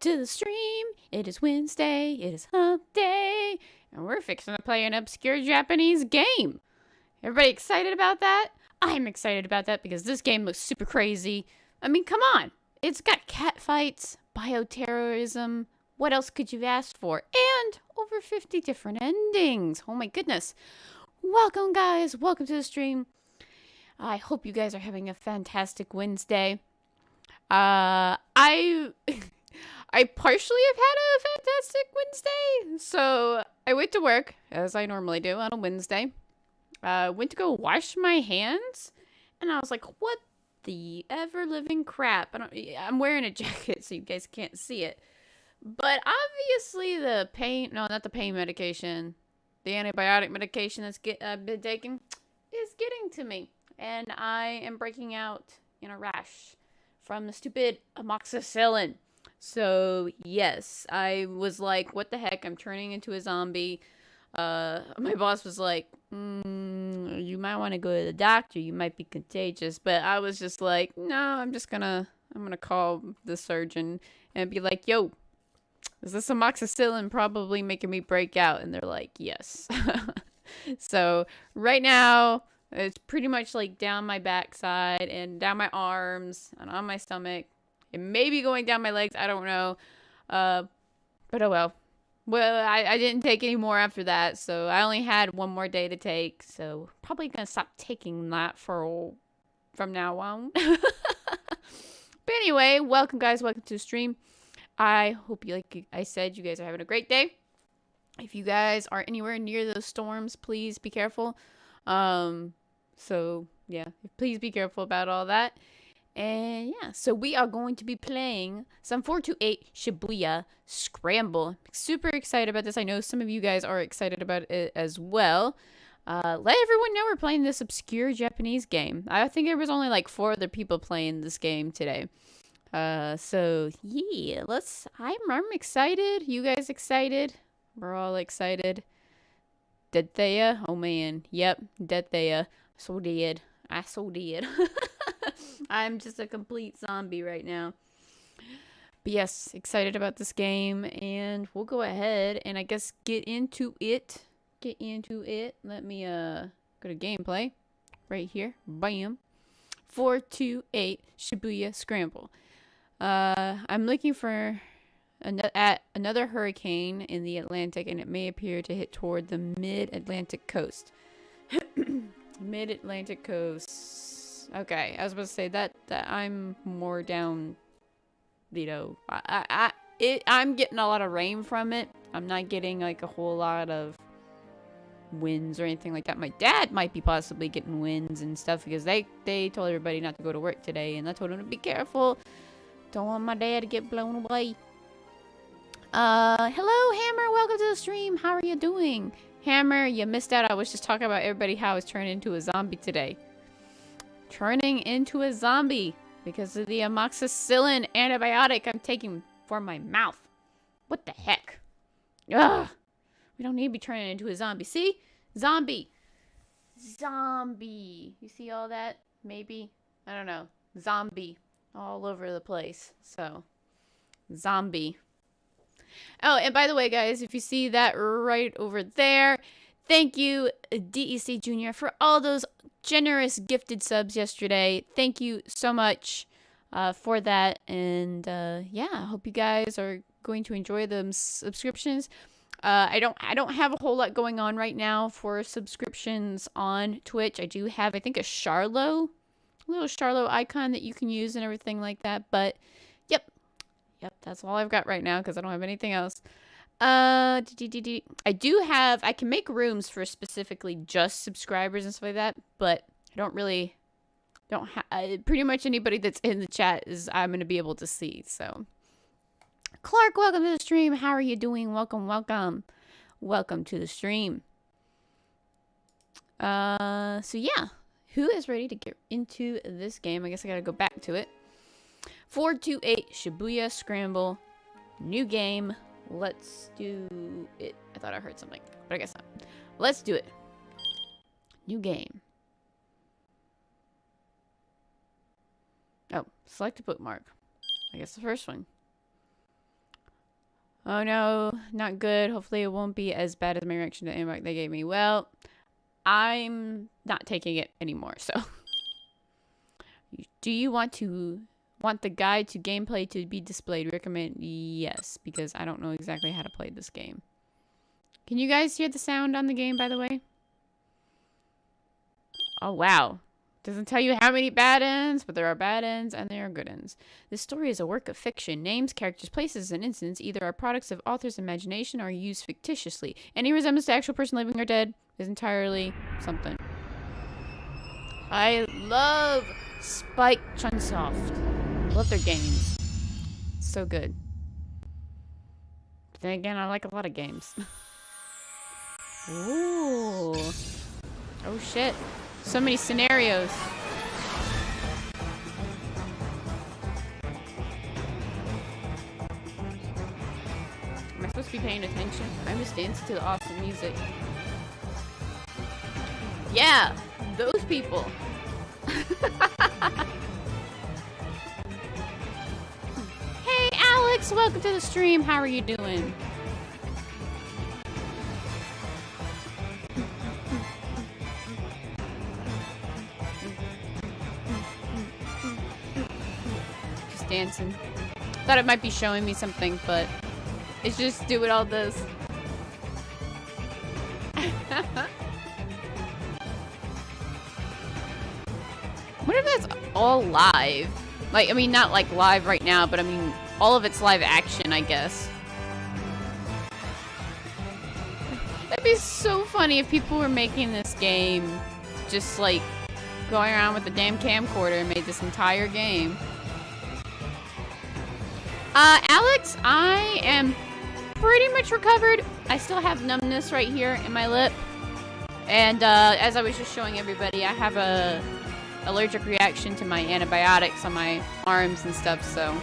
to the stream. It is Wednesday. It is hump day. And we're fixing to play an obscure Japanese game. Everybody excited about that? I'm excited about that because this game looks super crazy. I mean, come on. It's got cat fights, bioterrorism. What else could you ask for? And over 50 different endings. Oh my goodness. Welcome, guys. Welcome to the stream. I hope you guys are having a fantastic Wednesday. I partially have had a fantastic Wednesday. So I went to work, as I normally do on a Wednesday. Went to go wash my hands, and I was like, what the ever-living crap? I'm wearing a jacket, so you guys can't see it. But obviously the pain, no, not the pain medication, the antibiotic medication I've been taking is getting to me. And I am breaking out in a rash from the stupid amoxicillin. So, yes, I was like, what the heck? I'm turning into a zombie. My boss was like, you might want to go to the doctor. You might be contagious. But I was just like, no, I'm gonna call the surgeon and be like, yo, is this amoxicillin probably making me break out? And they're like, yes. So right now, it's pretty much like down my backside and down my arms and on my stomach. It may be going down my legs. I don't know. But oh well. Well, I didn't take any more after that. So I only had one more day to take. So probably going to stop taking that from now on. But anyway, welcome guys. Welcome to the stream. I hope like I said, you guys are having a great day. If you guys are anywhere near those storms, please be careful. So yeah, please be careful about all that. And yeah, so we are going to be playing some 428 Shibuya Scramble. Super excited about this. I know some of you guys are excited about it as well. Let everyone know we're playing this obscure Japanese game. I think there was only like 4 other people playing this game today. So yeah, I'm excited. You guys excited? We're all excited. Rehthea? Oh man. Yep. Rehthea. So dead. I so did. I'm just a complete zombie right now. But yes, excited about this game. And we'll go ahead and I guess get into it. Let me go to gameplay. Right here. Bam. 428 Shibuya Scramble. I'm looking for another hurricane in the Atlantic, and it may appear to hit toward the mid-Atlantic coast. Mid-Atlantic coast. Okay, I was about to say that I'm more down, you know, I'm getting a lot of rain from it. I'm not getting like a whole lot of winds or anything like that. My dad might be possibly getting winds and stuff because they told everybody not to go to work today, and I told him to be careful. Don't want my dad to get blown away. Hello, Hammer. Welcome to the stream. How are you doing? Hammer, you missed out. I was just talking about everybody how I was turning into a zombie today. Turning into a zombie because of the amoxicillin antibiotic I'm taking for my mouth. What the heck? Ugh. We don't need to be turning into a zombie. See? Zombie. Zombie. You see all that? Maybe? I don't know. Zombie. All over the place. So, zombie. Oh, and by the way, guys, if you see that right over there, thank you, DEC Jr., for all those generous gifted subs yesterday. Thank you so much for that. And yeah, I hope you guys are going to enjoy the subscriptions. I don't have a whole lot going on right now for subscriptions on Twitch. I do have, I think, a little Charlo icon that you can use and everything like that. But yep, that's all I've got right now because I don't have anything else. I can make rooms for specifically just subscribers and stuff like that, but I don't have, pretty much anybody that's in the chat I'm going to be able to see. So Clark, welcome to the stream. How are you doing? Welcome to the stream. So yeah, who is ready to get into this game? I guess I gotta go back to it. 428 Shibuya Scramble. New game. Let's do it. I thought I heard something, but I guess not. Let's do it. New game. Oh, select a bookmark. I guess the first one. Oh no, not good. Hopefully it won't be as bad as my reaction to the invite they gave me. Well, I'm not taking it anymore, so. Do you want the guide to gameplay to be displayed? Recommend yes, because I don't know exactly how to play this game. Can you guys hear the sound on the game, by the way? Oh, wow. Doesn't tell you how many bad ends, but there are bad ends and there are good ends. This story is a work of fiction. Names, characters, places, and incidents either are products of author's imagination or are used fictitiously. Any resemblance to actual person living or dead is entirely something. I love Spike Chunsoft. Love their games. So good. But then again, I like a lot of games. Ooh. Oh shit. So many scenarios. Am I supposed to be paying attention? I'm just dancing to the awesome music. Yeah, those people. Hey Alex, welcome to the stream. How are you doing? Dancing. Thought it might be showing me something, but it's just do what all does. What if that's all live? Like, I mean, not like live right now, but I mean, all of it's live action, I guess. That'd be so funny if people were making this game just like going around with the damn camcorder and made this entire game. Alex, I am pretty much recovered. I still have numbness right here in my lip. And, as I was just showing everybody, I have a allergic reaction to my antibiotics on my arms and stuff, so.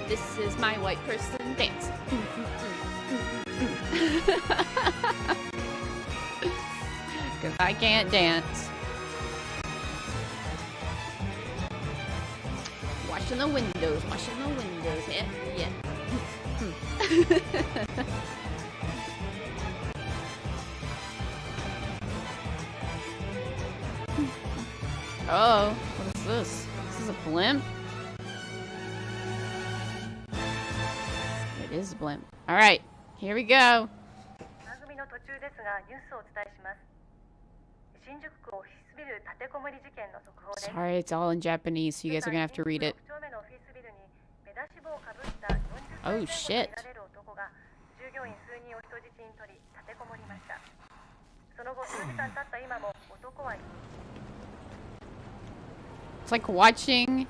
This is my white person dance. Because I can't dance. Washing the windows, yeah. Oh, what is this? This is a blimp? It is a blimp. Alright, here we go. Sorry, it's all in Japanese, so you guys are gonna have to read it. Oh shit. It's like watching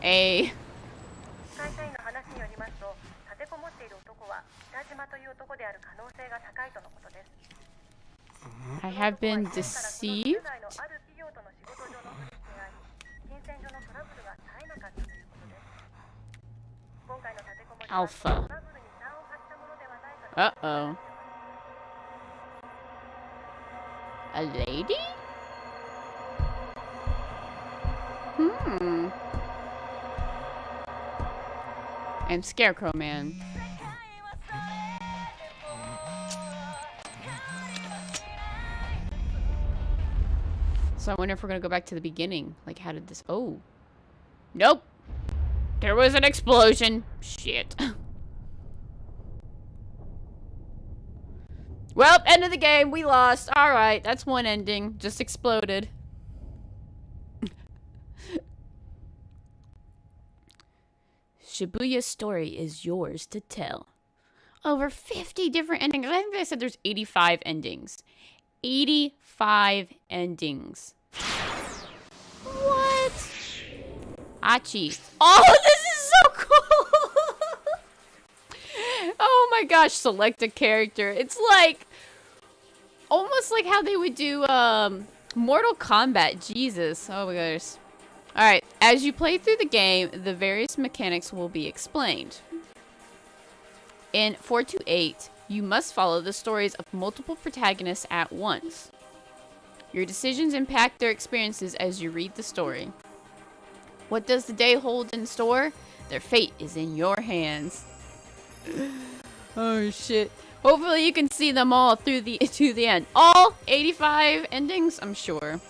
a... I have been deceived. Alpha. Uh-oh. A lady? And Scarecrow Man. So I wonder if we're gonna go back to the beginning. Like, how did this... Oh. Nope. There was an explosion. Shit. Well, end of the game. We lost. Alright, that's one ending. Just exploded. Shibuya's story is yours to tell. Over 50 different endings. I think they said there's 85 endings. 85 endings. What? Hachi. Oh, this is so cool! Oh my gosh, select a character. It's like... almost like how they would do Mortal Kombat. Jesus. Oh my gosh. Alright, as you play through the game, the various mechanics will be explained. In 4-8, you must follow the stories of multiple protagonists at once. Your decisions impact their experiences as you read the story. What does the day hold in store? Their fate is in your hands. Oh shit. Hopefully you can see them all through to the end. All 85 endings, I'm sure.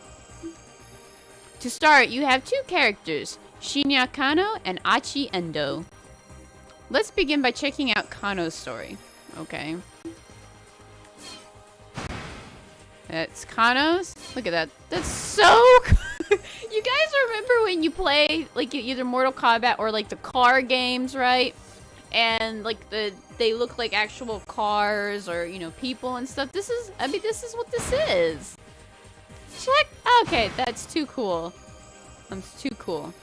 To start, you have two characters, Shinya Kano and Achi Endo. Let's begin by checking out Kano's story. Okay. That's Kano's. Look at that. That's so You guys remember when you play like either Mortal Kombat or like the car games, right? And like they look like actual cars or, you know, people and stuff. This is what this is. Check. Okay, that's too cool. That's too cool.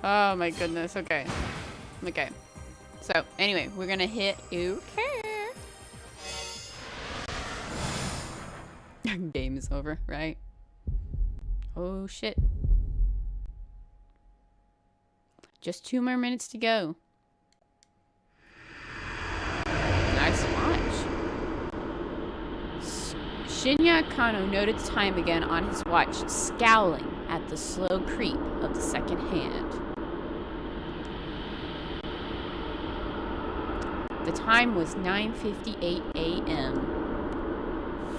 Oh my goodness. Okay. Okay. So anyway, we're gonna hit okay. Game is over, right? Oh shit. Just 2 more minutes to go. Nice watch. Shinya Kano noted the time again on his watch, scowling at the slow creep of the second hand. The time was 9:58 a.m.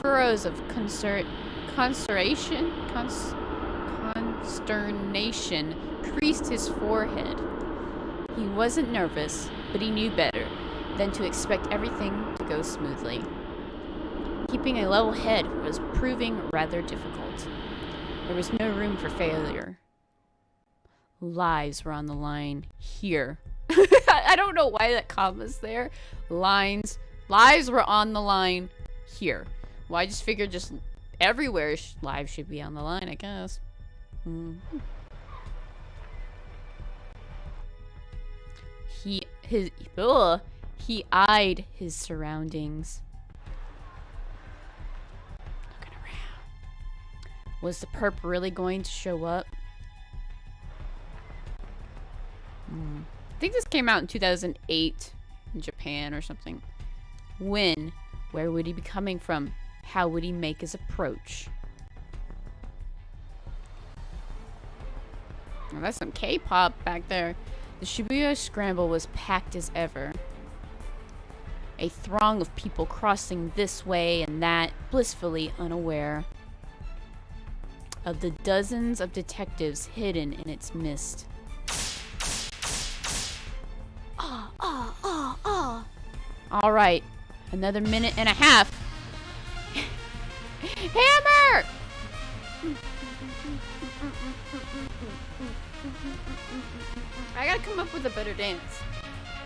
Furrows of consternation creased his forehead. He wasn't nervous, but he knew better than to expect everything to go smoothly. Keeping a level head was proving rather difficult. There was no room for failure. Lives were on the line here. I don't know why that comma's there. Lives were on the line here. Well, I just figured just everywhere lives should be on the line, I guess. He eyed his surroundings. Looking around. Was the perp really going to show up? I think this came out in 2008 in Japan or something. When? Where would he be coming from? How would he make his approach? Oh, that's some K-pop back there. The Shibuya Scramble was packed as ever. A throng of people crossing this way and that, blissfully unaware of the dozens of detectives hidden in its mist. All right, another minute and a half. Hammer! I gotta come up with a better dance.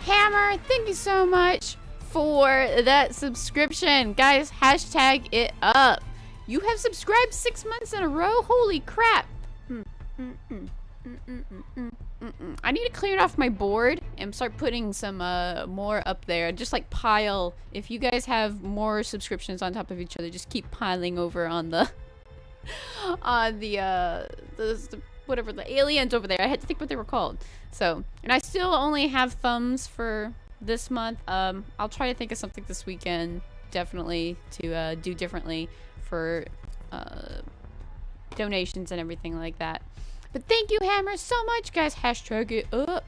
Hammer, thank you so much for that subscription. Guys, hashtag it up. You have subscribed 6 months in a row? Holy crap. I need to clear off my board and start putting some more up there. Just like pile. If you guys have more subscriptions on top of each other, just keep piling over on the whatever, the aliens over there. I had to think what they were called. So, and I still only have thumbs for this month. I'll try to think of something this weekend, definitely, to do differently for donations and everything like that. But thank you, Hammer, so much, guys. Hashtag it up.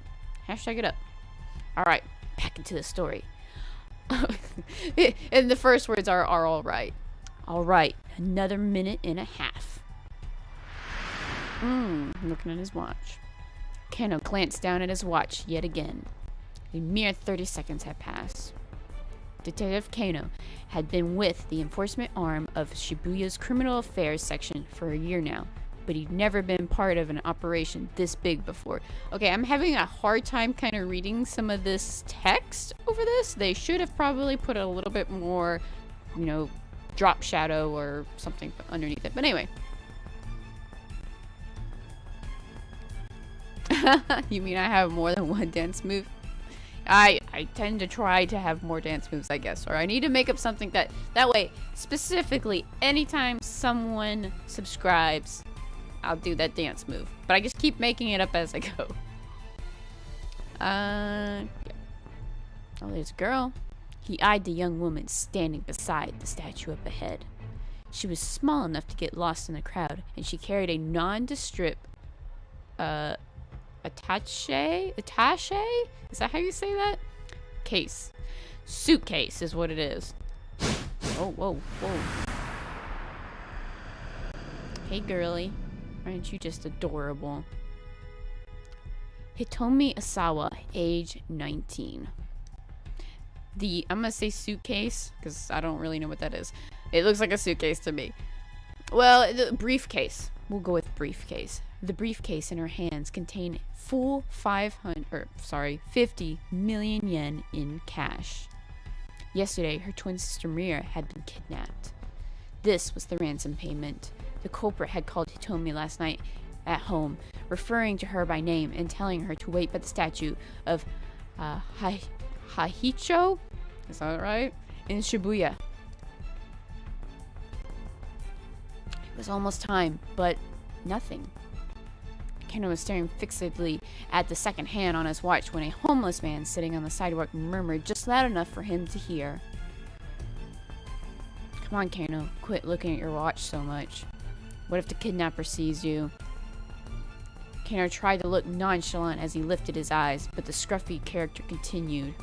Hashtag it up. All right, back into the story. And the first words are all right. All right, another minute and a half. Looking at his watch. Kano glanced down at his watch yet again. A mere 30 seconds had passed. Detective Kano had been with the enforcement arm of Shibuya's criminal affairs section for a year now, but he'd never been part of an operation this big before. Okay, I'm having a hard time kind of reading some of this text over this. They should have probably put a little bit more, you know, drop shadow or something underneath it. But anyway. You mean I have more than one dance move? I tend to try to have more dance moves, I guess. Or I need to make up something that way, specifically, anytime someone subscribes, I'll do that dance move. But I just keep making it up as I go. Yeah. Oh, there's a girl. He eyed the young woman standing beside the statue up ahead. She was small enough to get lost in the crowd, and she carried a nondescript attache? Is that how you say that? Case. Suitcase is what it is. Oh, whoa, whoa. Hey, girly. Aren't you just adorable? Hitomi Asawa, age 19. I'm gonna say suitcase, because I don't really know what that is. It looks like a suitcase to me. Well, the briefcase. We'll go with briefcase. The briefcase in her hands contained full 50 million yen in cash. Yesterday, her twin sister Mira had been kidnapped. This was the ransom payment. The culprit had called Hitomi last night at home, referring to her by name and telling her to wait by the statue of Hachiko, is that right? In Shibuya. It was almost time, but nothing. Keno was staring fixedly at the second hand on his watch when a homeless man sitting on the sidewalk murmured just loud enough for him to hear. Come on, Keno, quit looking at your watch so much. What if the kidnapper sees you? Keno tried to look nonchalant as he lifted his eyes, but the scruffy character continued.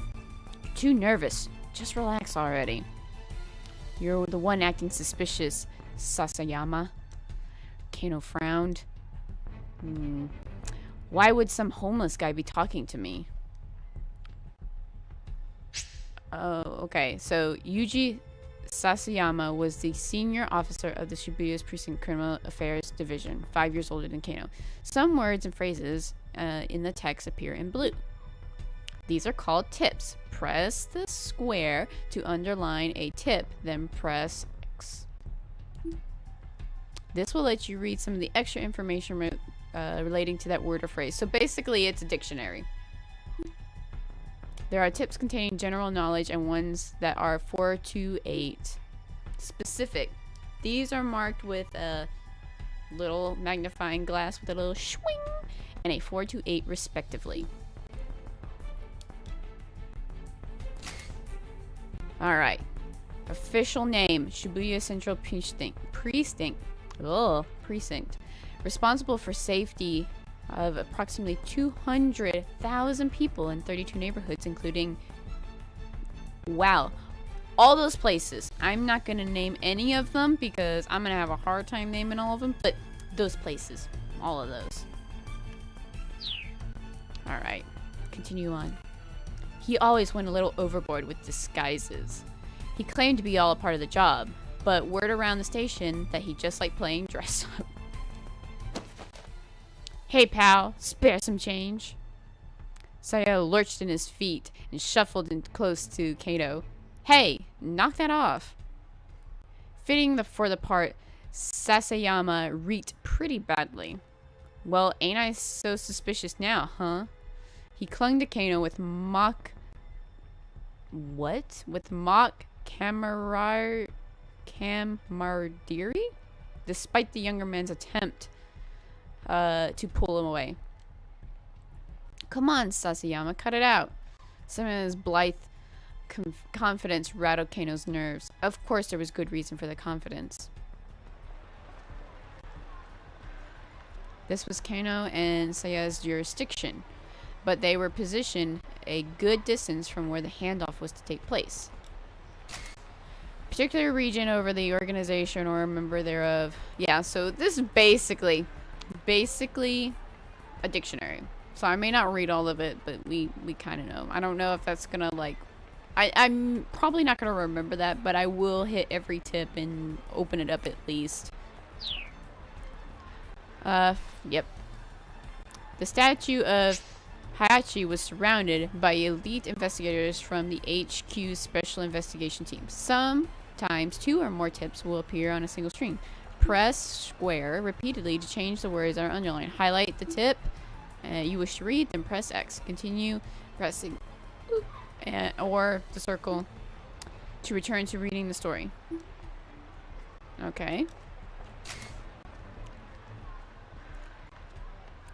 You're too nervous. Just relax already. You're the one acting suspicious, Sasayama. Keno frowned. Why would some homeless guy be talking to me? Oh, okay. So, Yuji Sasayama was the senior officer of the Shibuya Precinct Criminal Affairs Division, 5 years older than Kano. Some words and phrases in the text appear in blue. These are called tips. Press the square to underline a tip, then press X. This will let you read some of the extra information relating to that word or phrase. So basically, it's a dictionary. There are tips containing general knowledge and ones that are 4 to 8 specific. These are marked with a little magnifying glass with a little swing and a 4 to 8 respectively. Alright. Official name, Shibuya Central Precinct. Responsible for safety of approximately 200,000 people in 32 neighborhoods, including, wow, all those places. I'm not going to name any of them because I'm going to have a hard time naming all of them, but those places, all of those. Alright, continue on. He always went a little overboard with disguises. He claimed to be all a part of the job, but word around the station that he just liked playing dress up. Hey pal, spare some change. Sayo lurched in his feet and shuffled in close to Kato. Hey, knock that off. Fitting for the part, Sasayama reeked pretty badly. Well, ain't I so suspicious now, huh? He clung to Kano with mock... What? With mock camaraderie? Despite the younger man's attempt to pull him away. Come on, Sasayama, cut it out. Some of his blithe confidence rattled Kano's nerves. Of course, there was good reason for the confidence. This was Kano and Saya's jurisdiction, but they were positioned a good distance from where the handoff was to take place. Particular region over the organization or a member thereof. Yeah, so this is basically a dictionary. So I may not read all of it, but we kind of know. I don't know if that's gonna like... I'm probably not gonna remember that, but I will hit every tip and open it up at least. Yep. The statue of Hayachi was surrounded by elite investigators from the HQ's Special Investigation Team. Sometimes 2 or more tips will appear on a single screen. Press square repeatedly to change the words that are underlined. Highlight the tip you wish to read, then press X. Continue pressing or the circle to return to reading the story. Okay.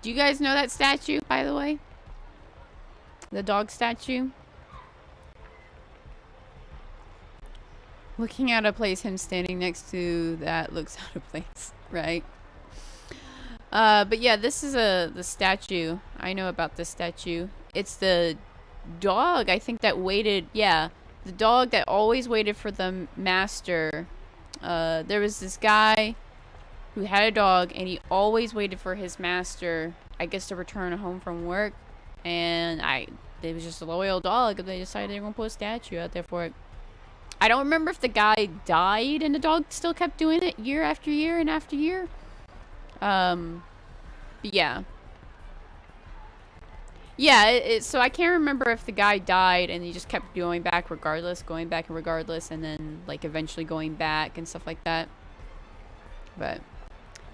Do you guys know that statue, by the way? The dog statue? Looking out of place, him standing next to that looks out of place, right? But yeah, this is the statue. I know about this statue. It's the dog, I think, that waited. Yeah, the dog that always waited for the master. There was this guy who had a dog, and he always waited for his master, I guess, to return home from work. And it was just a loyal dog, and they decided they were gonna put a statue out there for it. I don't remember if the guy died and the dog still kept doing it year after year and after year. But yeah. Yeah, so I can't remember if the guy died and he just kept going back regardless, and then, like, eventually going back and stuff like that. But,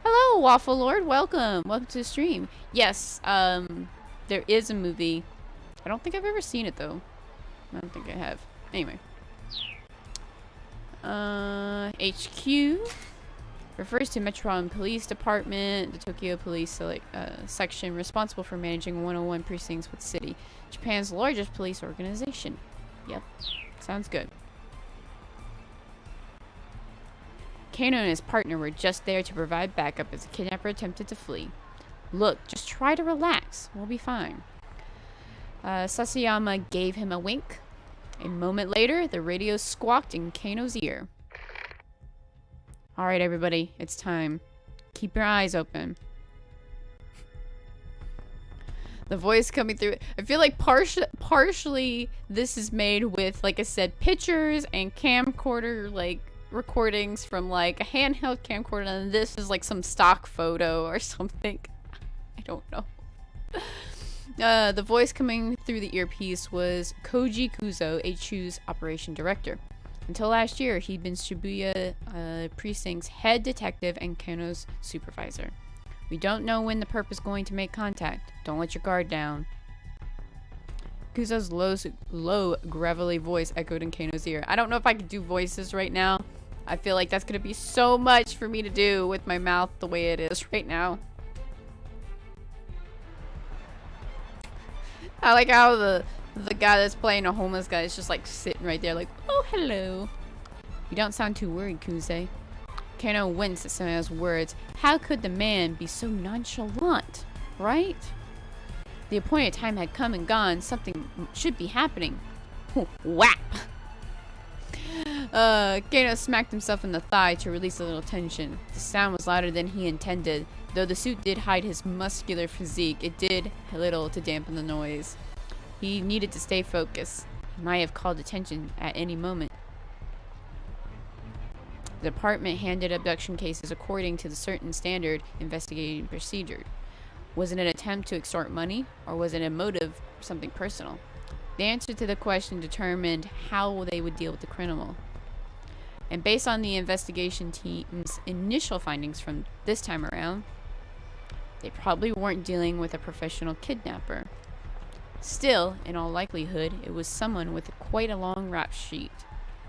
hello, Waffle Lord, welcome to the stream. Yes, there is a movie. I don't think I've ever seen it, though. I don't think I have. Anyway. HQ refers to Metropolitan Police Department, the Tokyo Police section responsible for managing 101 precincts with the city. Japan's largest police organization. Yep, sounds good. Kano and his partner were just there to provide backup as the kidnapper attempted to flee. Look, just try to relax. We'll be fine. Sasayama gave him a wink. A moment later, the radio squawked in Kano's ear. Alright, everybody, it's time. Keep your eyes open. The voice coming through. I feel like partially this is made with, like I said, pictures and camcorder, like, recordings from, like, a handheld camcorder, and this is, like, some stock photo or something. I don't know. The voice coming through the earpiece was Koji Kuzo, HQ's operation director. Until last year, he'd been Shibuya Precinct's head detective and Kano's supervisor. We don't know when the perp is going to make contact. Don't let your guard down. Kuzo's low, gravelly voice echoed in Kano's ear. I don't know if I could do voices right now. I feel like that's going to be so much for me to do with my mouth the way it is right now. I like how the guy that's playing a homeless guy is just like sitting right there like, oh, hello. You don't sound too worried, Kuze. Kano winced at Samaya's words. How could the man be so nonchalant, right? The appointed time had come and gone. Something should be happening. Whap! Kano smacked himself in the thigh to release a little tension. The sound was louder than he intended. Though the suit did hide his muscular physique, it did little to dampen the noise. He needed to stay focused. He might have called attention at any moment. The department handled abduction cases according to the certain standard investigating procedure. Was it an attempt to extort money, or was it a motive, something personal? The answer to the question determined how they would deal with the criminal. And based on the investigation team's initial findings from this time around, they probably weren't dealing with a professional kidnapper. Still, in all likelihood, it was someone with quite a long rap sheet.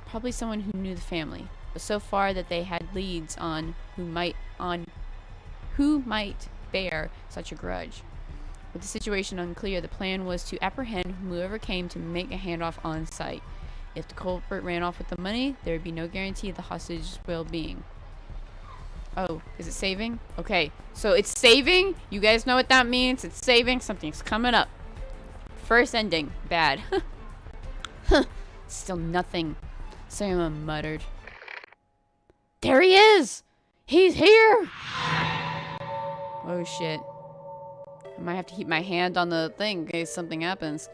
Probably someone who knew the family, but so far that they had leads on who might bear such a grudge. With the situation unclear, the plan was to apprehend whoever came to make a handoff on site. If the culprit ran off with the money, there would be no guarantee of the hostage's well-being. Oh, is it saving? Okay, so it's saving. You guys know what that means. It's saving. Something's coming up. First ending. Bad. Still nothing. Sayama muttered. There he is! He's here! Oh, shit. I might have to keep my hand on the thing in case something happens.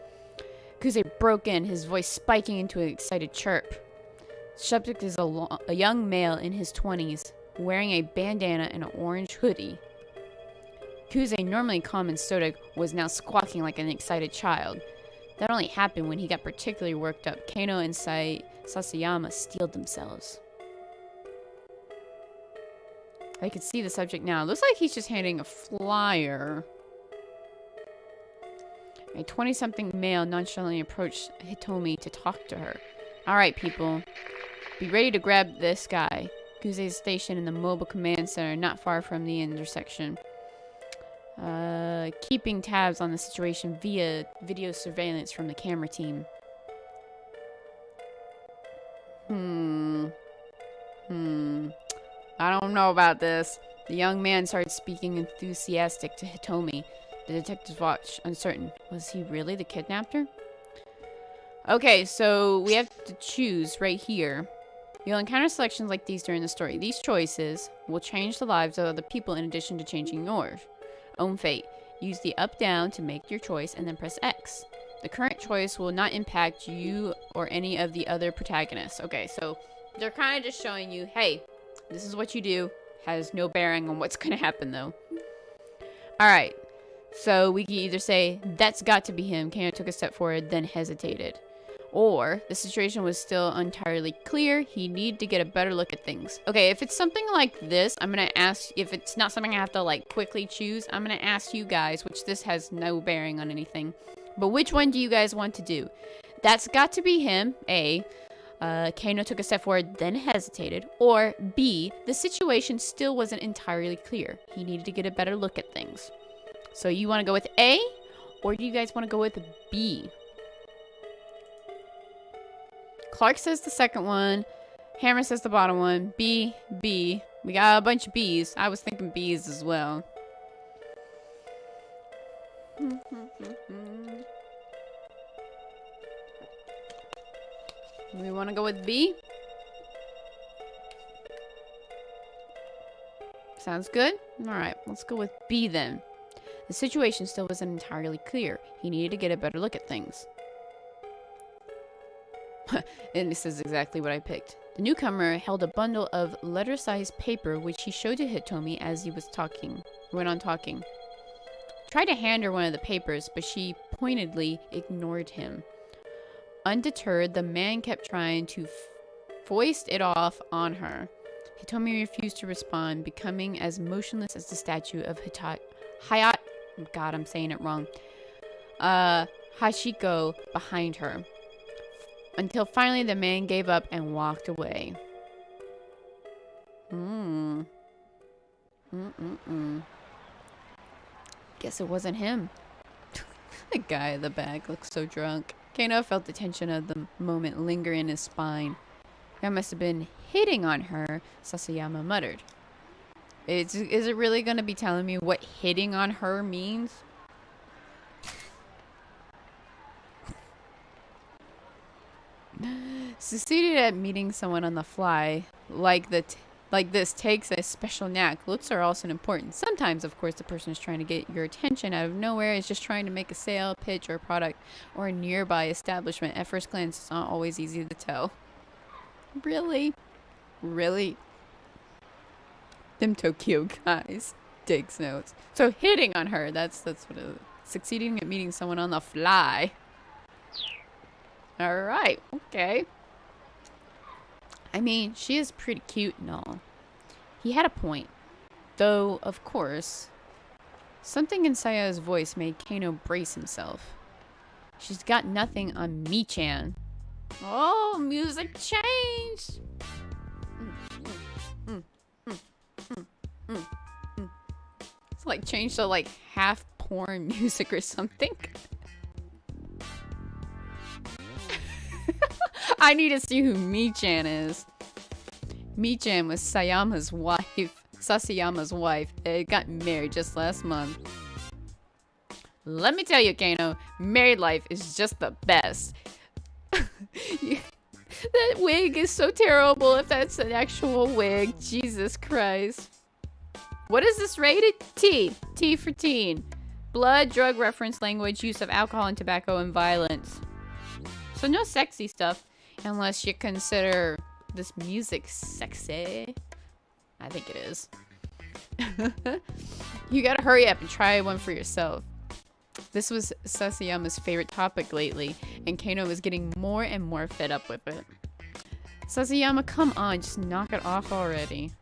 Kuze broke in, his voice spiking into an excited chirp. The subject is a young male in his 20s, wearing a bandana and an orange hoodie. Kuze, normally calm and stoic, was now squawking like an excited child. That only happened when he got particularly worked up. Kano and Sasayama steeled themselves. I can see the subject now. Looks like he's just handing a flyer. A 20-something male nonchalantly approached Hitomi to talk to her. Alright, people. Be ready to grab this guy. Kuze is stationed in the mobile command center not far from the intersection. Keeping tabs on the situation via video surveillance from the camera team. how about this? The young man started speaking enthusiastic to Hitomi. The detectives watched, uncertain. Was he really the kidnapper? Okay, so we have to choose right here. You'll encounter selections like these during the story. These choices will change the lives of other people in addition to changing yours. Own fate. Use the up-down to make your choice and then press X. The current choice will not impact you or any of the other protagonists. Okay, so they're kind of just showing you, hey, this is what you do. Has no bearing on what's going to happen, though. Alright, so we can either say, that's got to be him. Kano took a step forward, then hesitated. Or, the situation was still entirely clear. He needed to get a better look at things. Okay, if it's something like this, I'm going to ask, if it's not something I have to, like, quickly choose, I'm going to ask you guys, which this has no bearing on anything. But which one do you guys want to do? That's got to be him, A. Kano took a step forward, then hesitated. Or B, the situation still wasn't entirely clear. He needed to get a better look at things. So you want to go with A? Or do you guys want to go with B? Clark says the second one. Hammer says the bottom one. B, B. We got a bunch of B's. I was thinking B's as well. We want to go with B? Sounds good? Alright, let's go with B then. The situation still wasn't entirely clear. He needed to get a better look at things. And this is exactly what I picked. The newcomer held a bundle of letter-sized paper which he showed to Hitomi as he went on talking. Tried to hand her one of the papers, but she pointedly ignored him. Undeterred, the man kept trying to foist it off on her. Hitomi refused to respond, becoming as motionless as the statue of God, I'm saying it wrong. Hachiko behind her. Until finally the man gave up and walked away. Guess it wasn't him. The guy in the back looks so drunk. Kano felt the tension of the moment linger in his spine. Guy must have been hitting on her, Sasayama muttered. Is it really going to be telling me what hitting on her means? Succeeded at meeting someone on the fly, like this takes a special knack. Looks are also important. Sometimes, of course, the person is trying to get your attention out of nowhere, is just trying to make a sale, pitch, or product, or a nearby establishment. At first glance, it's not always easy to tell. Really? Really? Them Tokyo guys. Takes notes. So hitting on her, that's what it is. Succeeding at meeting someone on the fly. Alright, okay. I mean, she is pretty cute and all. He had a point. Though, of course, something in Saya's voice made Kano brace himself. She's got nothing on Mi-chan. Oh, music changed! It's like changed to like half porn music or something. I need to see who Mi-chan is. Mi-chan was Sasayama's wife. They got married just last month. Let me tell you, Kano, married life is just the best. That wig is so terrible if that's an actual wig. Jesus Christ. What is this rated? T. T for teen. Blood, drug reference, language, use of alcohol and tobacco, and violence. So no sexy stuff. Unless you consider this music sexy. I think it is. You gotta hurry up and try one for yourself. This was Sasayama's favorite topic lately, and Kano was getting more and more fed up with it. Sasayama, come on, just knock it off already.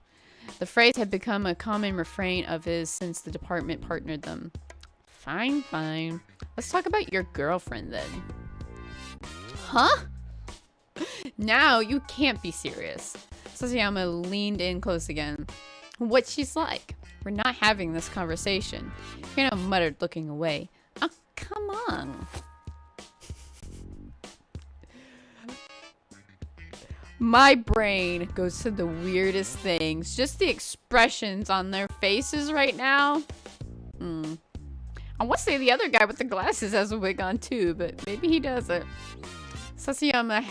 The phrase had become a common refrain of his since the department partnered them. Fine, fine. Let's talk about your girlfriend then. Huh? Now you can't be serious. Sasayama leaned in close again. What she's like? We're not having this conversation. Kano muttered, looking away. Oh, come on. My brain goes to the weirdest things. Just the expressions on their faces right now. I want to say the other guy with the glasses has a wig on too, but maybe he doesn't. Sasayama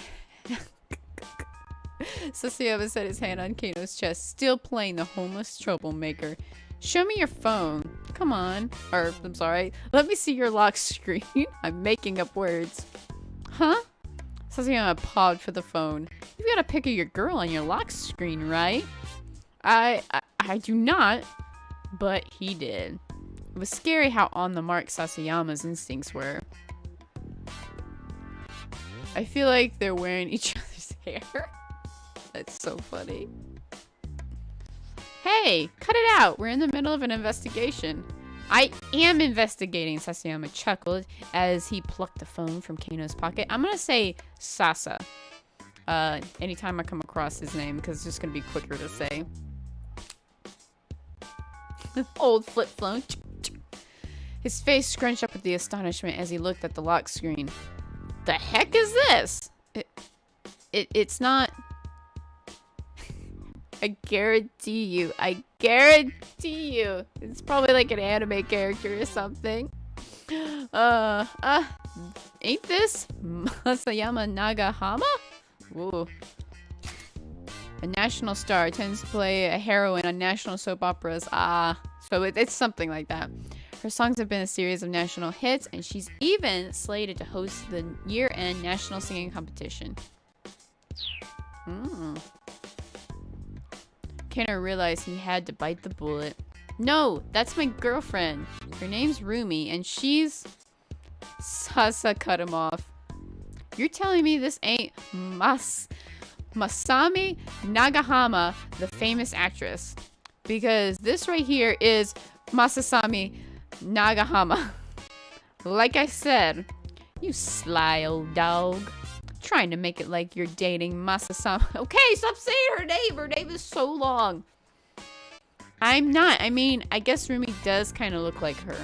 set his hand on Kano's chest, still playing the homeless troublemaker. Show me your phone. Come on. Or, I'm sorry. Let me see your lock screen. I'm making up words. Huh? Sasayama paused for the phone. You've got a pic of your girl on your lock screen, right? I do not, but he did. It was scary how on the mark Sasayama's instincts were. I feel like they're wearing each other's hair. That's so funny. Hey, cut it out. We're in the middle of an investigation. I am investigating, Sasayama chuckled as he plucked the phone from Kano's pocket. I'm gonna say Sasa. Anytime I come across his name, because it's just gonna be quicker to say. Old flip phone. His face scrunched up with the astonishment as he looked at the lock screen. The heck is this? It's not... I guarantee you. It's probably like an anime character or something. Ain't this Masayama Nagahama? Ooh. A national star tends to play a heroine on national soap operas. So it's something like that. Her songs have been a series of national hits, and she's even slated to host the year-end national singing competition. Kano realized he had to bite the bullet. No, that's my girlfriend. Her name's Rumi, and she's... Sasa cut him off. You're telling me this ain't Masami Nagahama, the famous actress? Because this right here is Masasami Nagahama. Like I said, you sly old dog. Trying to make it like you're dating Masasami. Okay, stop saying her name. Her name is so long. I'm not. I mean, I guess Rumi does kind of look like her.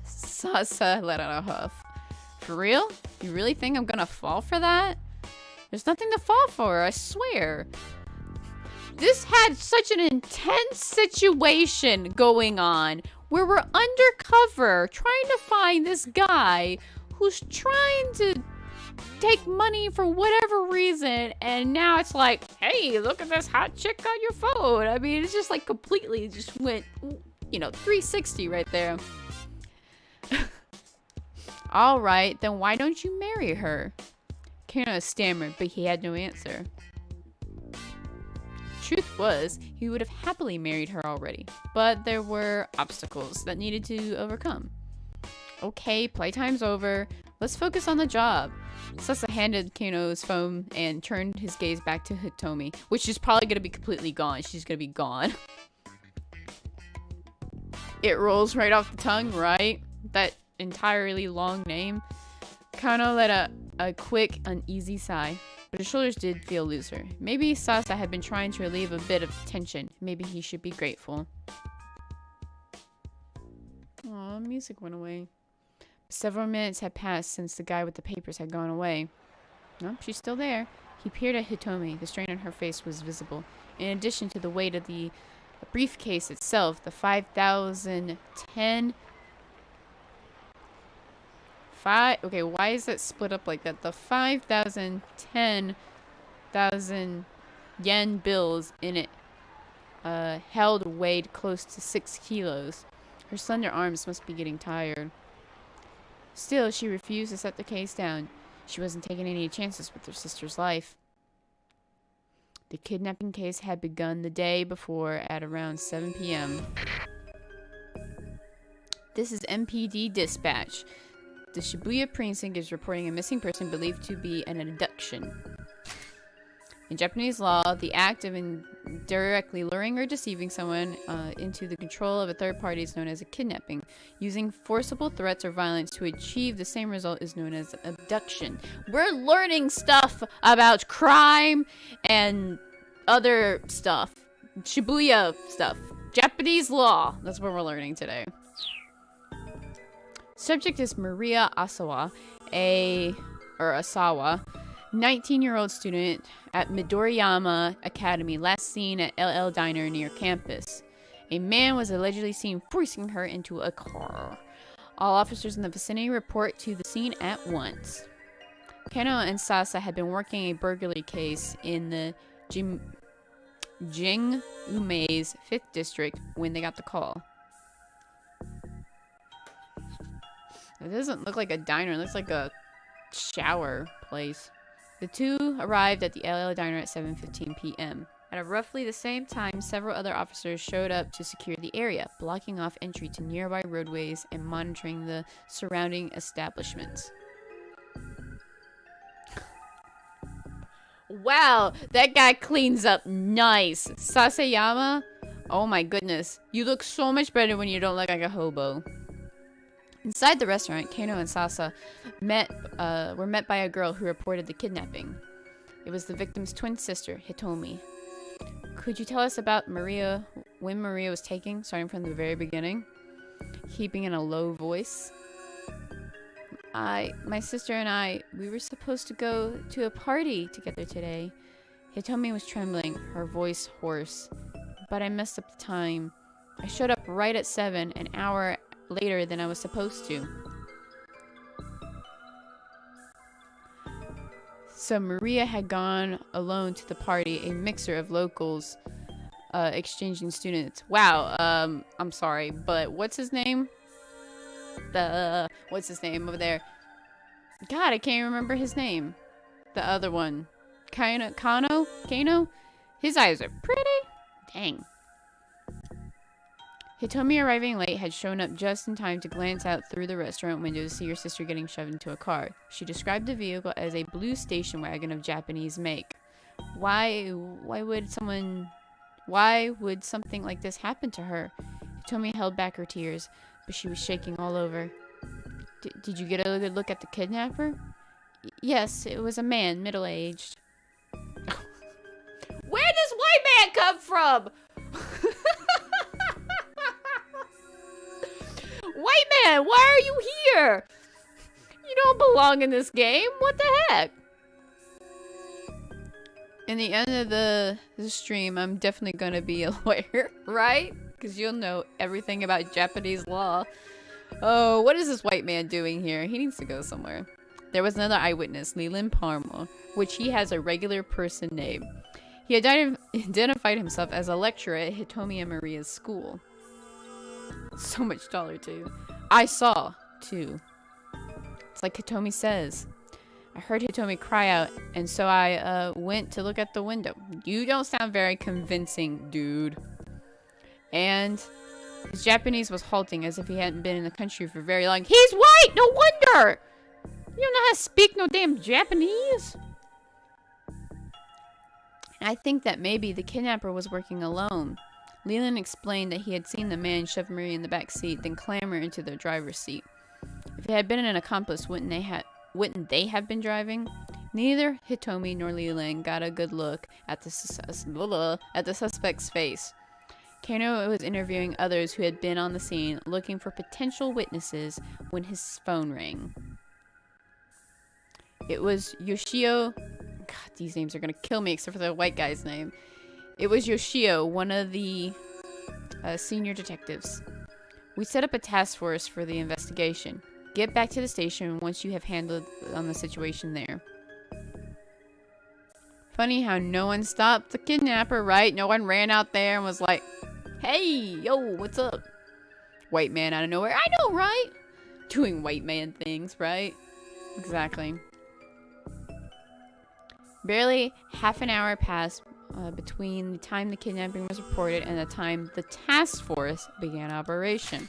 Sasa let out a huff. For real? You really think I'm gonna fall for that? There's nothing to fall for, I swear. This had such an intense situation going on where we're undercover trying to find this guy who's trying to take money for whatever reason, and now it's like, hey, look at this hot chick on your phone. I mean, it's just like completely just went, 360 right there. All right, then why don't you marry her? Kano stammered, but he had no answer. Truth was, he would have happily married her already, but there were obstacles that needed to overcome. Okay, playtime's over. Let's focus on the job. Sasa handed Kano's phone and turned his gaze back to Hitomi, which is probably going to be completely gone. She's going to be gone. It rolls right off the tongue, right? That entirely long name. Kano let a quick, uneasy sigh, but his shoulders did feel looser. Maybe Sasa had been trying to relieve a bit of tension. Maybe he should be grateful. Aw, music went away. Several minutes had passed since the guy with the papers had gone away. No, she's still there. He peered at Hitomi. The strain on her face was visible. In addition to the weight of the briefcase itself, the 5,010... Okay, why is that split up like that? The 5,010,000 yen bills in it held weighed close to 6 kilos. Her slender arms must be getting tired. Still, she refused to set the case down. She wasn't taking any chances with her sister's life. The kidnapping case had begun the day before at around 7 p.m. This is MPD dispatch. The Shibuya Precinct is reporting a missing person believed to be an abduction. In Japanese law, the act of indirectly luring or deceiving someone into the control of a third party is known as a kidnapping. Using forcible threats or violence to achieve the same result is known as abduction. We're learning stuff about crime and other stuff. Shibuya stuff. Japanese law. That's what we're learning today. Subject is Maria Asawa, 19-year-old student at Midoriyama Academy, last seen at LL Diner near campus. A man was allegedly seen forcing her into a car. All officers in the vicinity report to the scene at once. Kano and Sasa had been working a burglary case in the Jing-Umei's 5th district when they got the call. It doesn't look like a diner. It looks like a shower place. The two arrived at the LL Diner at 7:15 p.m. At roughly the same time, several other officers showed up to secure the area, blocking off entry to nearby roadways and monitoring the surrounding establishments. Wow, that guy cleans up nice. Sasayama, oh my goodness. You look so much better when you don't look like a hobo. Inside the restaurant, Kano and Sasa were met by a girl who reported the kidnapping. It was the victim's twin sister, Hitomi. Could you tell us about Maria, when Maria was taken, starting from the very beginning? Keeping in a low voice. My sister and I, we were supposed to go to a party together today. Hitomi was trembling, her voice hoarse. But I messed up the time. I showed up right at 7, an hour later than I was supposed to. So Maria had gone alone to the party, a mixer of locals, exchanging students. Wow, I'm sorry, but what's his name? What's his name over there? God, I can't remember his name. The other one. Kano? His eyes are pretty. Dang. Hitomi, arriving late, had shown up just in time to glance out through the restaurant window to see her sister getting shoved into a car. She described the vehicle as a blue station wagon of Japanese make. Why would something like this happen to her? Hitomi held back her tears, but she was shaking all over. Did you get a good look at the kidnapper? Yes, it was a man, middle-aged. Where does white man come from? White man, why are you here? You don't belong in this game. What the heck? In the end of the stream, I'm definitely going to be a lawyer, right? Because you'll know everything about Japanese law. Oh, what is this white man doing here? He needs to go somewhere. There was another eyewitness, Leland Palmer, which he has a regular person name. He identified himself as a lecturer at Hitomi and Maria's school. So much taller, too. I saw, too. It's like Hitomi says. I heard Hitomi cry out, and so I went to look at the window. You don't sound very convincing, dude. And his Japanese was halting as if he hadn't been in the country for very long. He's white! No wonder! You don't know how to speak no damn Japanese? And I think that maybe the kidnapper was working alone. Leland explained that he had seen the man shove Maria in the back seat, then clamber into the driver's seat. If it had been an accomplice, wouldn't they have been driving? Neither Hitomi nor Leland got a good look at the suspect's face. Kano was interviewing others who had been on the scene, looking for potential witnesses, when his phone rang. It was Yoshio. God, these names are gonna kill me, except for the white guy's name. It was Yoshio, one of the senior detectives. We set up a task force for the investigation. Get back to the station once you have handled on the situation there. Funny how no one stopped the kidnapper, right? No one ran out there and was like, hey, yo, what's up? White man out of nowhere. I know, right? Doing white man things, right? Exactly. Barely half an hour passed between the time the kidnapping was reported and the time the task force began operation.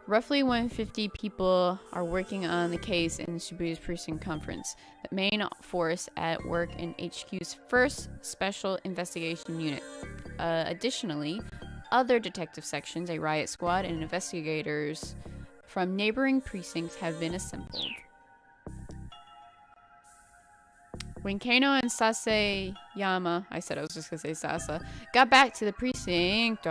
Roughly 150 people are working on the case in Shibuya Precinct conference, the main force at work in HQ's first special investigation unit. Additionally, other detective sections, a riot squad, and investigators from neighboring precincts have been assembled. When Kano and Sasayama, I said I was just gonna say Sasa, got back to the precinct,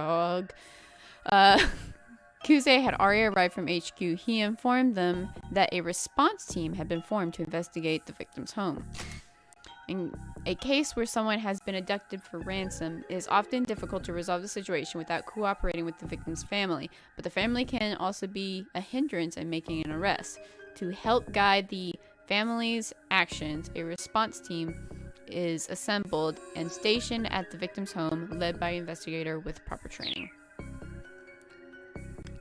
Kuze had already arrived from HQ. He informed them that a response team had been formed to investigate the victim's home. In a case where someone has been abducted for ransom, it is often difficult to resolve the situation without cooperating with the victim's family, but the family can also be a hindrance in making an arrest. To help guide the family's actions, a response team is assembled and stationed at the victim's home, led by an investigator with proper training.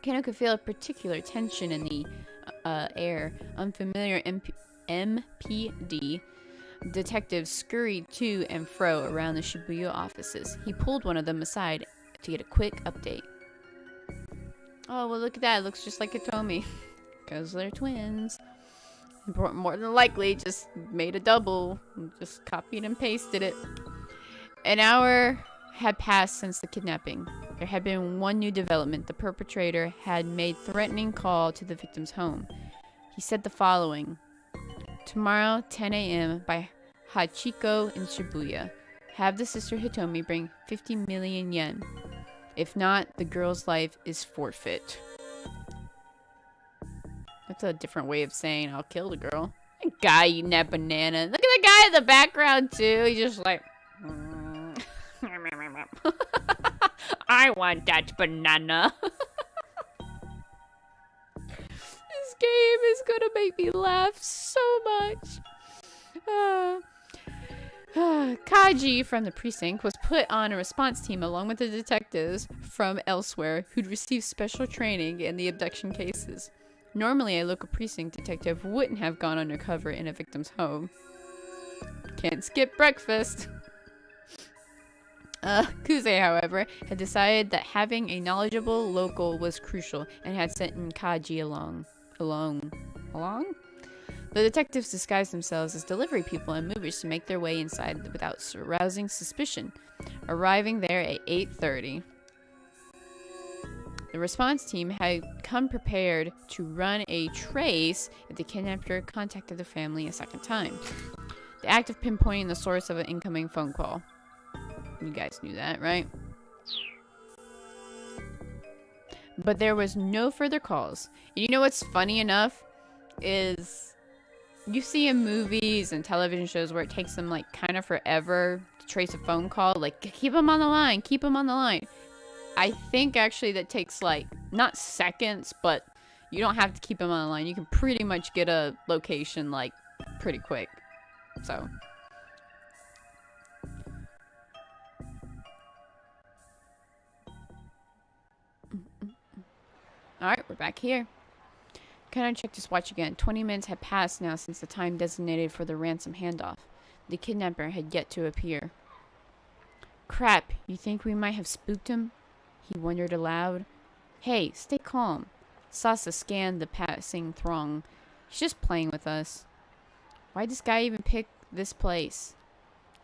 Kano could feel a particular tension in the air. Unfamiliar MPD detectives scurried to and fro around the Shibuya offices. He pulled one of them aside to get a quick update. Oh, well, look at that. It looks just like Hitomi. Because they're twins. More than likely, just made a double. Just copied and pasted it. An hour had passed since the kidnapping. There had been one new development. The perpetrator had made threatening call to the victim's home. He said the following: tomorrow, 10 a.m. by Hachiko in Shibuya. Have the sister Hitomi bring 50 million yen. If not, the girl's life is forfeit. That's a different way of saying I'll kill the girl. That guy eating that banana. Look at the guy in the background too. He's just like... I want that banana. This game is gonna make me laugh so much. Kaji from the precinct was put on a response team along with the detectives from elsewhere who'd received special training in the abduction cases. Normally, a local precinct detective wouldn't have gone undercover in a victim's home. Can't skip breakfast. Kuze, however, had decided that having a knowledgeable local was crucial and had sent in Kaji along? The detectives disguised themselves as delivery people and movers to make their way inside without arousing suspicion, arriving there at 8:30. The response team had come prepared to run a trace if the kidnapper contacted the family a second time. The act of pinpointing the source of an incoming phone call. You guys knew that, right? But there was no further calls. And you know what's funny enough is you see in movies and television shows where it takes them like kind of forever to trace a phone call. Like, keep them on the line, keep them on the line. I think actually that takes like, not seconds, but you don't have to keep them on the line. You can pretty much get a location like pretty quick. So... Alright, we're back here. Can I check this watch again? 20 minutes had passed now since the time designated for the ransom handoff. The kidnapper had yet to appear. Crap, you think we might have spooked him? He wondered aloud. Hey, stay calm. Sasa scanned the passing throng. He's just playing with us. Why'd this guy even pick this place?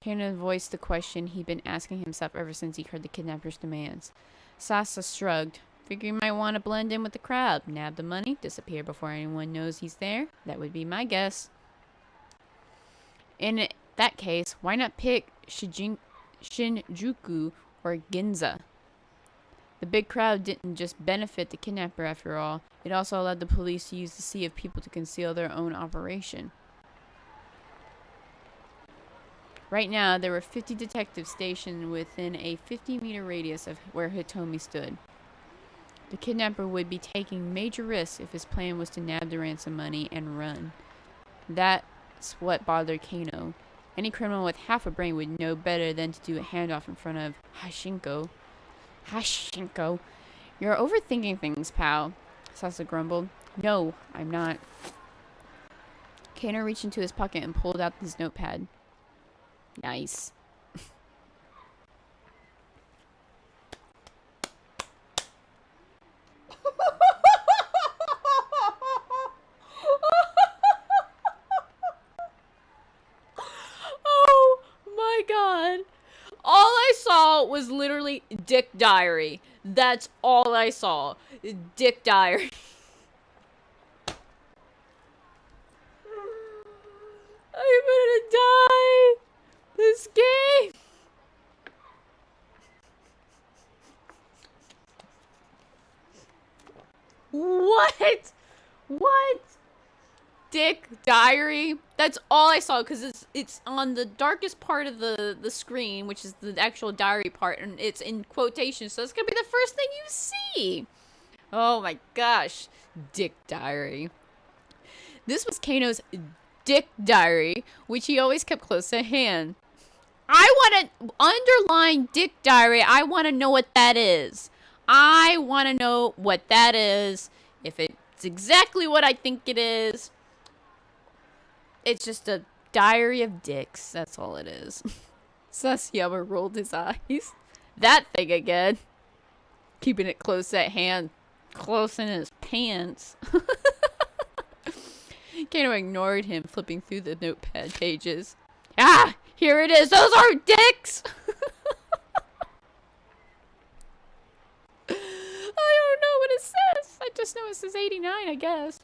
Kana voiced the question he'd been asking himself ever since he heard the kidnapper's demands. Sasa shrugged. Figure you might want to blend in with the crowd, nab the money, disappear before anyone knows he's there. That would be my guess. In that case, why not pick Shinjuku or Ginza? The big crowd didn't just benefit the kidnapper after all. It also allowed the police to use the sea of people to conceal their own operation. Right now, there were 50 detectives stationed within a 50-meter radius of where Hitomi stood. The kidnapper would be taking major risks if his plan was to nab the ransom money and run. That's what bothered Kano. Any criminal with half a brain would know better than to do a handoff in front of Hachiko. Hachiko. You're overthinking things, pal, Sasa grumbled. No, I'm not. Kano reached into his pocket and pulled out his notepad. Nice. Oh my god. All I saw was literally Dick Diary. That's all I saw. Dick Diary. I'm gonna die. This game. What? What? Dick diary? That's all I saw, because it's on the darkest part of the screen, which is the actual diary part, and it's in quotation, so it's gonna be the first thing you see. Oh my gosh. Dick diary. This was Kano's dick diary, which he always kept close at hand. I want to underline dick diary. I want to know what that is. I want to know what that is. If it's exactly what I think it is, it's just a diary of dicks. That's all it is. Sasayama rolled his eyes. That thing again. Keeping it close at hand. Close in his pants. Kano ignored him, flipping through the notepad pages. Ah! Here it is! Those are dicks! I don't know what it says. I just know it says 89, I guess.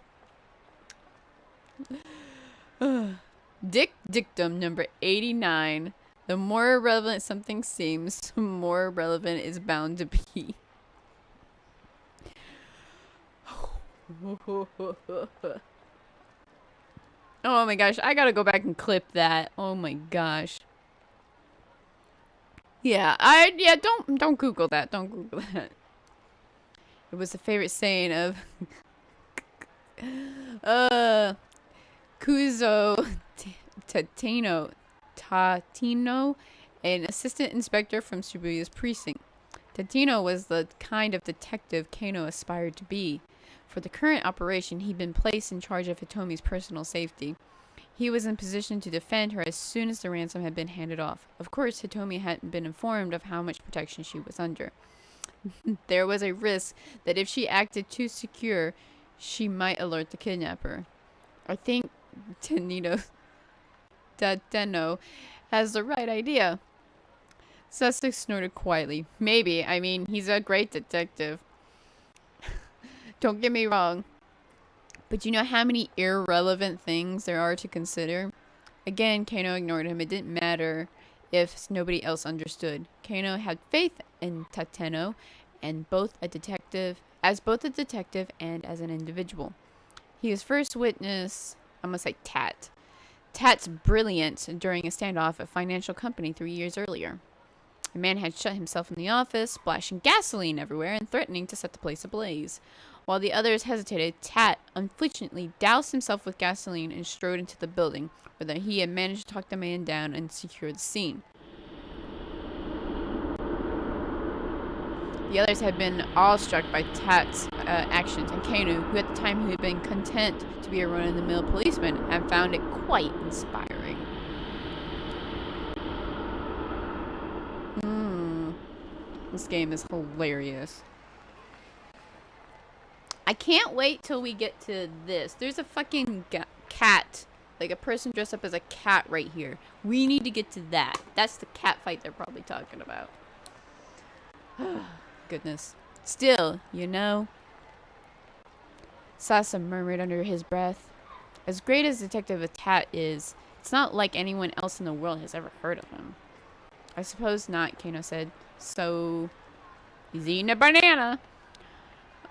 Dick dictum number 89. The more irrelevant something seems, the more irrelevant it's bound to be. Oh my gosh, I gotta go back and clip that. Oh my gosh. Yeah, don't Google that. Don't Google that. It was a favorite saying of Kuzo Tatino, an assistant inspector from Shibuya's Precinct. Tatino was the kind of detective Kano aspired to be. For the current operation, he'd been placed in charge of Hitomi's personal safety. He was in position to defend her as soon as the ransom had been handed off. Of course, Hitomi hadn't been informed of how much protection she was under. There was a risk that if she acted too secure, she might alert the kidnapper. I think Tateno has the right idea. Sussex snorted quietly. Maybe. I mean, he's a great detective. Don't get me wrong. But you know how many irrelevant things there are to consider? Again, Kano ignored him. It didn't matter if nobody else understood. Kano had faith in Tateno and both a detective and as an individual. He was first witness, I'm gonna say Tat's brilliance during a standoff at a financial company 3 years earlier. The man had shut himself in the office, splashing gasoline everywhere and threatening to set the place ablaze. While the others hesitated, Tat unflinchingly doused himself with gasoline and strode into the building, where he had managed to talk the man down and secure the scene. The others had been awestruck by Tat's actions, and Kano, who at the time had been content to be a run-of-the-mill policeman, had found it quite inspiring. This game is hilarious. I can't wait till we get to this. There's a fucking cat. Like a person dressed up as a cat right here. We need to get to that. That's the cat fight they're probably talking about. Goodness. Still, you know. Sasa murmured under his breath. As great as Detective Tat is, it's not like anyone else in the world has ever heard of him. I suppose not, Kano said. So, he's eating a banana.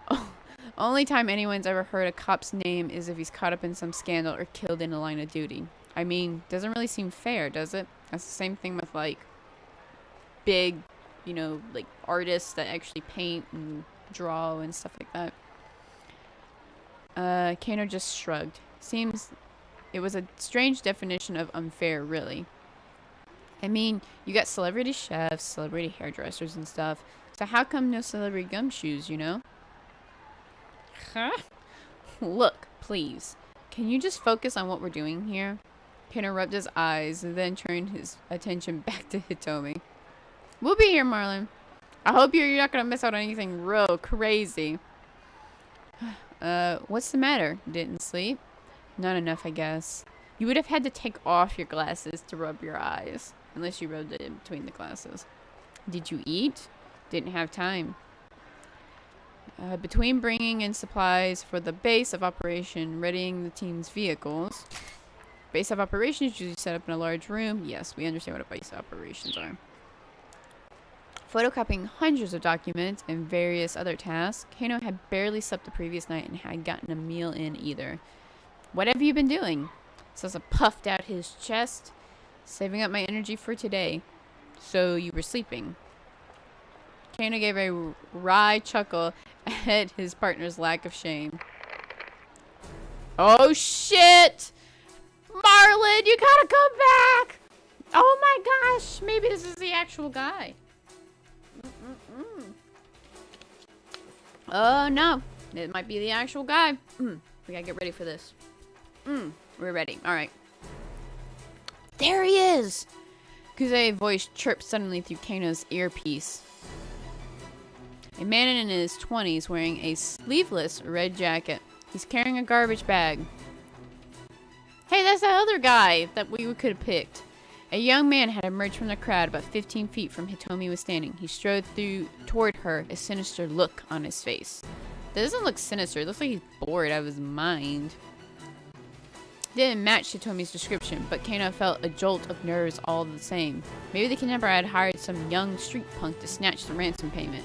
Oh, only time anyone's ever heard a cop's name is if he's caught up in some scandal or killed in the line of duty. I mean, doesn't really seem fair, does it? That's the same thing with, like, big, you know, like, artists that actually paint and draw and stuff like that. Kano just shrugged. Seems it was a strange definition of unfair, really. I mean, you got celebrity chefs, celebrity hairdressers and stuff. So how come no celebrity gumshoes, you know? Huh? Look, please. Can you just focus on what we're doing here? Kano rubbed his eyes and then turned his attention back to Hitomi. We'll be here, Marlon. I hope you're not going to miss out on anything real crazy. What's the matter? Didn't sleep? Not enough, I guess. You would have had to take off your glasses to rub your eyes. Unless you rubbed it in between the glasses. Did you eat? Didn't have time. Between bringing in supplies for the base of operation, readying the team's vehicles. Base of operations usually set up in a large room. Yes, we understand what a base of operations are. Photocopying hundreds of documents and various other tasks, Kano had barely slept the previous night and hadn't gotten a meal in either. What have you been doing? Sasa puffed out his chest. Saving up my energy for today. So you were sleeping. Kano gave a wry chuckle at his partner's lack of shame. Oh shit! Marlon, you gotta come back! Oh my gosh, maybe this is the actual guy. Oh no, it might be the actual guy. We gotta get ready for this. We're ready. Alright. There he is! Kuze's voice chirped suddenly through Kano's earpiece. A man in his 20s wearing a sleeveless red jacket. He's carrying a garbage bag. Hey, that's that other guy that we could have picked. A young man had emerged from the crowd about 15 feet from Hitomi was standing. He strode toward her, a sinister look on his face. That doesn't look sinister. It looks like he's bored out of his mind. Didn't match Hitomi's description, but Kano felt a jolt of nerves all the same. Maybe the kidnapper had hired some young street punk to snatch the ransom payment.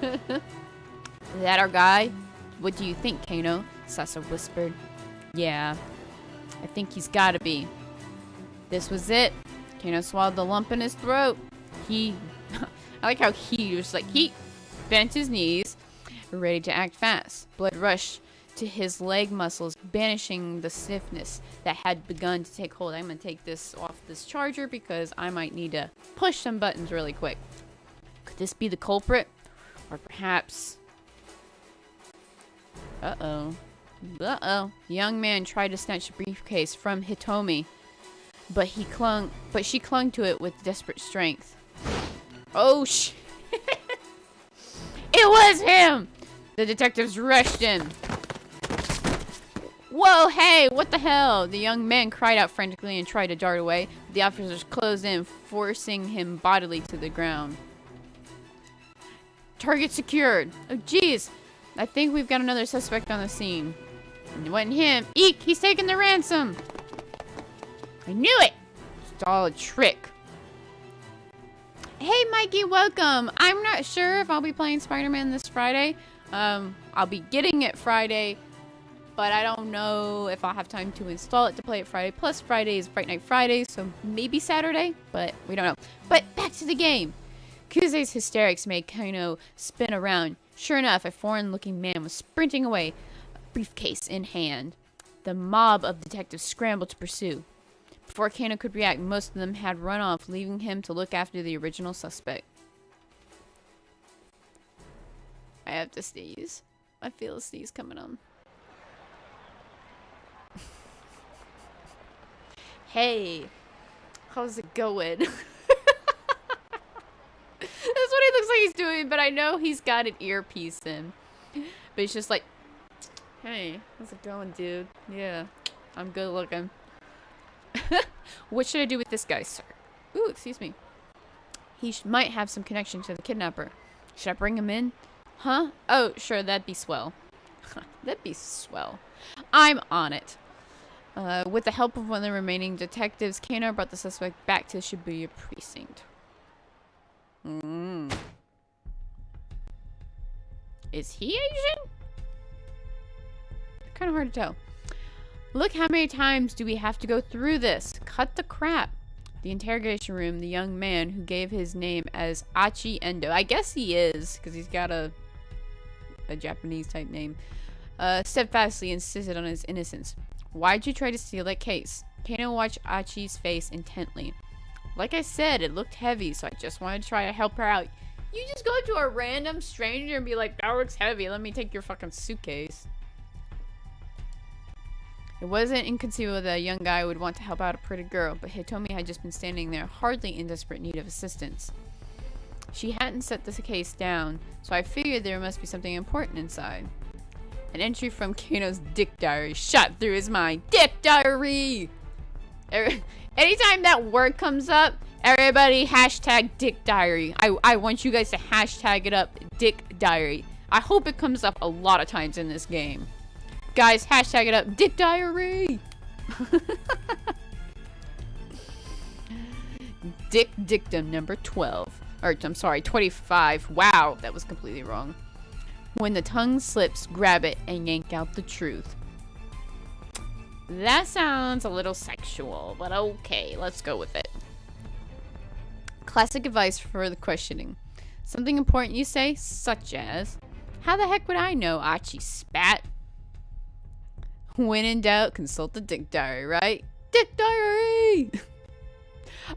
Is that our guy? What do you think, Kano? Sasa whispered. Yeah, I think he's gotta be. This was it. Kano swallowed the lump in his throat. I like how he was like, he bent his knees, ready to act fast. Blood rushed to his leg muscles, banishing the stiffness that had begun to take hold. I'm gonna take this off this charger because I might need to push some buttons really quick. Could this be the culprit? Or perhaps... Uh-oh. The young man tried to snatch the briefcase from Hitomi, but she clung to it with desperate strength. Oh shit! It was him! The detectives rushed in. Whoa, hey, what the hell? The young man cried out frantically and tried to dart away. The officers closed in, forcing him bodily to the ground. Target secured. Oh jeez. I think we've got another suspect on the scene. It wasn't him. Eek! He's taking the ransom! I knew it! It's all a trick. Hey Mikey, welcome! I'm not sure if I'll be playing Spider-Man this Friday. I'll be getting it Friday, but I don't know if I'll have time to install it to play it Friday. Plus Friday is Fright Night Friday, so maybe Saturday, but we don't know. But back to the game. Kuze's hysterics made Kano spin around. Sure enough, a foreign-looking man was sprinting away, briefcase in hand. The mob of detectives scrambled to pursue. Before Kano could react, most of them had run off, leaving him to look after the original suspect. I have to sneeze. I feel a sneeze coming on. Hey, how's it going? That's what he looks like he's doing, but I know he's got an earpiece in. But he's just like, hey, how's it going, dude? Yeah, I'm good looking. What should I do with this guy, sir? Ooh, excuse me. He might have some connection to the kidnapper. Should I bring him in? Huh? Oh, sure, that'd be swell. That'd be swell. I'm on it. With the help of one of the remaining detectives, Kano brought the suspect back to the Shibuya Precinct. Is he Asian? Kind of hard to tell. Look, how many times do we have to go through this? Cut the crap. The interrogation room, the young man who gave his name as Achi Endo, I guess he is, because he's got a Japanese type name, steadfastly insisted on his innocence. Why'd you try to steal that case? Kano watched Achi's face intently. Like I said, it looked heavy, so I just wanted to try to help her out. You just go to a random stranger and be like, that looks heavy, let me take your fucking suitcase. It wasn't inconceivable that a young guy would want to help out a pretty girl, but Hitomi had just been standing there, hardly in desperate need of assistance. She hadn't set the case down, so I figured there must be something important inside. An entry from Kano's dick diary shot through his mind. Dick diary! Anytime that word comes up, everybody hashtag dick diary. I want you guys to hashtag it up, dick diary. I hope it comes up a lot of times in this game. Guys, hashtag it up, dick diary! Dick dictum number 12. Or, I'm sorry, 25. Wow, that was completely wrong. When the tongue slips, grab it and yank out the truth. That sounds a little sexual, but okay, let's go with it. Classic advice for the questioning. Something important you say, such as, how the heck would I know? Achi spat. When in doubt, consult the dick diary, right? Dick diary!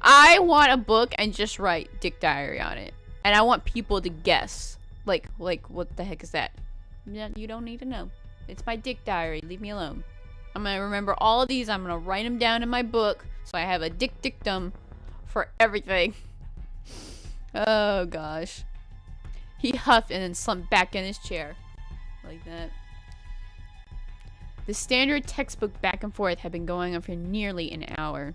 I want a book and just write dick diary on it. And I want people to guess. Like, what the heck is that? You don't need to know. It's my dick diary. Leave me alone. I'm going to remember all of these. I'm going to write them down in my book. So I have a dick dictum for everything. Oh, gosh. He huffed and then slumped back in his chair. Like that. The standard textbook back and forth had been going on for nearly an hour.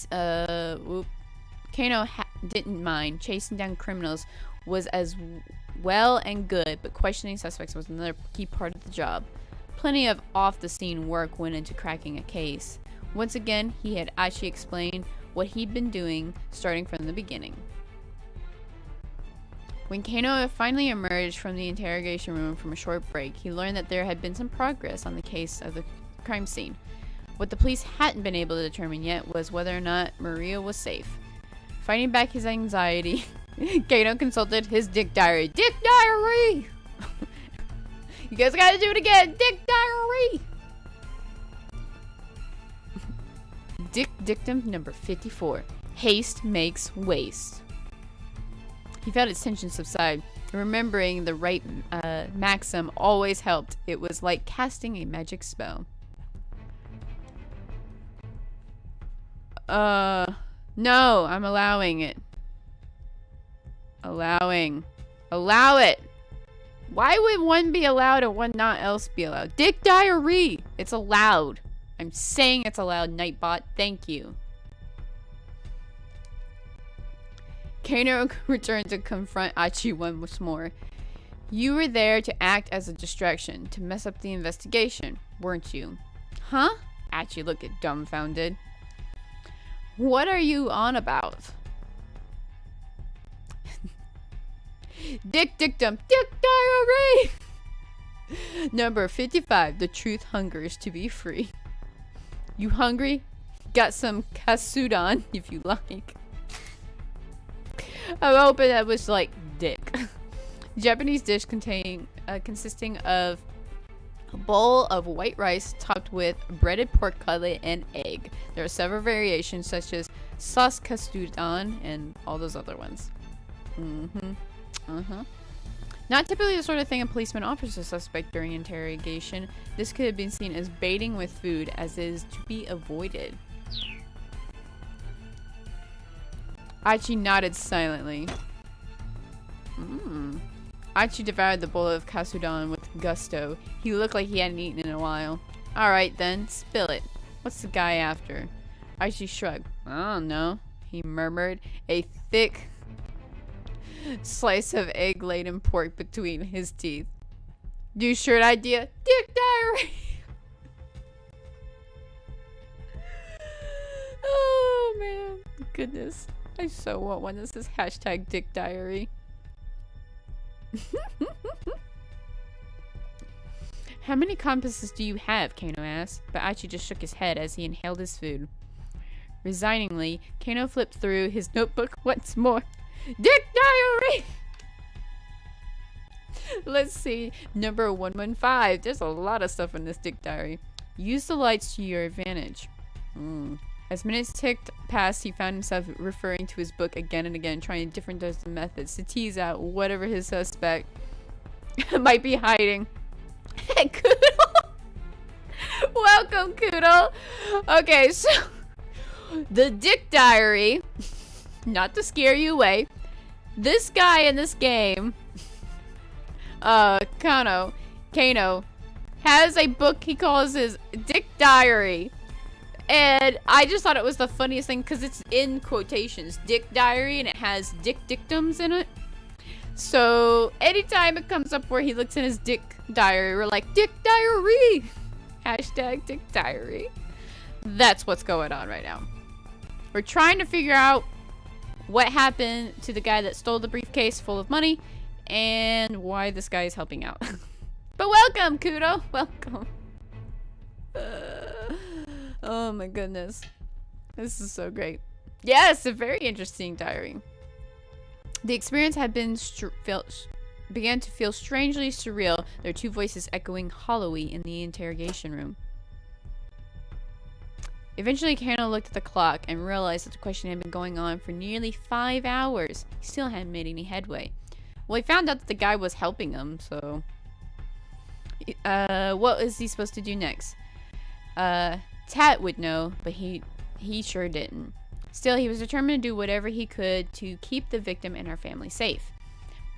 Kano didn't mind. Chasing down criminals was as well and good, but questioning suspects was another key part of the job. Plenty of off-the-scene work went into cracking a case. Once again, he had Achi explain what he'd been doing, starting from the beginning. When Kano finally emerged from the interrogation room from a short break, he learned that there had been some progress on the case of the crime scene. What the police hadn't been able to determine yet was whether or not Maria was safe. Fighting back his anxiety, Kano consulted his dick diary. Dick diary! You guys gotta do it again! Dick diary! Dick dictum number 54. Haste makes waste. He felt his tension subside. Remembering the right maxim always helped. It was like casting a magic spell. No, I'm allowing it. Allow it. Why would one be allowed and one not else be allowed? Dick diary. It's allowed. I'm saying it's allowed, Nightbot. Thank you. Kano returned to confront Achi once more. You were there to act as a distraction, to mess up the investigation, weren't you? Huh? Achi looked dumbfounded. What are you on about? Dick dictum. Dick diary! Number 55. The truth hungers to be free. You hungry? Got some katsudon, if you like. I'm hoping that was like dick. Japanese dish consisting of a bowl of white rice topped with breaded pork cutlet and egg. There are several variations such as sauce katsudon and all those other ones. Not typically the sort of thing a policeman offers a suspect during interrogation. This could have been seen as baiting with food, as is to be avoided. Achi nodded silently. Achi devoured the bowl of katsudon with gusto. He looked like he hadn't eaten in a while. Alright then, spill it. What's the guy after? Achi shrugged. I don't know, he murmured, a thick slice of egg-laden pork between his teeth. New shirt idea? Dick diary! Oh man, goodness. I so want one that says hashtag dick diary. How many compasses do you have? Kano asked, but Achi just shook his head as he inhaled his food. Resigningly, Kano flipped through his notebook once more. Dick diary! Let's see. Number 115. There's a lot of stuff in this dick diary. Use the lights to your advantage. As minutes ticked past, he found himself referring to his book again and again, trying different methods to tease out whatever his suspect might be hiding. Hey, Koodle! Welcome, Koodle! Okay, so the dick diary, not to scare you away, this guy in this game, Kano, has a book he calls his dick diary. And I just thought it was the funniest thing because it's in quotations, dick diary, and it has dick dictums in it. So anytime it comes up where he looks in his dick diary, we're like, dick diary! Hashtag dick diary. That's what's going on right now. We're trying to figure out what happened to the guy that stole the briefcase full of money and why this guy is helping out. But welcome, Kudo. Welcome. Oh my goodness. This is so great. Yes, a very interesting diary. The experience had began to feel strangely surreal. Their two voices echoing hollowly in the interrogation room. Eventually, Kano looked at the clock and realized that the question had been going on for nearly 5 hours. He still hadn't made any headway. Well, he found out that the guy was helping him, so... what was he supposed to do next? Tat would know, but he sure didn't. Still, he was determined to do whatever he could to keep the victim and her family safe.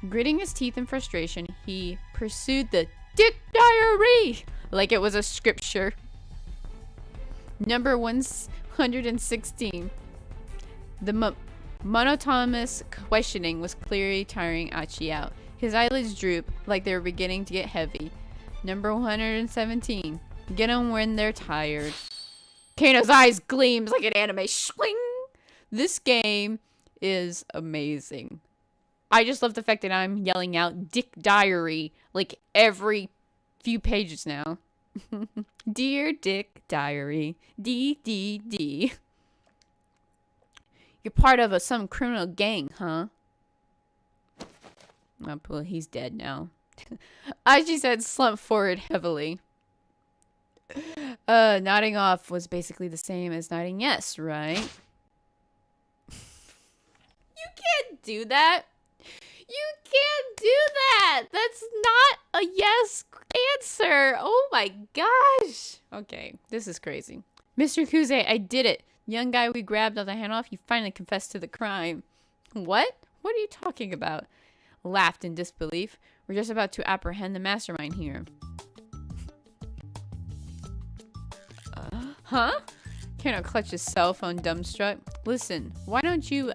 Gritting his teeth in frustration, he pursued the Dick Diary like it was a scripture. Number 116. The monotonous questioning was clearly tiring Achi out. His eyelids drooped like they were beginning to get heavy. Number 117. Get them when they're tired. Kano's eyes gleamed like an anime. Swing! This game is amazing. I just love the fact that I'm yelling out Dick Diary like every few pages now. Dear Dick Diary. D. You're part of some criminal gang, huh? Oh, well, he's dead now. Aji's head slumped forward heavily. Nodding off was basically the same as nodding yes, right? You can't do that. You can't do that. That's not a yes answer. Oh my gosh. Okay, this is crazy. Mr. Kuze, I did it. Young guy we grabbed on the handoff, he finally confessed to the crime. What? What are you talking about? Laughed in disbelief. We're just about to apprehend the mastermind here. Huh? Kano clutched his cell phone dumbstruck. Listen, why don't you,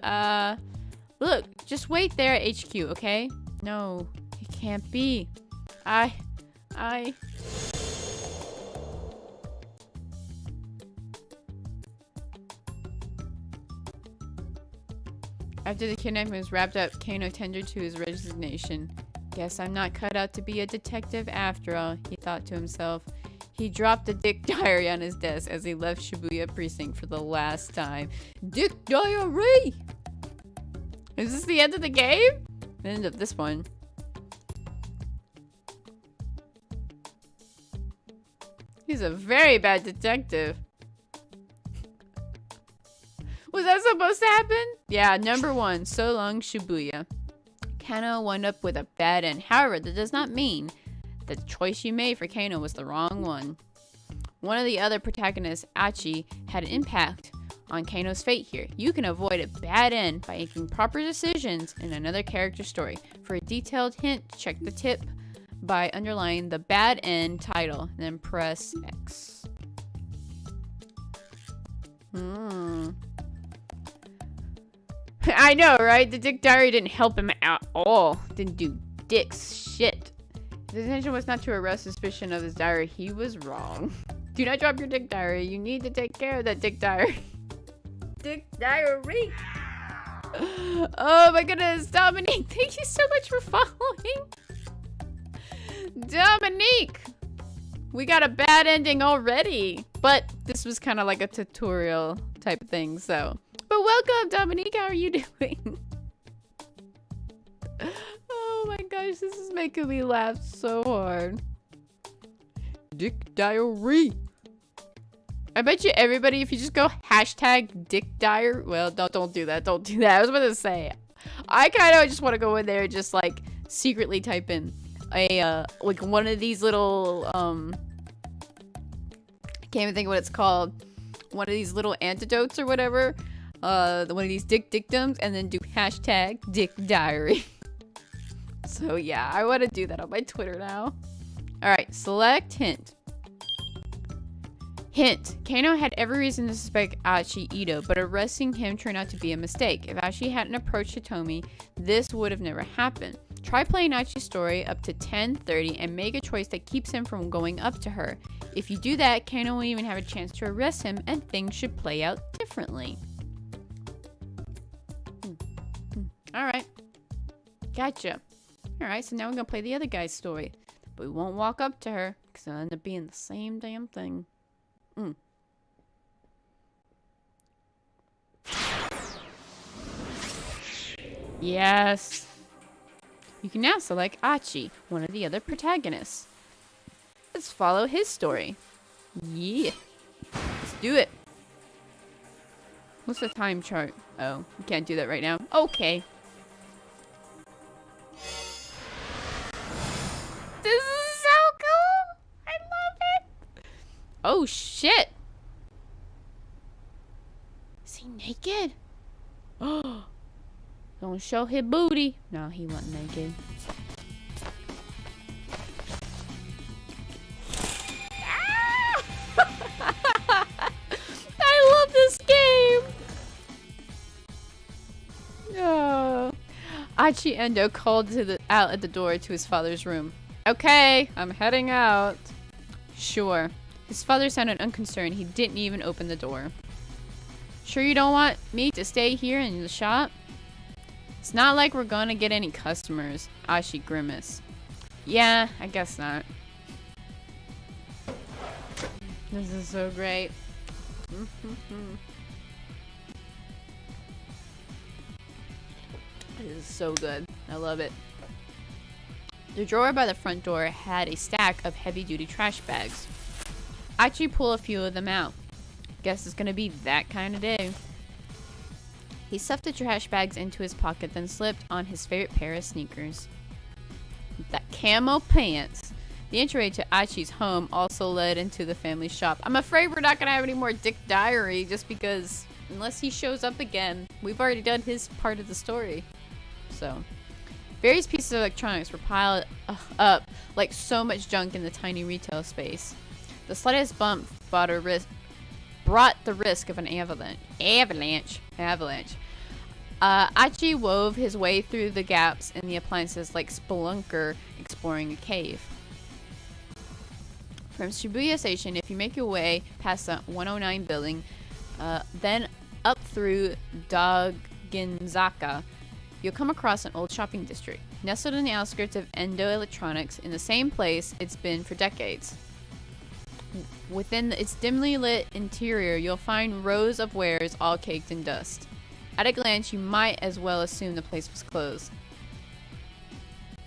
look, just wait there at HQ, okay? No, it can't be. After the kidnapping was wrapped up, Kano tendered to his resignation. Guess I'm not cut out to be a detective after all, he thought to himself. He dropped the Dick Diary on his desk as he left Shibuya Precinct for the last time. Dick Diary! Is this the end of the game? The end of this one. He's a very bad detective. Was that supposed to happen? Yeah, number 1. So long, Shibuya. Kano wound up with a bad end. However, that does not mean the choice you made for Kano was the wrong one. One of the other protagonists, Achi, had an impact on Kano's fate here. You can avoid a bad end by making proper decisions in another character's story. For a detailed hint, check the tip by underlining the bad end title, then press X. I know, right? The Dick Diary didn't help him at all. Didn't do dick's shit. His intention was not to arrest suspicion of his diary. He was wrong. Do not drop your Dick Diary. You need to take care of that Dick Diary. Dick Diary. Oh my goodness, Dominique, thank you so much for following. Dominique, we got a bad ending already, but this was kind of like a tutorial type thing, so. But welcome, Dominique, how are you doing? Oh my gosh, this is making me laugh so hard. Dick Diary. I bet you everybody, if you just go hashtag Dick Diary, well, don't do that. Don't do that. I was about to say, I kind of just want to go in there and just like secretly type in a like one of these little I can't even think of what it's called. One of these little antidotes or whatever. One of these dictums, and then do hashtag Dick Diary. So yeah, I want to do that on my Twitter now. All right, select hint. Hint, Kano had every reason to suspect Achi Ito, but arresting him turned out to be a mistake. If Achi hadn't approached Hitomi, this would have never happened. Try playing Achi's story up to 10:30 and make a choice that keeps him from going up to her. If you do that, Kano won't even have a chance to arrest him and things should play out differently. Alright. Gotcha. Alright, so now we're gonna play the other guy's story. But we won't walk up to her, because it'll end up being the same damn thing. Yes. You can now select Achi, one of the other protagonists. Let's follow his story. Yeah. Let's do it. What's the time chart? Oh, we can't do that right now. Okay. This is so cool. I love it. Oh, shit. Is he naked? Oh. Don't show his booty. No, he wasn't naked. Ah! I love this game. Oh. Achi Endo called out at the door to his father's room. Okay, I'm heading out. Sure. His father sounded unconcerned. He didn't even open the door. Sure you don't want me to stay here in the shop? It's not like we're gonna get any customers. Ashi grimaced. Yeah, I guess not. This is so great. This is so good. I love it. The drawer by the front door had a stack of heavy-duty trash bags. Achi pulled a few of them out. Guess it's gonna be that kind of day. He stuffed the trash bags into his pocket, then slipped on his favorite pair of sneakers. That camo pants. The entryway to Achi's home also led into the family shop. I'm afraid we're not gonna have any more Dick Diary, just because, unless he shows up again, we've already done his part of the story. So, various pieces of electronics were piled up like so much junk in the tiny retail space. The slightest bump brought the risk of an avalanche. Achi wove his way through the gaps in the appliances like spelunker exploring a cave. From Shibuya Station, if you make your way past the 109 building, then up through Daginzaka, you'll come across an old shopping district, nestled in the outskirts of Endo Electronics, in the same place it's been for decades. Within its dimly lit interior, you'll find rows of wares all caked in dust. At a glance, you might as well assume the place was closed.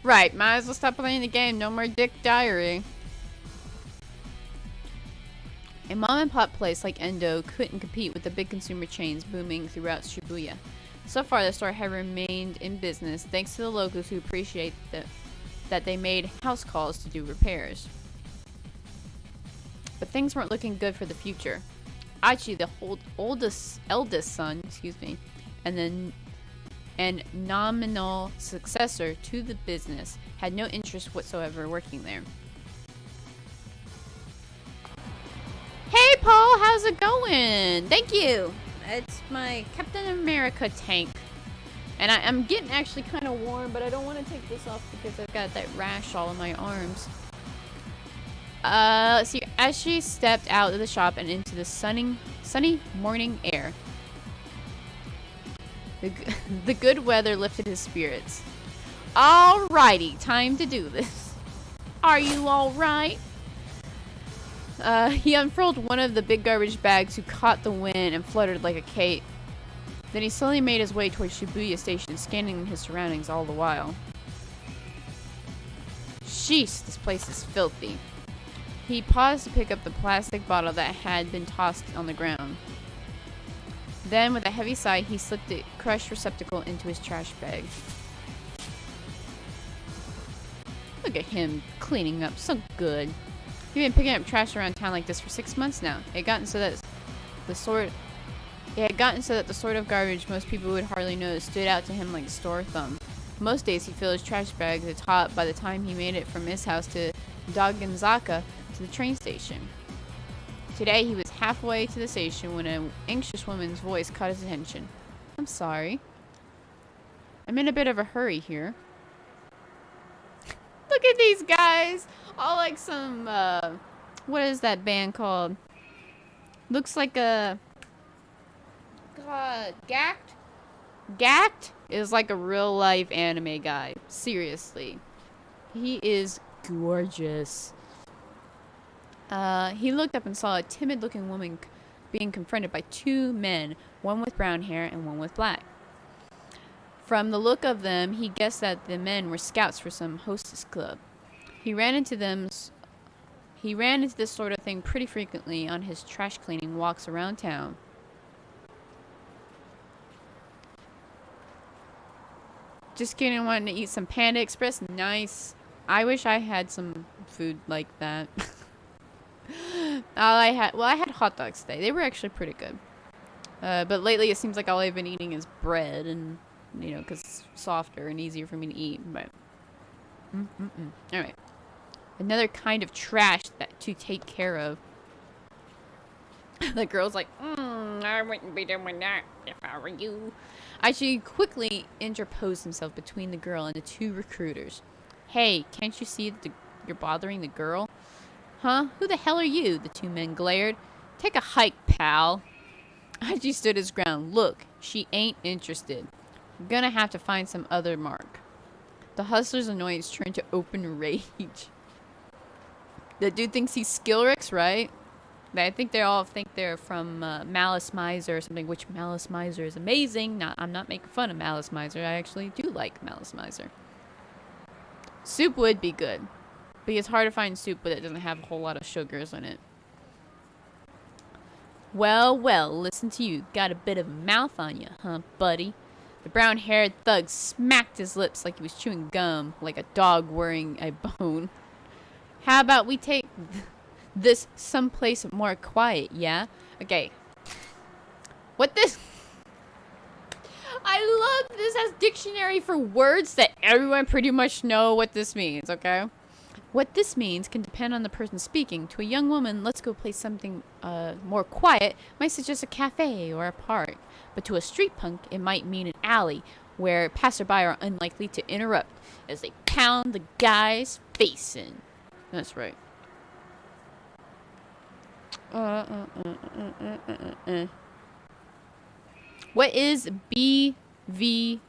Right, might as well stop playing the game. No more Dick Diary. A mom-and-pop place like Endo couldn't compete with the big consumer chains booming throughout Shibuya. So far, the store had remained in business thanks to the locals who appreciate that they made house calls to do repairs. But things weren't looking good for the future. Achi, the eldest son, and nominal successor to the business, had no interest whatsoever working there. Hey Paul, how's it going? Thank you. It's my Captain America tank. And I'm getting actually kind of warm, but I don't want to take this off because I've got that rash all in my arms. Let's see. As she stepped out of the shop and into the sunny morning air, the good weather lifted his spirits. Alrighty, time to do this. Are you alright? He unfurled one of the big garbage bags who caught the wind and fluttered like a cape. Then he slowly made his way towards Shibuya Station, scanning his surroundings all the while. Sheesh, this place is filthy. He paused to pick up the plastic bottle that had been tossed on the ground. Then, with a heavy sigh, he slipped the crushed receptacle into his trash bag. Look at him cleaning up so good. He'd been picking up trash around town like this for 6 months now. It had gotten so that the sort of garbage most people would hardly notice stood out to him like a sore thumb. Most days he filled his trash bag to the top by the time he made it from his house to Daginzaka to the train station. Today he was halfway to the station when an anxious woman's voice caught his attention. I'm sorry. I'm in a bit of a hurry here. Look at these guys! All like some, what is that band called? Looks like a... God, Gacked? is like a real life anime guy. Seriously. He is gorgeous. He looked up and saw a timid looking woman being confronted by two men, one with brown hair and one with black. From the look of them, he guessed that the men were scouts for some hostess club. He ran into this sort of thing pretty frequently on his trash cleaning walks around town. Just kidding, wanting to eat some Panda Express. Nice. I wish I had some food like that. I had hot dogs today. They were actually pretty good. But lately it seems like all I've been eating is bread, and you know, because it's softer and easier for me to eat. But all right, another kind of trash to take care of. The girl's like, I wouldn't be doing that if I were you. Aichi quickly interposed himself between the girl and the two recruiters. Hey, can't you see that you're bothering the girl? Huh? Who the hell are you? The two men glared. Take a hike, pal. Aichi stood his ground. Look, she ain't interested. I'm gonna have to find some other mark. The hustler's annoyance turned to open rage. The dude thinks he's Skillrix, right? I think they all think they're from Malice Miser or something, which Malice Miser is amazing. I'm not making fun of Malice Miser. I actually do like Malice Miser. Soup would be good, but it's hard to find soup that doesn't have a whole lot of sugars in it. Well, listen to you. Got a bit of a mouth on you, huh, buddy? The brown-haired thug smacked his lips like he was chewing gum, like a dog worrying a bone. How about we take this someplace more quiet, yeah? Okay. What this? I love this as dictionary for words that everyone pretty much know what this means, okay? What this means can depend on the person speaking. To a young woman, let's go play something more quiet might suggest a cafe or a park. But to a street punk, it might mean an alley where passerby are unlikely to interrupt as they pound the guy's face in. That's right. What is BV?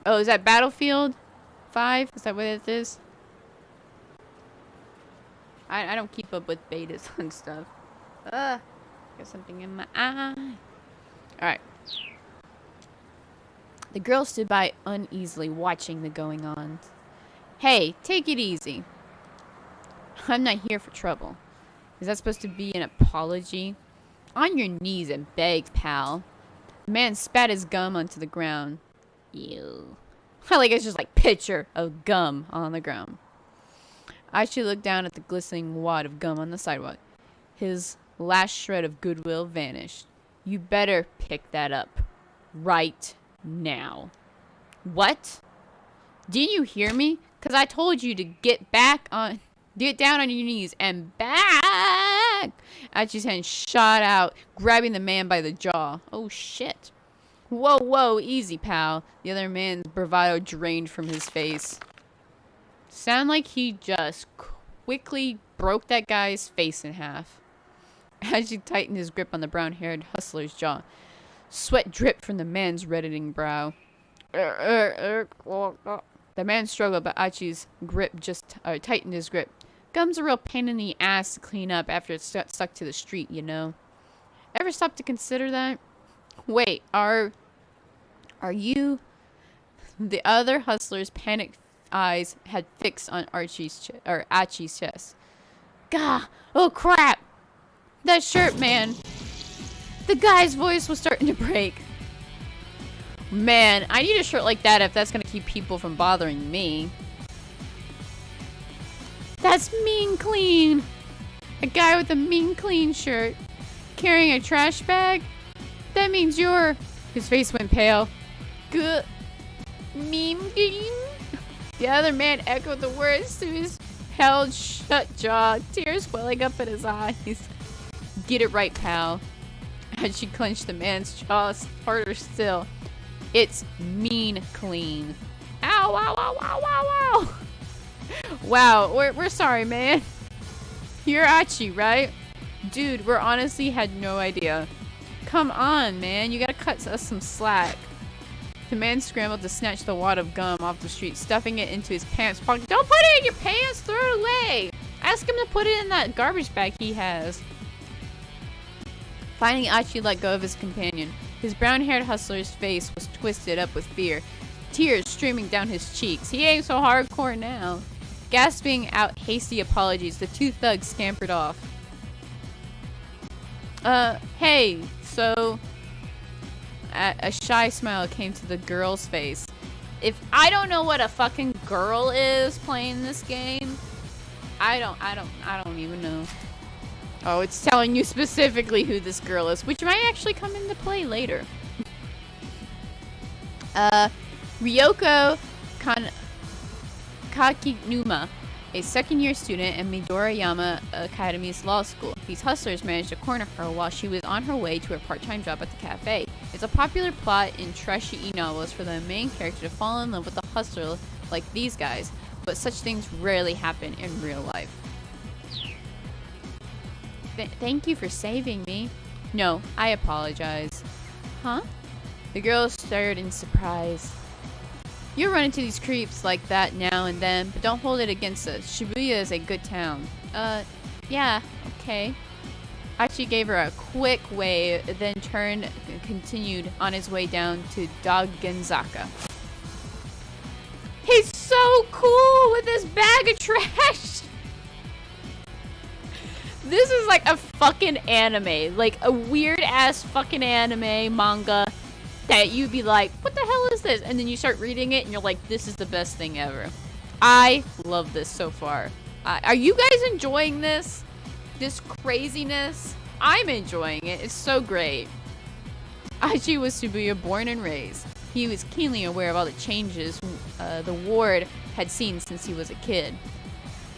Oh, is that Battlefield 5? Is that what it is? I don't keep up with betas and stuff. Got something in my eye. Alright. The girl stood by uneasily, watching the going on. Hey, take it easy. I'm not here for trouble. Is that supposed to be an apology? On your knees and beg, pal. The man spat his gum onto the ground. Ew. Like it's just like picture of gum on the ground. Aichi looked down at the glistening wad of gum on the sidewalk. His last shred of goodwill vanished. You better pick that up. Right now. What? Didn't you hear me? Because I told you to get down on your knees and back. Aichi's hand shot out, grabbing the man by the jaw. Oh, shit. Whoa, easy, pal. The other man's bravado drained from his face. Sound like he just quickly broke that guy's face in half. Aichi tightened his grip on the brown-haired hustler's jaw. Sweat dripped from the man's reddening brow. The man struggled, but Aichi's grip just tightened his grip. Gum's a real pain in the ass to clean up after it's stuck to the street, you know. Ever stop to consider that? Wait, are you? The other hustler's panicked eyes had fixed on Aichi's chest. Gah! Oh crap! That shirt, man! The guy's voice was starting to break. Man, I need a shirt like that if that's gonna keep people from bothering me. That's mean clean! A guy with a mean clean shirt. Carrying a trash bag? That means you're... His face went pale. Good. Mean clean? The other man echoed the words to his held shut jaw, tears welling up in his eyes. Get it right, pal. As she clenched the man's jaw harder still. It's mean clean. Ow, ow, ow, ow, ow, ow. Wow, we're sorry, man. You're Aichi, right? Dude, we honestly had no idea. Come on, man. You gotta cut us some slack. The man scrambled to snatch the wad of gum off the street, stuffing it into his pants pocket. Don't put it in your pants! Throw it away! Ask him to put it in that garbage bag he has. Finally, Achi let go of his companion. His brown-haired hustler's face was twisted up with fear, tears streaming down his cheeks. He ain't so hardcore now. Gasping out hasty apologies, the two thugs scampered off. Hey, so... A shy smile came to the girl's face. If I don't know what a fucking girl is playing this game, I don't even know. Oh, it's telling you specifically who this girl is, which might actually come into play later. Ryoko Kakinuma, a second-year student at Midoriyama Academy's law school. These hustlers managed to corner her while she was on her way to her part-time job at the cafe. It's a popular plot in trashy e-novels for the main character to fall in love with a hustler like these guys, but such things rarely happen in real life. Thank you for saving me. No, I apologize. Huh? The girl stared in surprise. You run into these creeps like that now and then, but don't hold it against us. Shibuya is a good town. Yeah, okay. Achi gave her a quick wave, then turned and continued on his way down to Dogenzaka. He's so cool with his bag of trash! This is like a fucking anime. Like a weird-ass fucking anime manga that you'd be like, what the hell is this? And then you start reading it and you're like, this is the best thing ever. I love this so far. Are you guys enjoying this? This craziness? I'm enjoying it. It's so great. Achi was Shibuya born and raised. He was keenly aware of all the changes the ward had seen since he was a kid.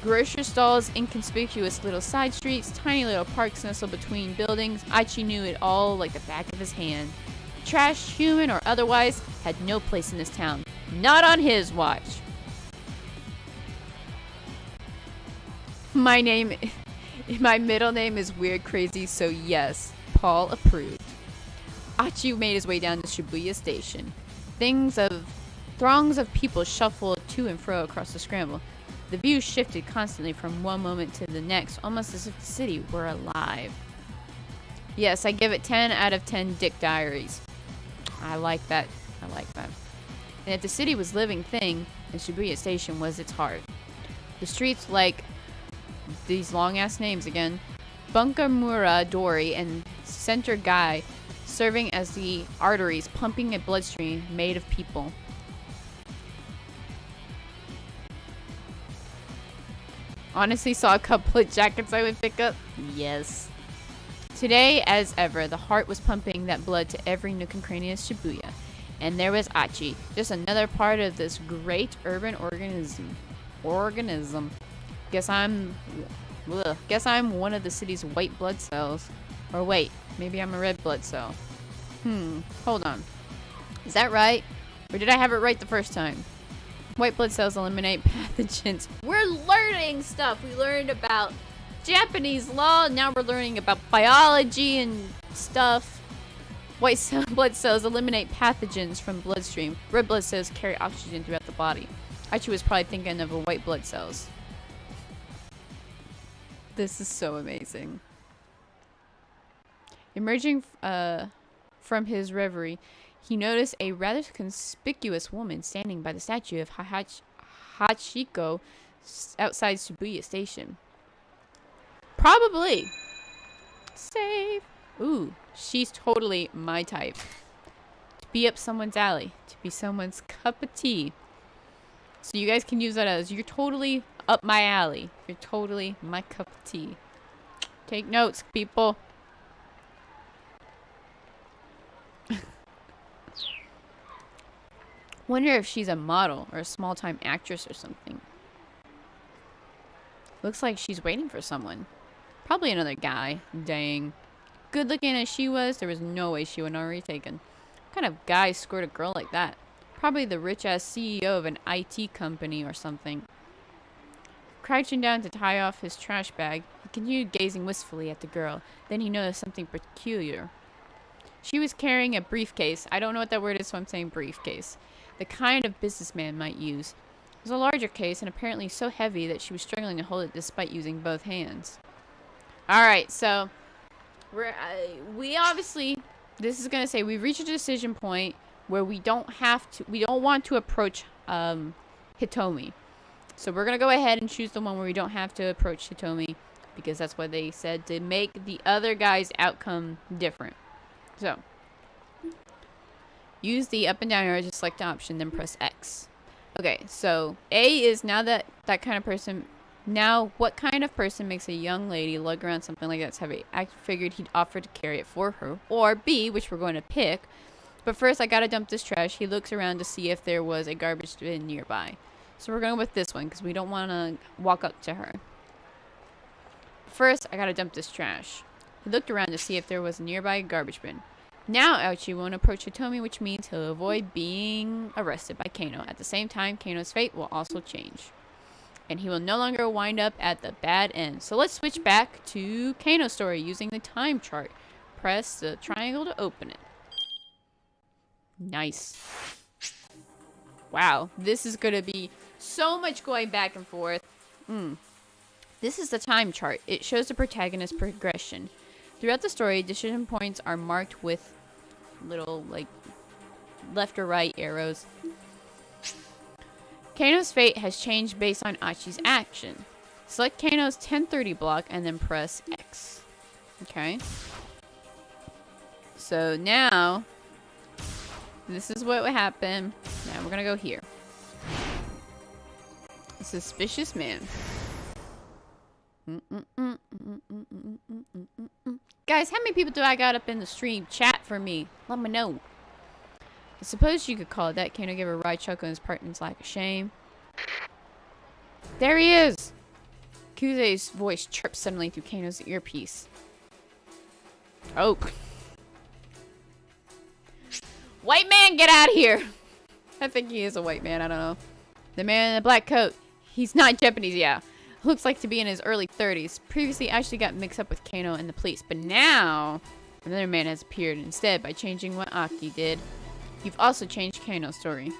Grocery stalls, inconspicuous little side streets, tiny little parks nestled between buildings. Achi knew it all like the back of his hand. Trash, human or otherwise, had no place in this town. Not on his watch. My middle name is Weird Crazy, so yes, Paul approved. Achi made his way down to Shibuya Station. Throngs of people shuffled to and fro across the scramble. The view shifted constantly from one moment to the next, almost as if the city were alive. Yes, I give it 10 out of 10 Dick Diaries. I like that. I like that. And if the city was a living thing, then Shibuya Station was its heart. The streets like these long-ass names again. Bunkamura Dori and Center Guy serving as the arteries pumping a bloodstream made of people. Honestly, saw a couple of jackets I would pick up. Yes. Today, as ever, the heart was pumping that blood to every nook and cranny of Shibuya. And there was Achi, just another part of this great urban organism. Guess I'm one of the city's white blood cells. Or wait, maybe I'm a red blood cell. Hold on. Is that right? Or did I have it right the first time? White blood cells eliminate pathogens. We're learning stuff. We learned about Japanese law, and now we're learning about biology and stuff. White blood cells eliminate pathogens from bloodstream. Red blood cells carry oxygen throughout the body. Achi was probably thinking of a white blood cells. This is so amazing. Emerging from his reverie, he noticed a rather conspicuous woman standing by the statue of Hachiko outside Shibuya Station. Probably. Save. Ooh, she's totally my type. To be up someone's alley. To be someone's cup of tea. So you guys can use that as, you're totally up my alley. You're totally my cup of tea. Take notes, people. Wonder if she's a model or a small-time actress or something. Looks like she's waiting for someone. Probably another guy. Dang. Good looking as she was, there was no way she would not already taken. What kind of guy scored a girl like that? Probably the rich-ass CEO of an IT company or something. Crouching down to tie off his trash bag, he continued gazing wistfully at the girl. Then he noticed something peculiar. She was carrying a briefcase. I don't know what that word is, so I'm saying briefcase. The kind a businessman might use. It was a larger case and apparently so heavy that she was struggling to hold it despite using both hands. Alright, so we obviously, this is going to say we've reached a decision point where we don't want to approach Hitomi. So we're going to go ahead and choose the one where we don't have to approach Hitomi, because that's what they said, to make the other guy's outcome different. So, use the up and down arrow to select an option, then press X. Okay, so A is now that kind of person. Now, what kind of person makes a young lady lug around something like that's heavy? I figured he'd offer to carry it for her. Or B, which we're going to pick. But first, I gotta dump this trash. He looks around to see if there was a garbage bin nearby. So we're going with this one, because we don't want to walk up to her. First, I gotta dump this trash. He looked around to see if there was a nearby garbage bin. Now, Ouchie won't approach Hitomi, which means he'll avoid being arrested by Kano. At the same time, Kano's fate will also change. And he will no longer wind up at the bad end. So let's switch back to Kano's story using the time chart. Press the triangle to open it. Nice. Wow, this is going to be so much going back and forth. This is the time chart. It shows the protagonist's progression. Throughout the story, decision points are marked with little, like, left or right arrows. Kano's fate has changed based on Achi's action. Select Kano's 1030 block and then press X. Okay. So now, this is what would happen. Now we're gonna go here. Suspicious man. Guys, how many people do I got up in the stream? Chat for me. Let me know. I suppose you could call it that. Kano gave a wry chuckle and his partner's lack of shame. There he is! Kuze's voice chirped suddenly through Kano's earpiece. Oh. White man, get out of here! I think he is a white man, I don't know. The man in the black coat. He's not Japanese, yeah. Looks like to be in his early 30s. Previously, actually got mixed up with Kano and the police. But now, another man has appeared. Instead, by changing what Aki did, you've also changed Kano's story.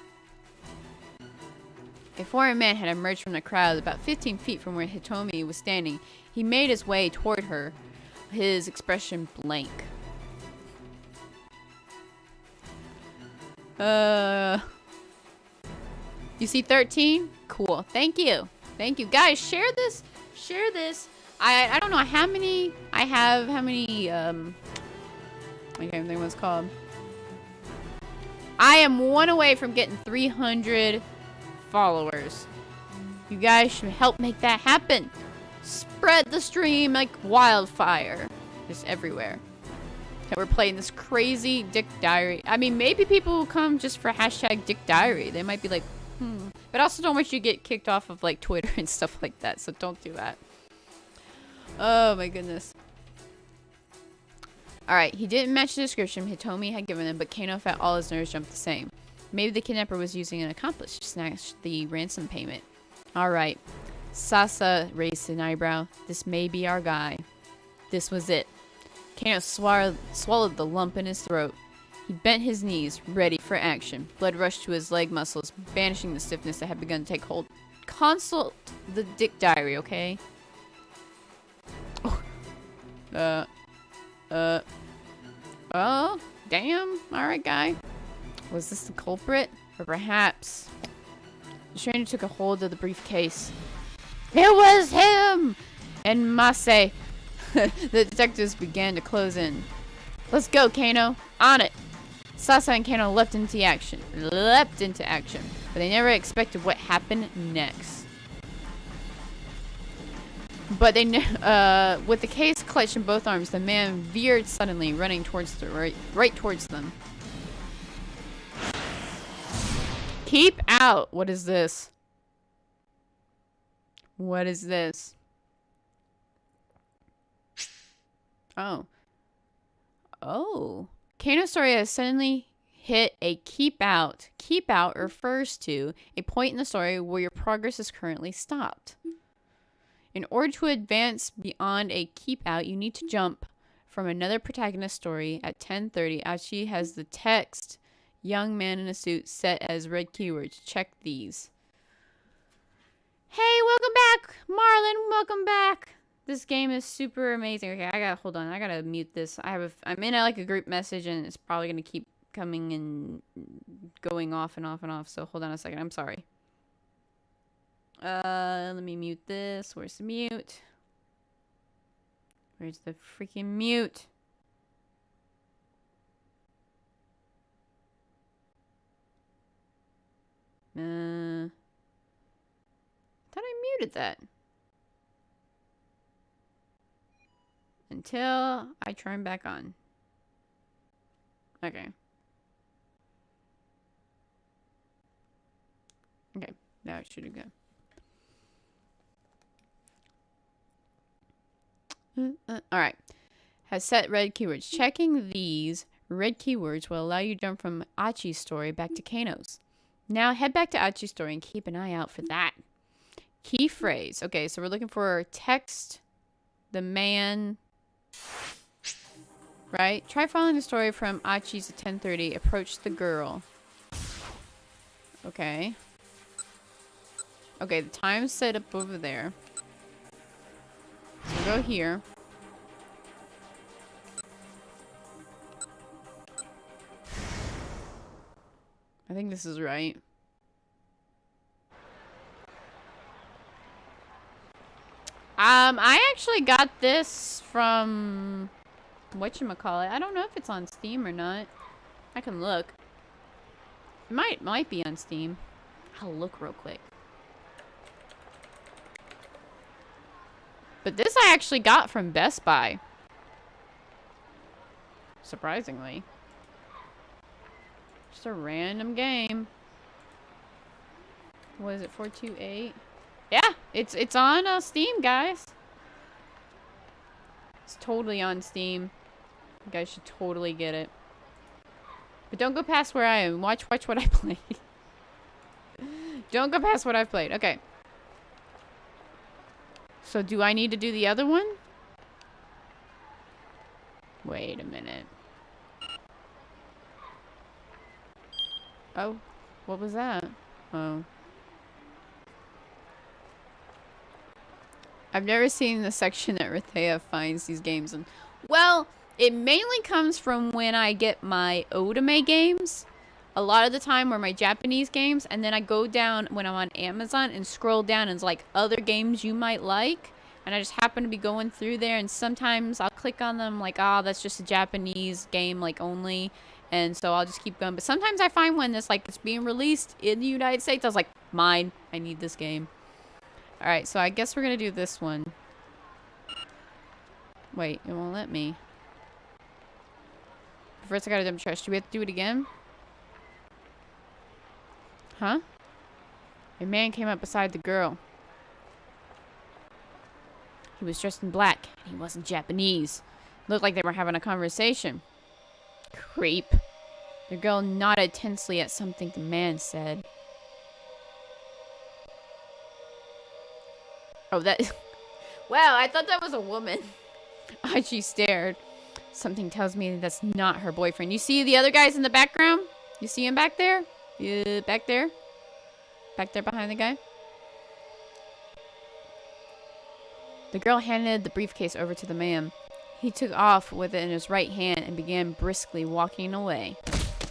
A foreign man had emerged from the crowd about 15 feet from where Hitomi was standing. He made his way toward her, his expression blank. You see 13? Cool. Thank you. Thank you. Guys, share this. Share this. I don't know how many I have. How many, I can't even think what it's called. I am one away from getting 300 followers. You guys should help make that happen. Spread the stream like wildfire. Just everywhere. That we're playing this crazy Dick Diary. I mean, maybe people will come just for hashtag Dick Diary. They might be like, But I also don't want you to get kicked off of like Twitter and stuff like that. So don't do that. Oh my goodness. Alright, he didn't match the description Hitomi had given him, but Kano felt all his nerves jumped the same. Maybe the kidnapper was using an accomplice to snatch the ransom payment. Alright. Sasa raised an eyebrow. This may be our guy. This was it. Kano swallowed the lump in his throat. He bent his knees, ready for action. Blood rushed to his leg muscles, banishing the stiffness that had begun to take hold. Consult the Dick Diary, okay? Oh, damn. Alright, guy. Was this the culprit? Or perhaps... The stranger took a hold of the briefcase. It was him! And Mase. The detectives began to close in. Let's go, Kano. On it. Sasa and Kano leapt into action. But they never expected what happened next. But they, with the case clutched in both arms, the man veered suddenly, running towards the right towards them. Keep out. What is this? What is this? Oh. Oh. Kano's story has suddenly hit a keep out. Keep out refers to a point in the story where your progress is currently stopped. In order to advance beyond a keep out, you need to jump from another protagonist story at 10:30. Achi has the text young man in a suit set as red keywords. Check these. Hey, welcome back, Marlon. Welcome back. This game is super amazing. Okay, hold on. I gotta mute this. I'm in like a group message, and it's probably gonna keep coming and going off and off and off. So hold on a second. I'm sorry. Let me mute this. Where's the mute? Where's the freaking mute? Thought I muted that. Until I turn back on. Okay. Okay, now it should go. Alright. Has set red keywords. Checking these red keywords will allow you to jump from Achi's story back to Kano's. Now head back to Achi's story and keep an eye out for that. Key phrase. Okay, so we're looking for text the man. Right? Try following the story from Achi's at 10:30. Approach the girl. Okay. Okay, the time's set up over there. So go here. I think this is right. I actually got this from whatchamacallit. I don't know if it's on Steam or not. I can look. It might be on Steam. I'll look real quick. But this I actually got from Best Buy. Surprisingly. Just a random game. What is it? 428? Yeah, it's on Steam, guys. It's totally on Steam. You guys should totally get it. But don't go past where I am. Watch what I played. Don't go past what I've played. Okay. So do I need to do the other one? Wait a minute. Oh, what was that? Oh. I've never seen the section that Rehthea finds these games in. Well, it mainly comes from when I get my otome games. A lot of the time were my Japanese games, and then I go down when I'm on Amazon and scroll down and it's like other games you might like. And I just happen to be going through there, and sometimes I'll click on them like, oh, that's just a Japanese game, like only. And so I'll just keep going. But sometimes I find one that's like, it's being released in the United States. I was like, mine. I need this game. Alright, so I guess we're going to do this one. Wait, it won't let me. First I got to dump trash. Do we have to do it again? Huh? A man came up beside the girl. He was dressed in black, and he wasn't Japanese. Looked like they were having a conversation. Creep. The girl nodded tensely at something the man said. Oh, that... Wow, I thought that was a woman. Achi stared. Something tells me that's not her boyfriend. You see the other guys in the background? You see him back there? Yeah, back there? Back there behind the guy? The girl handed the briefcase over to the man. He took off with it in his right hand and began briskly walking away.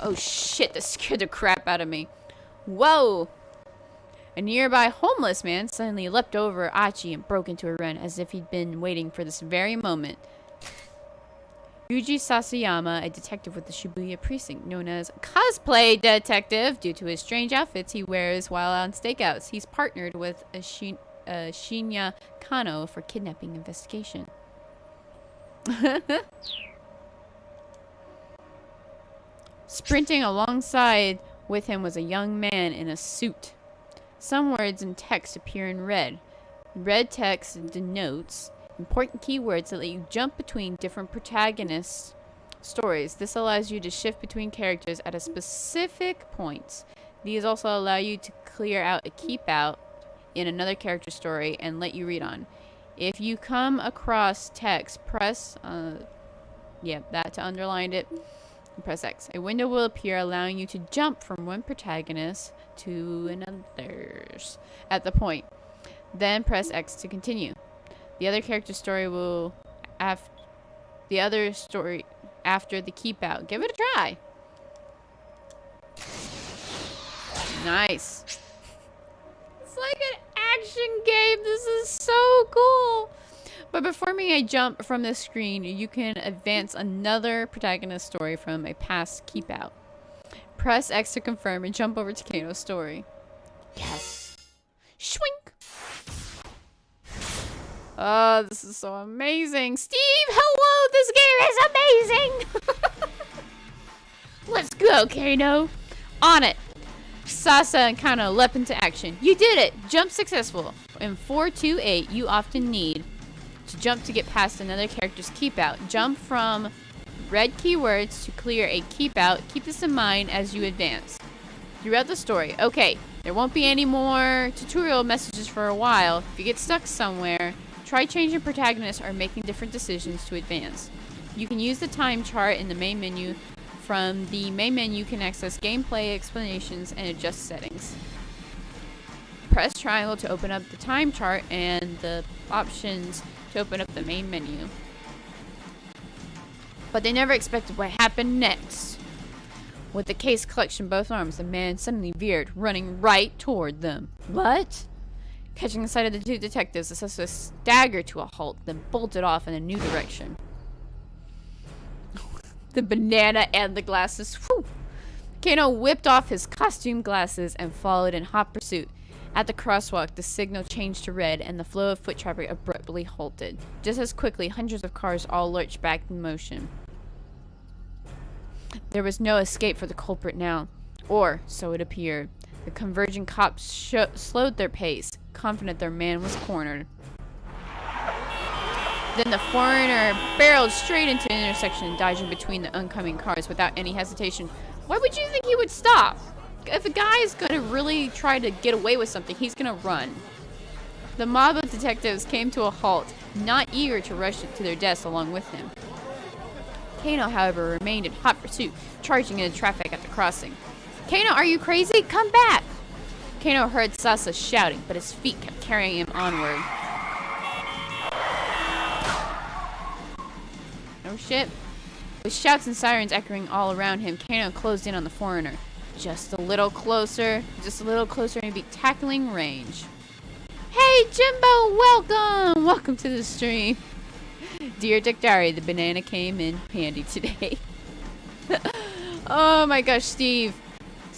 Oh shit, that scared the crap out of me. Whoa! A nearby homeless man suddenly leapt over Achi and broke into a run as if he'd been waiting for this very moment. Yuji Sasayama, a detective with the Shibuya Precinct, known as Cosplay Detective due to his strange outfits he wears while on stakeouts. He's partnered with Shinya Kano for kidnapping investigation. Sprinting alongside with him was a young man in a suit. Some words and text appear in red. Red text denotes important keywords that let you jump between different protagonists' stories. This allows you to shift between characters at a specific point. These also allow you to clear out a keep out in another character's story and let you read on. If you come across text, press Yep, that to underline it. Press X. A window will appear allowing you to jump from one protagonist to another's at the point. Then press X to continue. The other character's story will after the keep out. Give it a try. Nice. It's like an action game. This is so cool. But before me, I jump from this screen, you can advance another protagonist story from a past keep out. Press X to confirm and jump over to Kano's story. Yes. Shwink. Oh, this is so amazing. Steve, hello. This game is amazing. Let's go, Kano. On it. Sasa and Kano leap into action. You did it. Jump successful. In 428, you often need to jump to get past another character's keep out. Jump from red keywords to clear a keep out. Keep this in mind as you advance throughout the story. Okay, there won't be any more tutorial messages for a while. If you get stuck somewhere, try changing protagonists or making different decisions to advance. You can use the time chart in the main menu. From the main menu, you can access gameplay explanations and adjust settings. Press triangle to open up the time chart and the options to open up the main menu. But they never expected what happened next. With the case clutched in both arms, the man suddenly veered, running right toward them. What? Catching sight of the two detectives, the suspect staggered to a halt, then bolted off in a new direction. The banana and the glasses. Whew. Kano whipped off his costume glasses and followed in hot pursuit. At the crosswalk, the signal changed to red and the flow of foot traffic abruptly halted. Just as quickly, hundreds of cars all lurched back in motion. There was no escape for the culprit now. Or, so it appeared. The converging cops slowed their pace, confident their man was cornered. Then the foreigner barreled straight into the intersection, dodging between the oncoming cars without any hesitation. Why would you think he would stop? If a guy is going to really try to get away with something, he's going to run. The mob of detectives came to a halt, not eager to rush to their deaths along with him. Kano, however, remained in hot pursuit, charging into traffic at the crossing. Kano, are you crazy? Come back! Kano heard Sasa shouting, but his feet kept carrying him onward. Oh shit. With shouts and sirens echoing all around him, Kano closed in on the foreigner. Just a little closer, maybe tackling range. Hey Jimbo, welcome! Welcome to the stream. Dear Dick Diary, the banana came in handy today. Oh my gosh, Steve,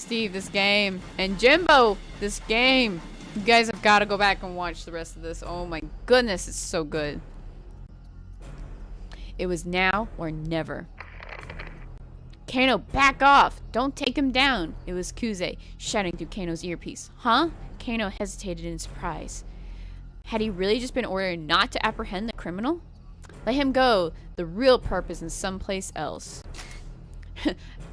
this game. And Jimbo, this game. You guys have got to go back and watch the rest of this. Oh my goodness, it's so good. It was now or never. Kano, back off! Don't take him down! It was Kuze, shouting through Kano's earpiece. Huh? Kano hesitated in surprise. Had he really just been ordered not to apprehend the criminal? Let him go. The real perp is in someplace else.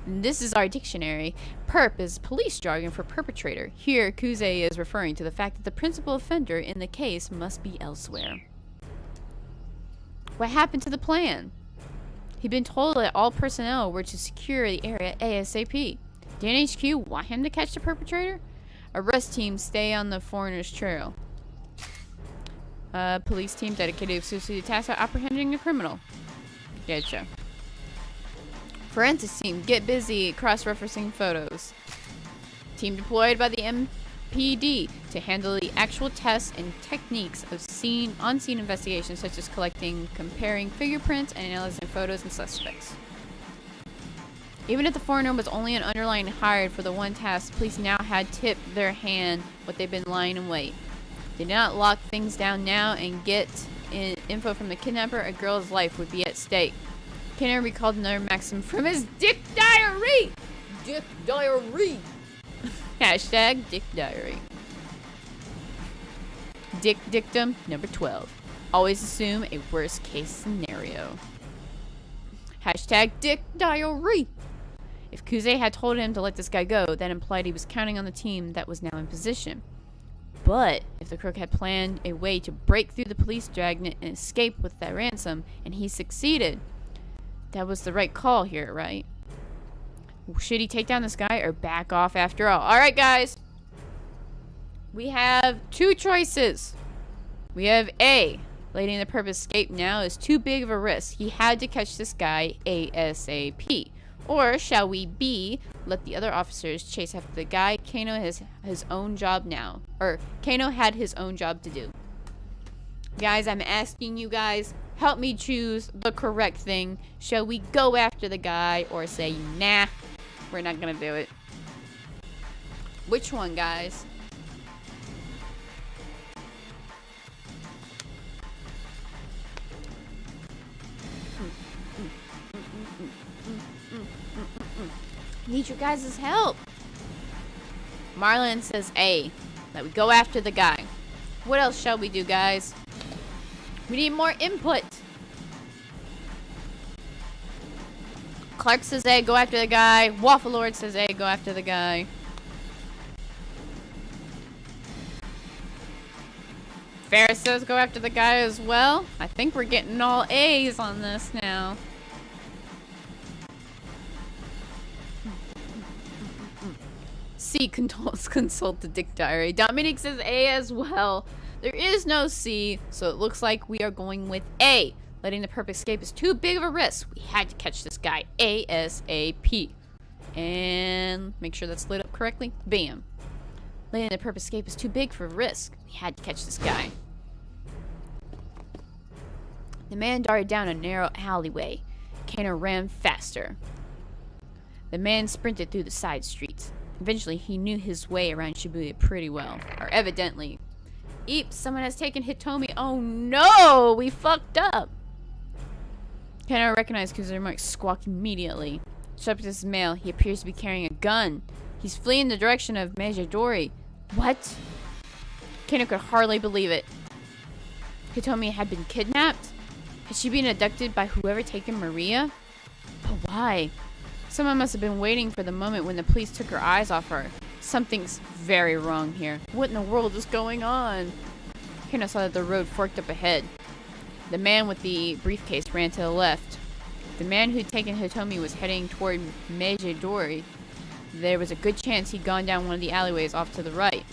This is our dictionary. Perp is police jargon for perpetrator. Here, Kuze is referring to the fact that the principal offender in the case must be elsewhere. What happened to the plan? He'd been told that all personnel were to secure the area ASAP. Didn't HQ want him to catch the perpetrator? Arrest team stay on the foreigner's trail. Police team dedicated exclusively to task of apprehending the criminal. Getcha. Forensics team, get busy cross-referencing photos. Team deployed by the MPD to handle the actual tests and techniques of on-scene investigations, such as collecting, comparing fingerprints, and analyzing photos and suspects. Even if the foreigner was only an underlying hired for the one task, police now had tipped their hand what they've been lying in wait. They did not lock things down now and get info from the kidnapper, a girl's life would be at stake. Kenner recalled another maxim from his Dick Diary! Dick Diary! Hashtag Dick Diary. Dick Dictum number 12. Always assume a worst case scenario. Hashtag Dick Diary. If Kuze had told him to let this guy go, that implied he was counting on the team that was now in position. But if the crook had planned a way to break through the police dragnet and escape with that ransom, and he succeeded, That was the right call here, right? Should he take down this guy or back off after all? Alright, guys. We have two choices. We have A. Letting the purpose escape now is too big of a risk. He had to catch this guy ASAP. Or shall we B. Let the other officers chase after the guy. Kano has his own job now. Or Kano had his own job to do. Guys, I'm asking you guys, help me choose the correct thing. Shall we go after the guy or say, nah, we're not gonna do it? Which one, guys? Need your guys' help. Marlon says A, that we go after the guy. What else shall we do, guys? We need more input. Clark says A, go after the guy. Waffle Lord says A, go after the guy. Ferris says go after the guy as well. I think we're getting all A's on this now. C, consult the Dick Diary. Dominic says A as well. There is no C, so it looks like we are going with A. Letting the purpose escape is too big of a risk. We had to catch this guy ASAP. And make sure that's lit up correctly. Bam. Letting the purpose escape is too big for risk. We had to catch this guy. The man darted down a narrow alleyway. Kano ran faster. The man sprinted through the side streets. Eventually, he knew his way around Shibuya pretty well. Or evidently. Eep, someone has taken Hitomi. Oh no! We fucked up! Kano recognized Kuzuruma's squawk immediately. Shut up to his mail. He appears to be carrying a gun. He's fleeing in the direction of Meijidori. What? Kano could hardly believe it. Hitomi had been kidnapped? Had she been abducted by whoever taken Maria? But why? Someone must have been waiting for the moment when the police took her eyes off her. Something's very wrong here. What in the world is going on? Kano saw that the road forked up ahead. The man with the briefcase ran to the left. The man who'd taken Hitomi was heading toward Meijidori. There was a good chance he'd gone down one of the alleyways off to the right.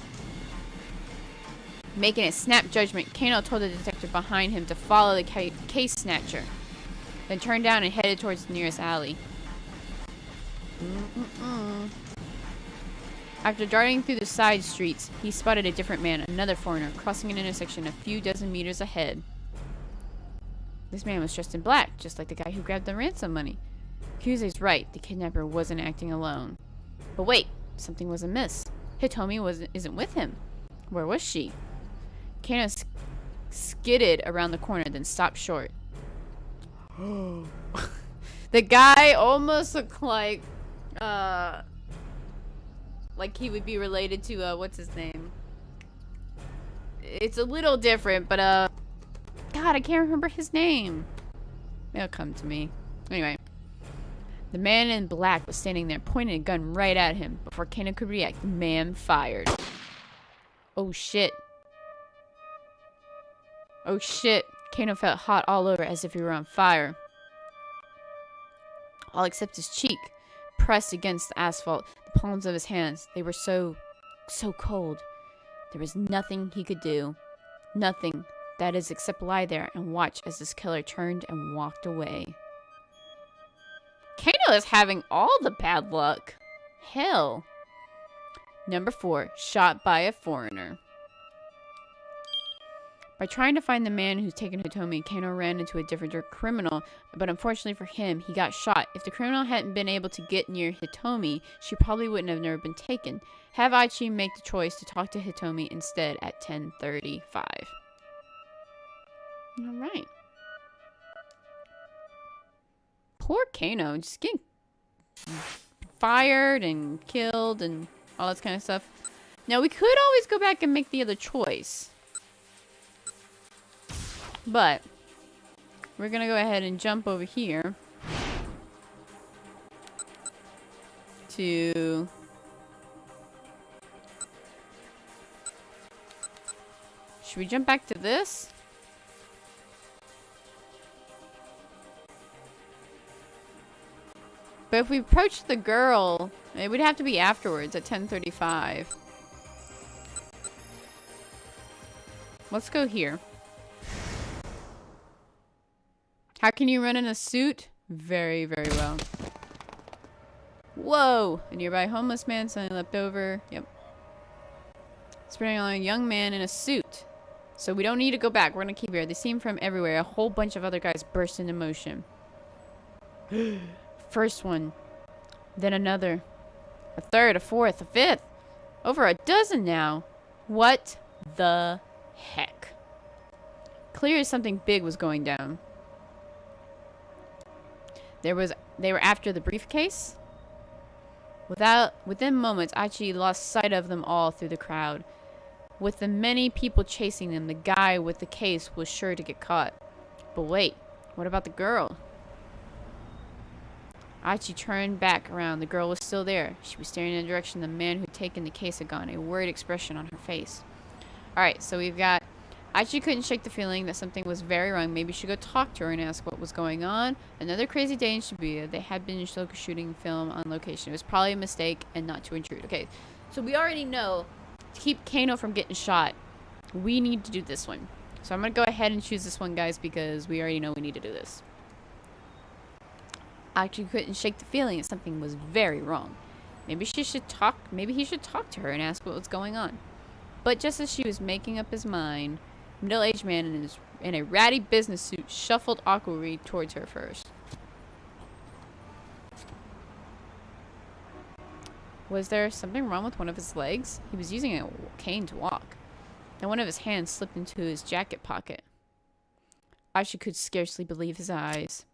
Making a snap judgment, Kano told the detective behind him to follow the case snatcher. Then turned down and headed towards the nearest alley. After darting through the side streets, he spotted a different man, another foreigner, crossing an intersection a few dozen meters ahead. This man was dressed in black, just like the guy who grabbed the ransom money. Kuse's right, the kidnapper wasn't acting alone. But wait, something was amiss. Hitomi isn't with him. Where was she? Kano skidded around the corner, then stopped short. The guy almost looked like he would be related to, what's his name? It's a little different, but, God, I can't remember his name. It'll come to me. Anyway. The man in black was standing there, pointing a gun right at him. Before Kano could react, the man fired. Oh, shit. Oh, shit. Kano felt hot all over, as if he were on fire. All except his cheek, pressed against the asphalt, the palms of his hands. They were so cold. There was nothing he could do. Nothing, that is, except lie there and watch as this killer turned and walked away. Kano is having all the bad luck. Hell. Number 4, shot by a foreigner. By trying to find the man who's taken Hitomi, Kano ran into a different criminal, but unfortunately for him, he got shot. If the criminal hadn't been able to get near Hitomi, she probably wouldn't have never been taken. Have Aichi make the choice to talk to Hitomi instead at 10:35. Alright. Poor Kano, just getting fired and killed and all that kind of stuff. Now, we could always go back and make the other choice. But we're going to go ahead and jump over here to should we jump back to this? But if we approach the girl, it would have to be afterwards at 10:35. Let's go here. How can you run in a suit? Very, very well. Whoa! A nearby homeless man, something left over. Yep. Spraying on a young man in a suit. So we don't need to go back. We're gonna keep here. They seem from everywhere. A whole bunch of other guys burst into motion. First one. Then another. A third, a fourth, a fifth. Over a dozen now. What the heck? Clear as something big was going down. They were after the briefcase. Within moments, Aichi lost sight of them all through the crowd. With the many people chasing them, the guy with the case was sure to get caught. But wait, what about the girl? Aichi turned back around. The girl was still there. She was staring in the direction the man who'd taken the case had gone, a worried expression on her face. Alright, so we've got... Aichi couldn't shake the feeling that something was very wrong. Maybe she should go talk to her and ask what was going on. Another crazy day in Shibuya. They had been shooting film on location. It was probably a mistake and not to intrude. Okay, so we already know to keep Kano from getting shot, we need to do this one. So I'm going to go ahead and choose this one, guys, because we already know we need to do this. Aichi couldn't shake the feeling that something was very wrong. Maybe he should talk to her and ask what was going on. But just as she was making up his mind, a middle-aged man in a ratty business suit shuffled awkwardly towards her first. Was there something wrong with one of his legs? He was using a cane to walk. And one of his hands slipped into his jacket pocket. Aichi could scarcely believe his eyes.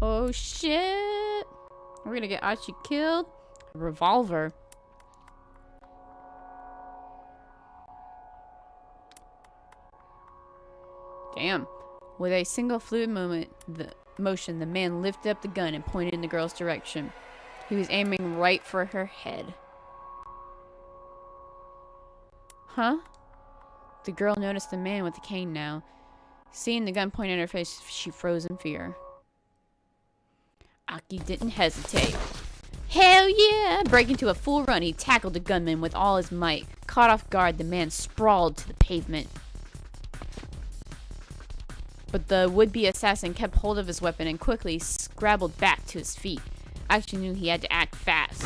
Oh shit! We're gonna get Aichi killed. A revolver. Damn. With a single fluid motion, the man lifted up the gun and pointed in the girl's direction. He was aiming right for her head. Huh? The girl noticed the man with the cane now. Seeing the gun pointed at her face, she froze in fear. Aki didn't hesitate. Hell yeah! Breaking to a full run, he tackled the gunman with all his might. Caught off guard, the man sprawled to the pavement. But the would-be assassin kept hold of his weapon and quickly scrabbled back to his feet. Aki knew he had to act fast.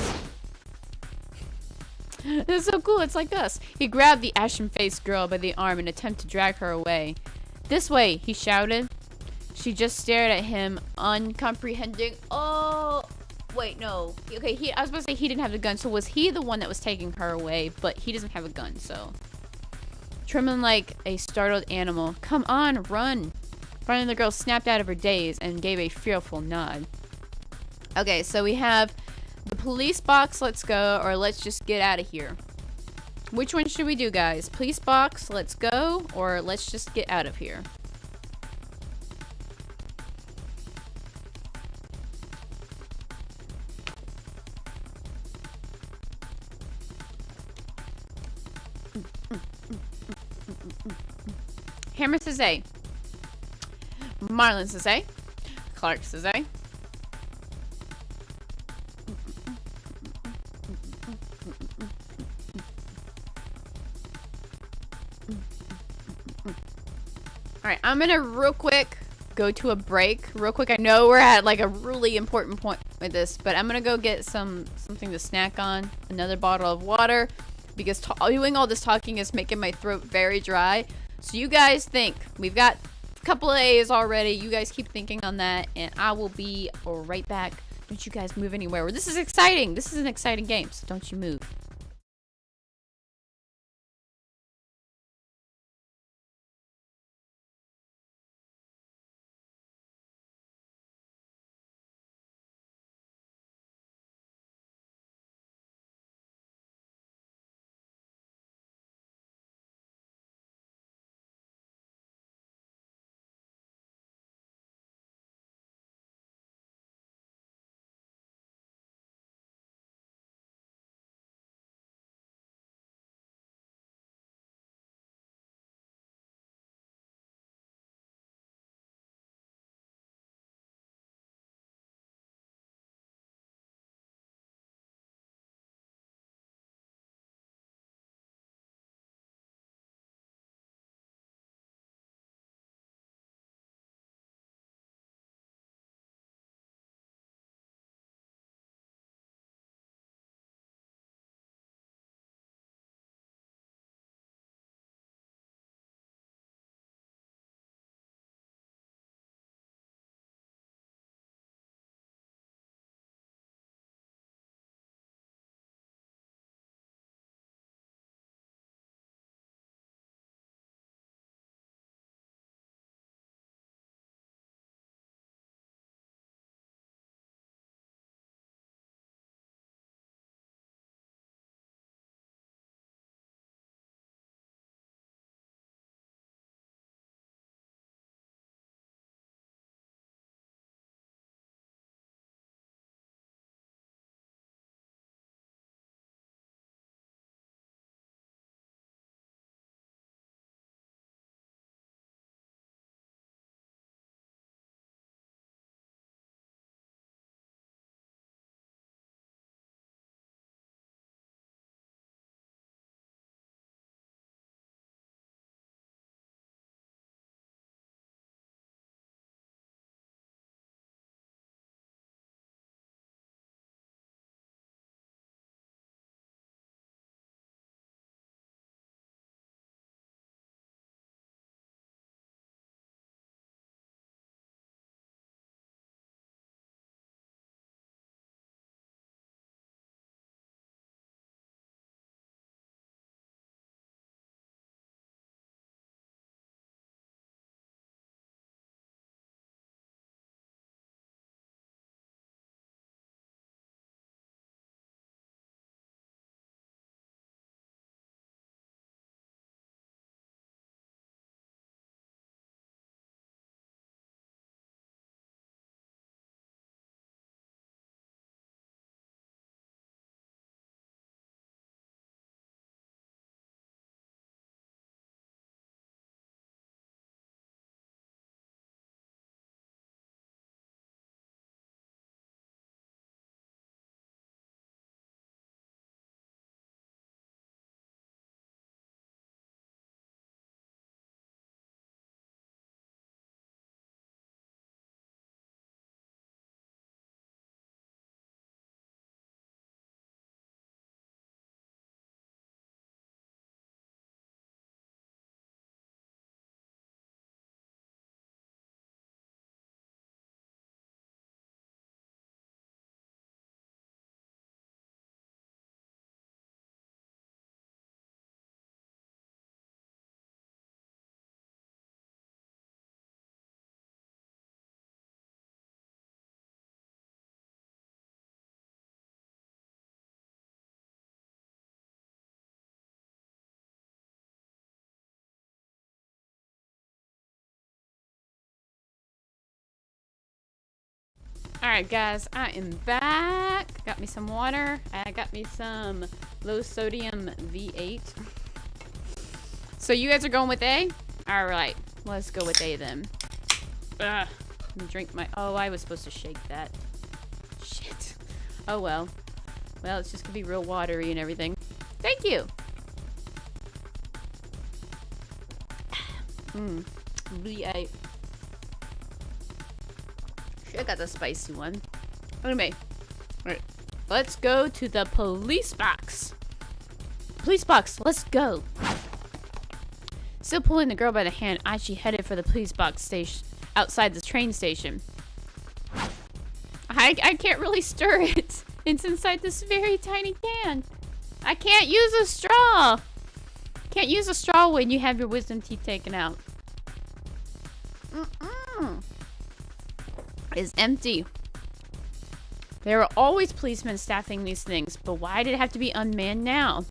It's so cool, it's like us. He grabbed the ashen-faced girl by the arm and attempted to drag her away. This way, he shouted. She just stared at him, uncomprehending. Oh, wait, no. Okay, I was about to say he didn't have the gun, so was he the one that was taking her away? But he doesn't have a gun, so. Trembling like a startled animal. Come on, run. Finally, the girl snapped out of her daze and gave a fearful nod. Okay, so we have the police box, let's go, or let's just get out of here. Which one should we do, guys? Police box, let's go, or let's just get out of here. Hammer says A. Marlon says A. Clark says A. Alright, I'm gonna real quick go to a break. Real quick, I know we're at like a really important point with this, but I'm gonna go get something to snack on. Another bottle of water. Because doing all this talking is making my throat very dry. So you guys think. We've got a couple of A's already. You guys keep thinking on that. And I will be right back. Don't you guys move anywhere. This is exciting. This is an exciting game. So don't you move. Alright, guys, I am back. Got me some water. I got me some low sodium V8. So you guys are going with A? Alright, let's go with A then. Ugh. Let me drink my... Oh, I was supposed to shake that. Shit. Oh, well. Well, it's just gonna be real watery and everything. Thank you! V8. I got the spicy one. Anyway. Alright. Let's go to the police box. Police box, let's go. Still pulling the girl by the hand, Aichi headed for the police box station outside the train station. I can't really stir it. It's inside this very tiny can. I can't use a straw. Can't use a straw when you have your wisdom teeth taken out. It's empty. There are always policemen staffing these things, but why did it have to be unmanned now?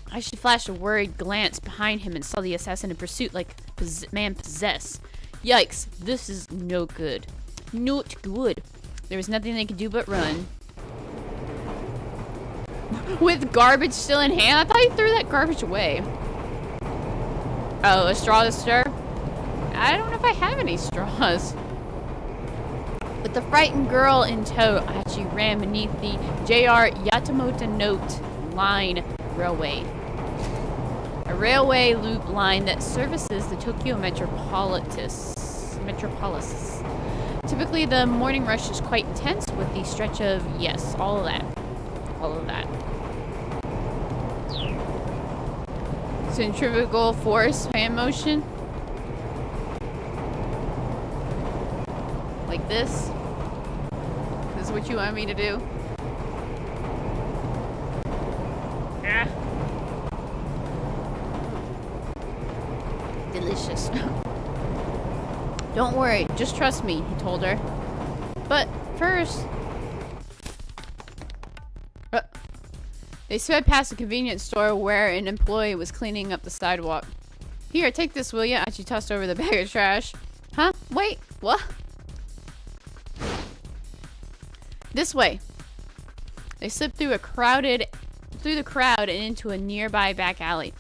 Aichi flashed a worried glance behind him and saw the assassin in pursuit like man possessed. Yikes, this is no good. Not good. There was nothing they could do but run. With garbage still in hand? I thought he threw that garbage away. Oh, a straw to stir? I don't know if I have any straws. With the frightened girl in tow, Aichi ran beneath the JR Yamamoto Note Line Railway. A railway loop line that services the Tokyo Metropolis. Typically, the morning rush is quite intense with the stretch of, yes, all of that. All of that. Centrifugal force fan motion. Like this. This is what you want me to do? Ah. Delicious. Don't worry, just trust me, he told her. But first... They sped past a convenience store where an employee was cleaning up the sidewalk. Here, take this, will ya? She tossed over the bag of trash. Huh? Wait, what? This way. They slipped through the crowd and into a nearby back alley.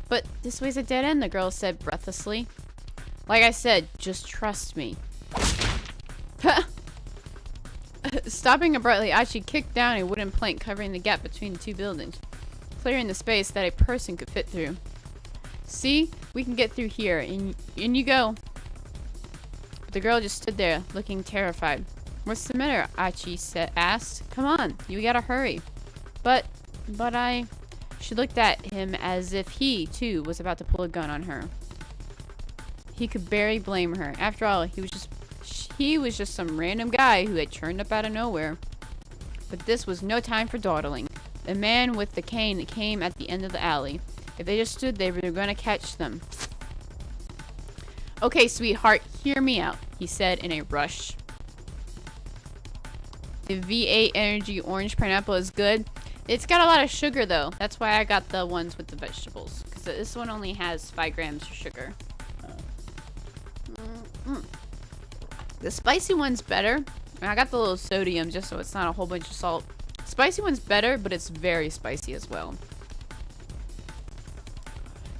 But this way's a dead end, the girl said breathlessly. Like I said, just trust me. Stopping abruptly, Aichi kicked down a wooden plank covering the gap between the two buildings, clearing the space that a person could fit through. See? We can get through here. In you go. But the girl just stood there, looking terrified. What's the matter? Aichi asked. Come on, you gotta hurry. But I... She looked at him as if he, too, was about to pull a gun on her. He could barely blame her. After all, he was just some random guy who had turned up out of nowhere. But this was no time for dawdling. The man with the cane came at the end of the alley. If they just stood there, they were going to catch them. Okay, sweetheart, hear me out, he said in a rush. The V8 Energy Orange Pineapple is good. It's got a lot of sugar, though. That's why I got the ones with the vegetables. Because this one only has 5 grams of sugar. The spicy one's better. And I got the little sodium just so it's not a whole bunch of salt. Spicy one's better, but it's very spicy as well.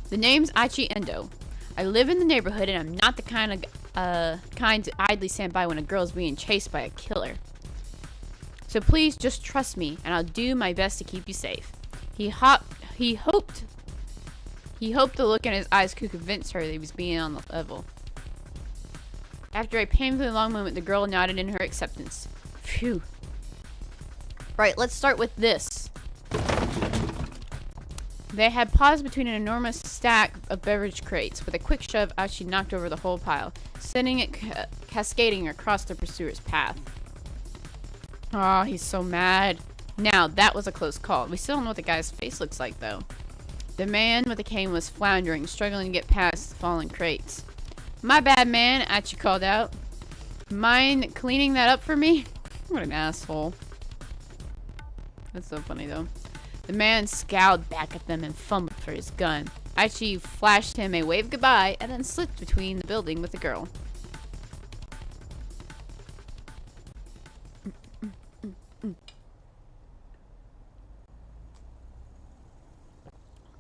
The name's Aichi Endo. I live in the neighborhood and I'm not the kind to idly stand by when a girl's being chased by a killer. So please just trust me and I'll do my best to keep you safe. He hoped the look in his eyes could convince her that he was being on the level. After a painfully long moment, the girl nodded in her acceptance. Phew. Right, let's start with this. They had paused between an enormous stack of beverage crates. With a quick shove, Aichi knocked over the whole pile, sending it cascading across the pursuer's path. Oh, he's so mad. Now, that was a close call. We still don't know what the guy's face looks like, though. The man with the cane was floundering, struggling to get past the fallen crates. My bad, man, Aichi called out. Mind cleaning that up for me? What an asshole. That's so funny, though. The man scowled back at them and fumbled for his gun. Aichi flashed him a wave goodbye and then slipped between the building with the girl.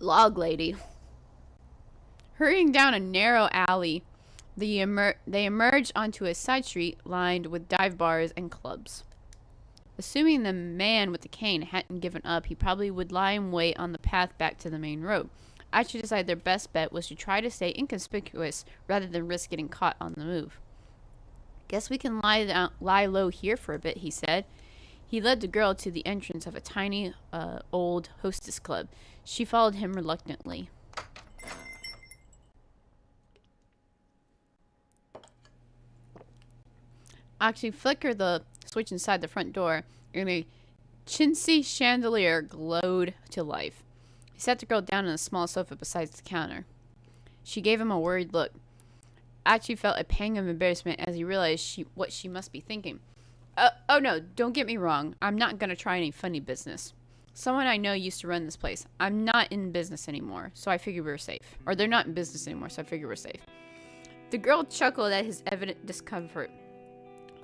Log lady. Hurrying down a narrow alley, they emerged onto a side street lined with dive bars and clubs. Assuming the man with the cane hadn't given up, he probably would lie in wait on the path back to the main road. Archie decided their best bet was to try to stay inconspicuous rather than risk getting caught on the move. Guess we can lie low here for a bit, he said. He led the girl to the entrance of a tiny, old hostess club. She followed him reluctantly. Archie flickered the switch inside the front door, and a chintzy chandelier glowed to life. He sat the girl down on a small sofa beside the counter. She gave him a worried look. Archie felt a pang of embarrassment as he realized what she must be thinking. Oh no, don't get me wrong. I'm not going to try any funny business. Someone I know used to run this place. I'm not in business anymore, so I figured we were safe. Or they're not in business anymore, so I figured we're safe. The girl chuckled at his evident discomfort.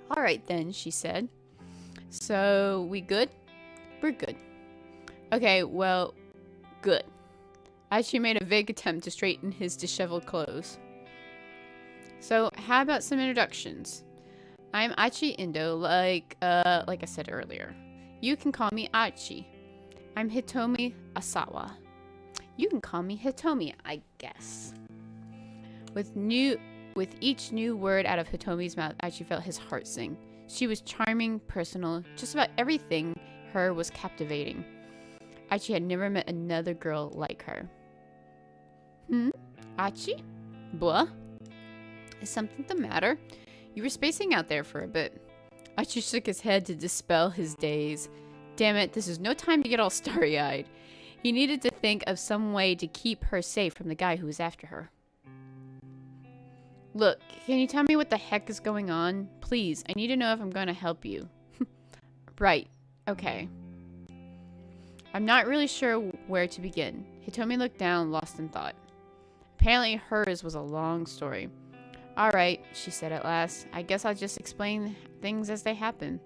All right then, she said. So, we good? We're good. Okay, well, good. Archie made a vague attempt to straighten his disheveled clothes. So, how about some introductions? I'm Archie Indo, like I said earlier. You can call me Archie. I'm Hitomi Asawa. You can call me Hitomi, I guess. With each new word out of Hitomi's mouth, Archie felt his heart sing. She was charming, personal, just about everything her was captivating. Archie had never met another girl like her. Archie? Blah? Is something the matter? You were spacing out there for a bit. Archie shook his head to dispel his daze. Damn it, this is no time to get all starry-eyed. He needed to think of some way to keep her safe from the guy who was after her. Look, can you tell me what the heck is going on? Please, I need to know if I'm going to help you. Right, okay. I'm not really sure where to begin. Hitomi looked down, lost in thought. Apparently hers was a long story. Alright, she said at last. I guess I'll just explain things as they happen.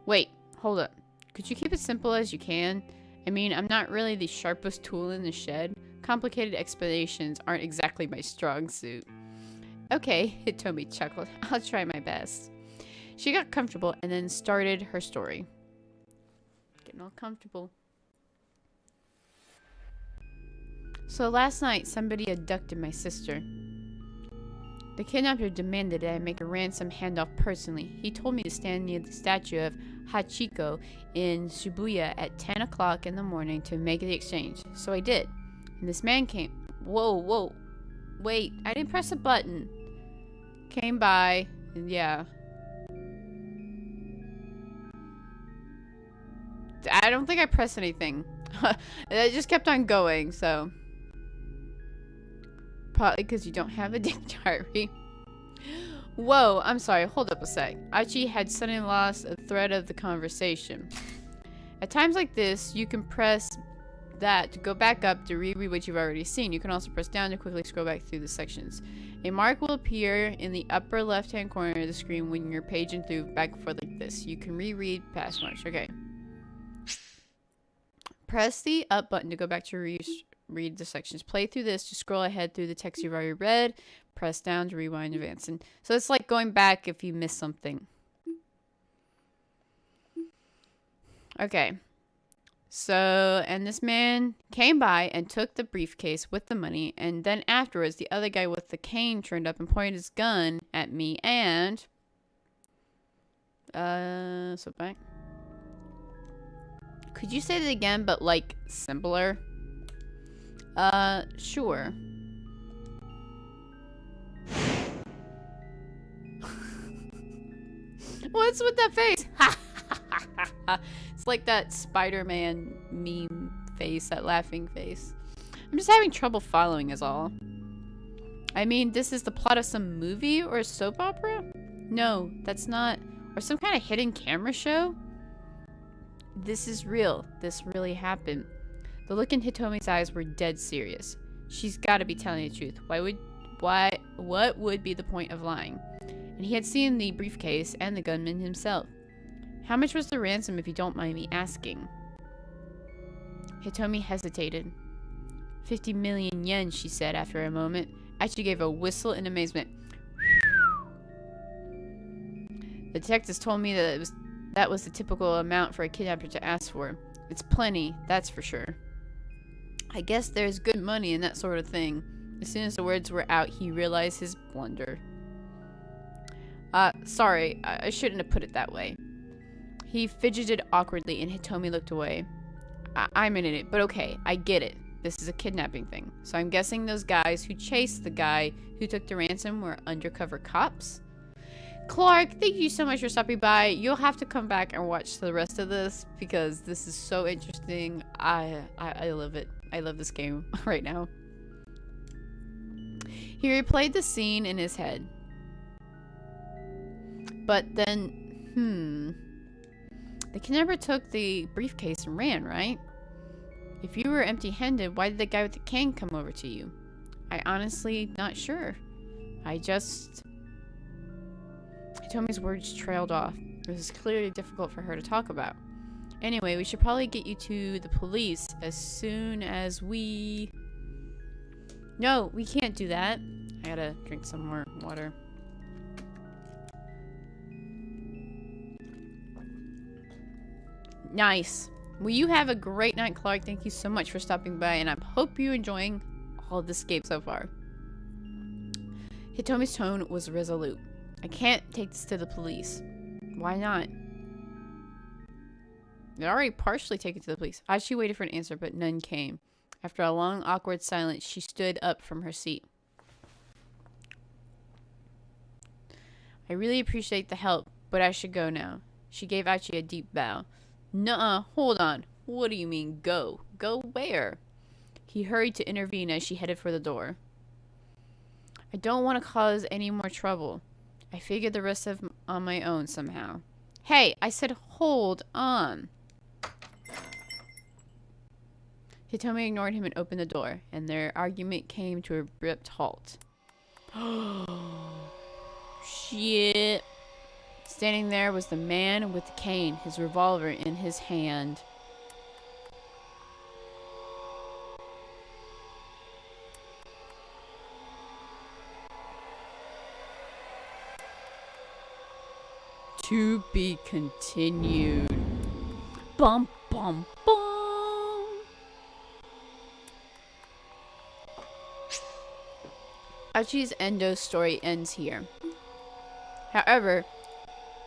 Wait, hold up. Could you keep it simple as you can? I mean, I'm not really the sharpest tool in the shed. Complicated explanations aren't exactly my strong suit. Okay, Hitomi chuckled. I'll try my best. She got comfortable and then started her story. Getting all comfortable. So last night, somebody abducted my sister. The kidnapper demanded that I make a ransom handoff personally. He told me to stand near the statue of Hachiko in Shibuya at 10 o'clock in the morning to make the exchange. So I did. And this man came. Whoa. Wait, I didn't press a button. Came by, and yeah. I don't think I pressed anything. It just kept on going, so. Probably because you don't have a dick diary. Whoa, I'm sorry, hold up a sec. Archie had suddenly lost a thread of the conversation. At times like this, you can press that to go back up to reread what you've already seen. You can also press down to quickly scroll back through the sections. A mark will appear in the upper left-hand corner of the screen when you're paging through back and forth like this. You can reread past marks. Okay. Press the up button to go back to read the sections. Play through this to scroll ahead through the text you've already read. Press down to rewind, advance. And so it's like going back if you missed something. Okay. So, and this man came by and took the briefcase with the money, and then afterwards, the other guy with the cane turned up and pointed his gun at me, and... so back. Could you say that again, but, like, simpler? Sure. What's with that face? It's like that Spider-Man meme face, that laughing face. I'm just having trouble following is all. I mean, this is the plot of some movie or a soap opera? No, that's not. Or some kind of hidden camera show? This is real. This really happened. The look in Hitomi's eyes were dead serious. She's got to be telling the truth. What would be the point of lying? And he had seen the briefcase and the gunman himself. How much was the ransom, if you don't mind me asking? Hitomi hesitated. 50 million yen, she said after a moment. Achi gave a whistle in amazement. The detectives told me that was the typical amount for a kidnapper to ask for. It's plenty, that's for sure. I guess there's good money in that sort of thing. As soon as the words were out, he realized his blunder. Sorry, I shouldn't have put it that way. He fidgeted awkwardly and Hitomi looked away. I'm an idiot, but okay, I get it. This is a kidnapping thing. So I'm guessing those guys who chased the guy who took the ransom were undercover cops? Clark, thank you so much for stopping by. You'll have to come back and watch the rest of this because this is so interesting. I love it. I love this game right now. He replayed the scene in his head. But then, the kidnapper took the briefcase and ran, right? If you were empty-handed, why did the guy with the cane come over to you? I honestly not sure. Hitomi's words trailed off. It was clearly difficult for her to talk about. Anyway, we should probably get you to the police as soon as we... No, we can't do that. I gotta drink some more water. Nice. Well, you have a great night, Clark. Thank you so much for stopping by, and I hope you're enjoying all of this escape so far. Hitomi's tone was resolute. I can't take this to the police. Why not? They'd already partially taken it to the police. She waited for an answer, but none came. After a long, awkward silence, she stood up from her seat. I really appreciate the help, but I should go now. She gave Achi a deep bow. Nuh-uh, hold on. What do you mean, go? Go where? He hurried to intervene as she headed for the door. I don't want to cause any more trouble. I figured the rest of on my own somehow. Hey, I said hold on. Hitomi ignored him and opened the door, and their argument came to a abrupt halt. Shit. Standing there was the man with the cane, his revolver in his hand. To be continued. Bum, bum, bum. Achi's Endo story ends here. However,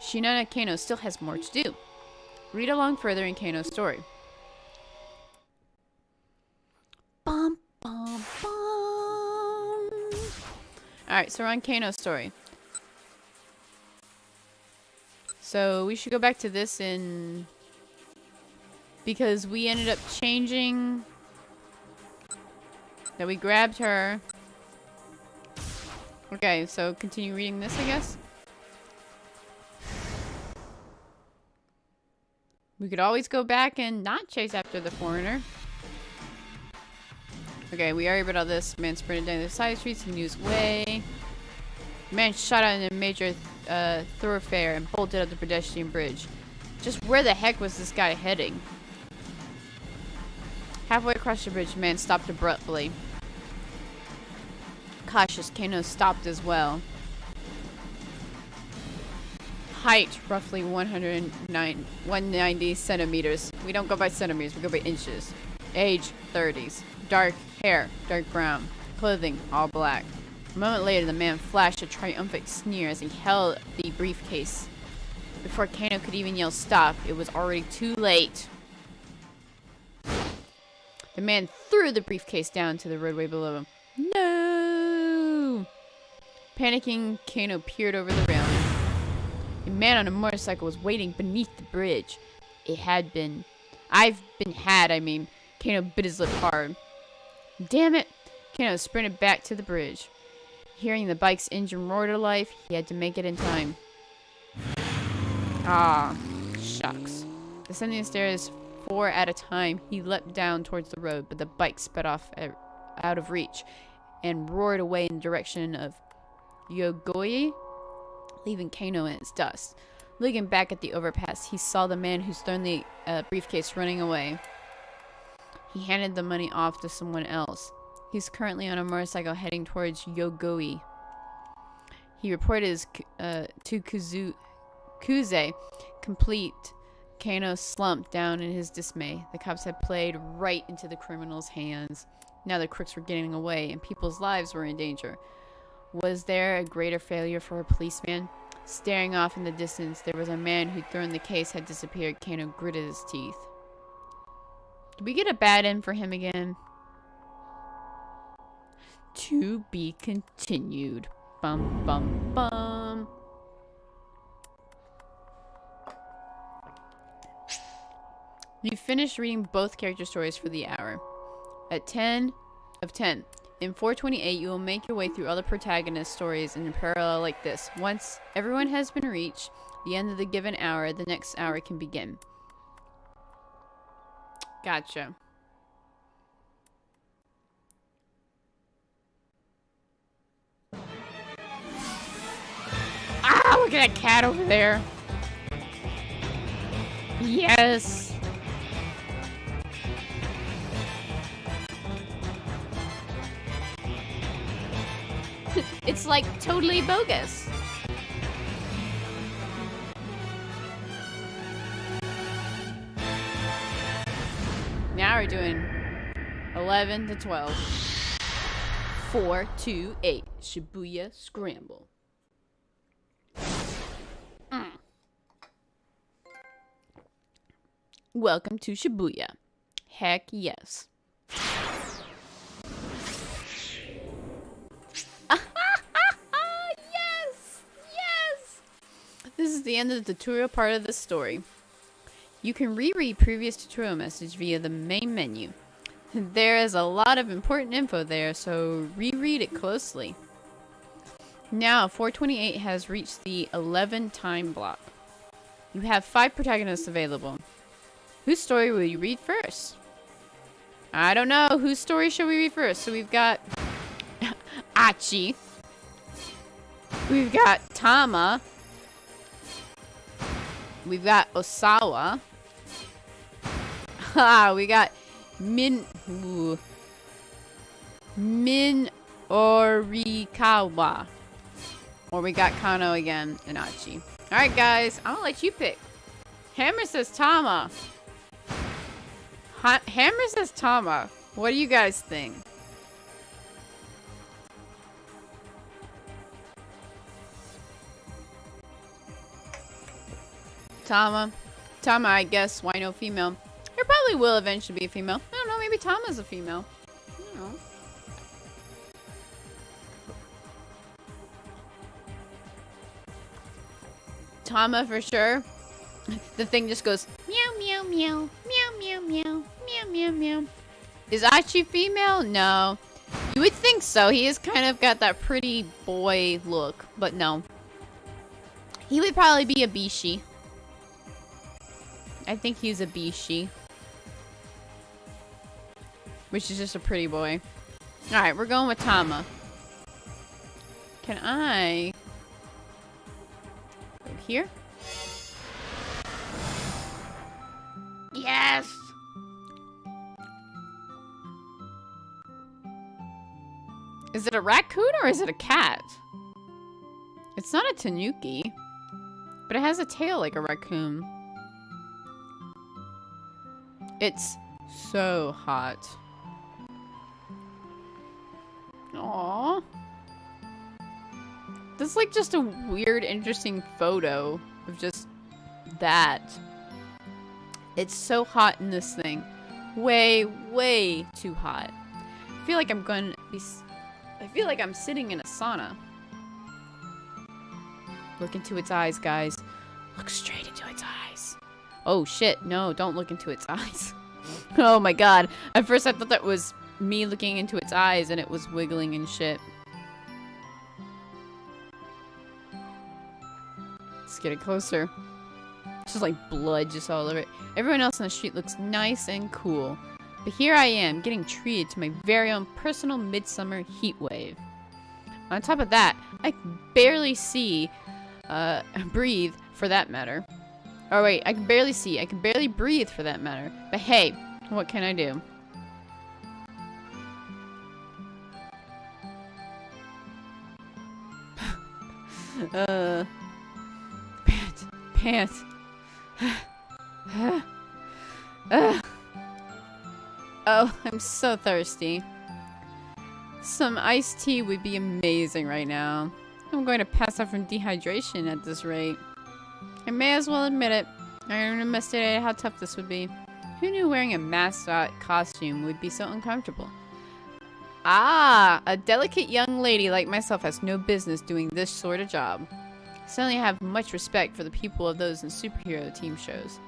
Shinana Kano still has more to do. Read along further in Kano's story. Bum, bum, bum. Alright, so we're on Kano's story. So we should go back to this in... Because we ended up changing... That we grabbed her. Okay, so continue reading this, I guess. We could always go back and not chase after the foreigner. Okay, we already read all this. Man sprinted down the side streets. He knew his way. Man shot out in a major thoroughfare and bolted up the pedestrian bridge. Just where the heck was this guy heading? Halfway across the bridge, man stopped abruptly. Cautious, Kano stopped as well. Height, roughly 190 centimeters. We don't go by centimeters, we go by inches. Age, 30s. Dark hair, dark brown. Clothing, all black. A moment later, the man flashed a triumphant sneer as he held the briefcase. Before Kano could even yell stop, it was already too late. The man threw the briefcase down to the roadway below him. No! Panicking, Kano peered over the railing. A man on a motorcycle was waiting beneath the bridge. Kano bit his lip hard. Damn it! Kano sprinted back to the bridge. Hearing the bike's engine roar to life, he had to make it in time. Ah, shucks. Descending the stairs 4 at a time, he leapt down towards the road, but the bike sped off out of reach and roared away in the direction of Yogoye, leaving Kano in its dust. Looking back at the overpass, he saw the man who's thrown the briefcase running away. He handed the money off to someone else. He's currently on a motorcycle heading towards Yogoi. He reported his to Kuze complete. Kano slumped down in his dismay. The cops had played right into the criminal's hands. Now the crooks were getting away, and people's lives were in danger. Was there a greater failure for a policeman? Staring off in the distance, there was a man who'd thrown the case had disappeared. Kano gritted his teeth. Did we get a bad end for him again? To be continued. Bum, bum, bum. You finished reading both character stories for the hour. At 10 of 10. In 428, you will make your way through other protagonist stories in a parallel like this. Once everyone has been reached, the end of the given hour, the next hour can begin. Gotcha. Ah, look at that cat over there. Yes. It's like totally bogus. Now we're doing 11 to 12. 4, 2, 8. Shibuya Scramble. Welcome to Shibuya. Heck yes. This is the end of the tutorial part of the story. You can reread previous tutorial message via the main menu. There is a lot of important info there, so reread it closely. Now, 428 has reached the 11 time block. You have 5 protagonists available. Whose story will you read first? I don't know. Whose story should we read first? So we've got Achi. We've got Tama. We've got Osawa. We got Min Orikawa. Or we got Kano again and Achi. Alright guys, I'm gonna let you pick. Hammer says Tama. Hammer says Tama. What do you guys think? Tama, I guess. Why no female? There probably will eventually be a female. I don't know. Maybe Tama's a female. I don't know. Tama for sure. The thing just goes meow meow meow meow meow meow meow meow meow. Is Achi female? No. You would think so. He has kind of got that pretty boy look, but no. He would probably be a Bishi. I think he's a Bishi. Which is just a pretty boy. Alright, we're going with Tama. Can I go here? Yes! Is it a raccoon or is it a cat? It's not a tanuki, but it has a tail like a raccoon. It's so hot. Aww. This is like just a weird, interesting photo of just that. It's so hot in this thing. Way, way too hot. I feel like I'm going to be... I feel like I'm sitting in a sauna. Look into its eyes, guys. Look straight into its eyes. Oh shit, no, don't look into its eyes. Oh my god. At first I thought that was me looking into its eyes and it was wiggling and shit. Let's get it closer. It's just like blood just all over it. Everyone else on the street looks nice and cool. But here I am, getting treated to my very own personal midsummer heat wave. On top of that, I can barely see, breathe for that matter. Oh wait, I can barely see. I can barely breathe for that matter. But hey, what can I do? Pant. Oh, I'm so thirsty. Some iced tea would be amazing right now. I'm going to pass out from dehydration at this rate. I may as well admit it. I underestimated how tough this would be. Who knew wearing a mascot costume would be so uncomfortable? Ah, a delicate young lady like myself has no business doing this sort of job. Suddenly I have much respect for the people of those in superhero team shows.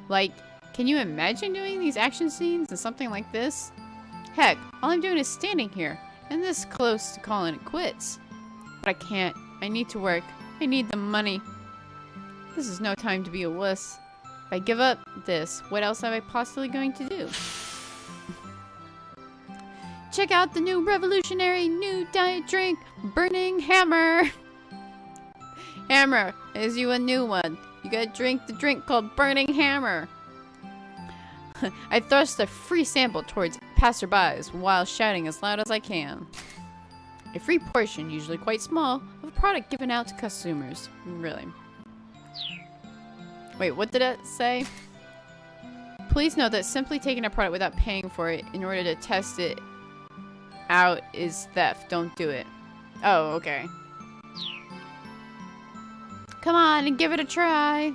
Like, can you imagine doing these action scenes in something like this? Heck, all I'm doing is standing here, and this close to calling it quits. But I can't. I need to work. I need the money. This is no time to be a wuss. If I give up this, what else am I possibly going to do? Check out the new revolutionary new diet drink, Burning Hammer. Hammer, is you a new one. You gotta drink the drink called Burning Hammer. I thrust a free sample towards passerbys while shouting as loud as I can. A free portion, usually quite small, of a product given out to consumers. Really. Wait, what did it say? Please note that simply taking a product without paying for it in order to test it out is theft. Don't do it. Oh, okay. Come on and give it a try.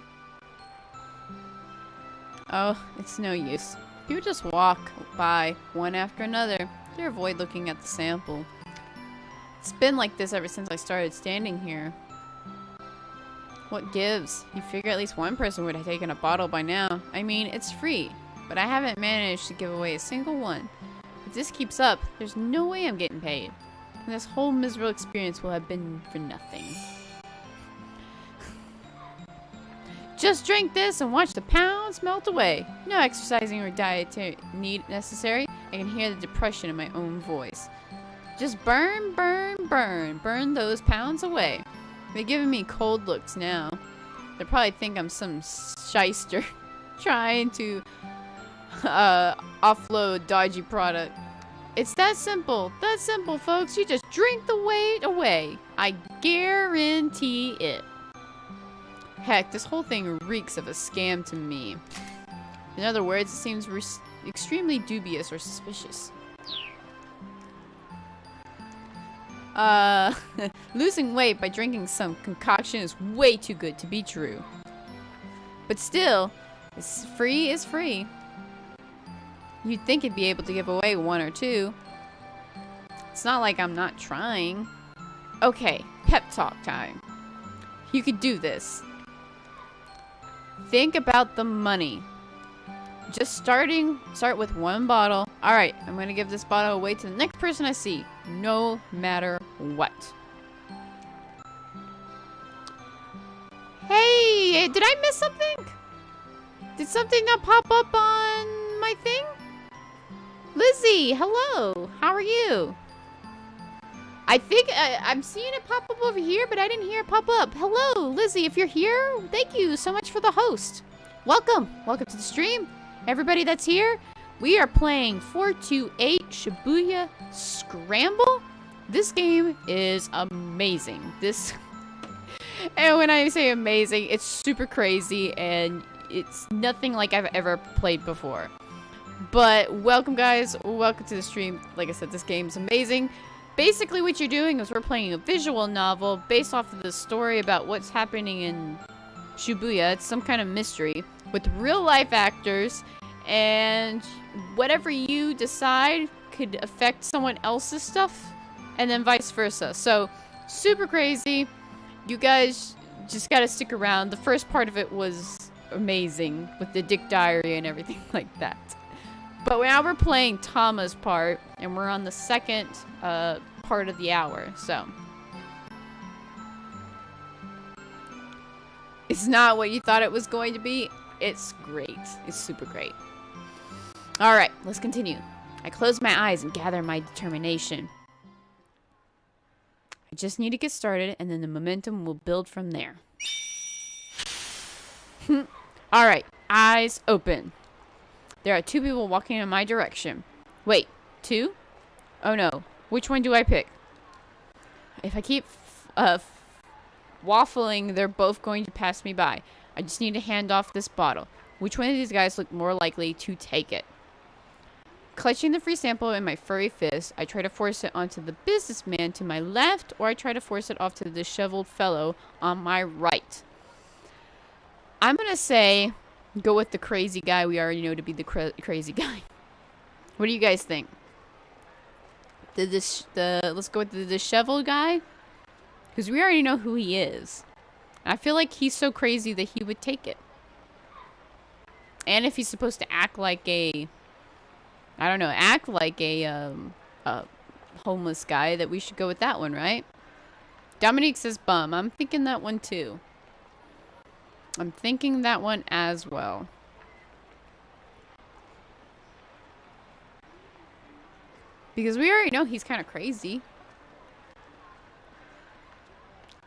Oh, it's no use. People just walk by one after another. They avoid looking at the sample. It's been like this ever since I started standing here. What gives? You figure at least one person would have taken a bottle by now. I mean, it's free, but I haven't managed to give away a single one. If this keeps up, there's no way I'm getting paid. And this whole miserable experience will have been for nothing. Just drink this and watch the pounds melt away. No exercising or dietary need necessary. I can hear the depression in my own voice. Just burn, burn, burn. Burn those pounds away. They're giving me cold looks now. They probably think I'm some shyster trying to offload dodgy product. It's that simple. That simple, folks. You just drink the weight away. I guarantee it. Heck, this whole thing reeks of a scam to me. In other words, it seems extremely dubious or suspicious. Losing weight by drinking some concoction is way too good to be true. But still, it's free is free. You'd think it'd be able to give away one or two. It's not like I'm not trying. Okay, pep talk time. You could do this. Think about the money. Just start with one bottle. Alright, I'm gonna give this bottle away to the next person I see. No matter what. Hey, did I miss something? Did something not pop up on my thing? Lizzie, hello. How are you? I think I'm seeing it pop up over here, but I didn't hear it pop up. Hello, Lizzie, if you're here, thank you so much for the host. Welcome. Welcome to the stream. Everybody that's here, we are playing 428 Shibuya Scramble. This game is amazing. And when I say amazing, it's super crazy and it's nothing like I've ever played before. But welcome, guys. Welcome to the stream. Like I said, this game's amazing. Basically, what you're doing is we're playing a visual novel based off of the story about what's happening in Shibuya. It's some kind of mystery with real life actors, and whatever you decide could affect someone else's stuff, and then vice versa. So, super crazy. You guys just gotta stick around. The first part of it was amazing with the Dick Diary and everything like that. But now we're playing Tama's part, and we're on the second part of the hour, so. It's not what you thought it was going to be. It's great. It's super great. Alright, let's continue. I close my eyes and gather my determination. I just need to get started, and then the momentum will build from there. Alright, eyes open. There are two people walking in my direction. Wait, two? Oh no. Which one do I pick? If I keep Waffling, they're both going to pass me by. I just need to hand off this bottle. Which one of these guys look more likely to take it? Clutching the free sample in my furry fist, I try to force it onto the businessman to my left, or I try to force it off to the disheveled fellow on my right. I'm going to say, go with the crazy guy we already know to be the crazy guy. What do you guys think? Let's go with the disheveled guy, because we already know who he is. I feel like he's so crazy that he would take it. And if he's supposed to act like a, I don't know, act like a homeless guy, that we should go with that one, right? Dominique says bum. I'm thinking that one too. I'm thinking that one as well. Because we already know he's kind of crazy.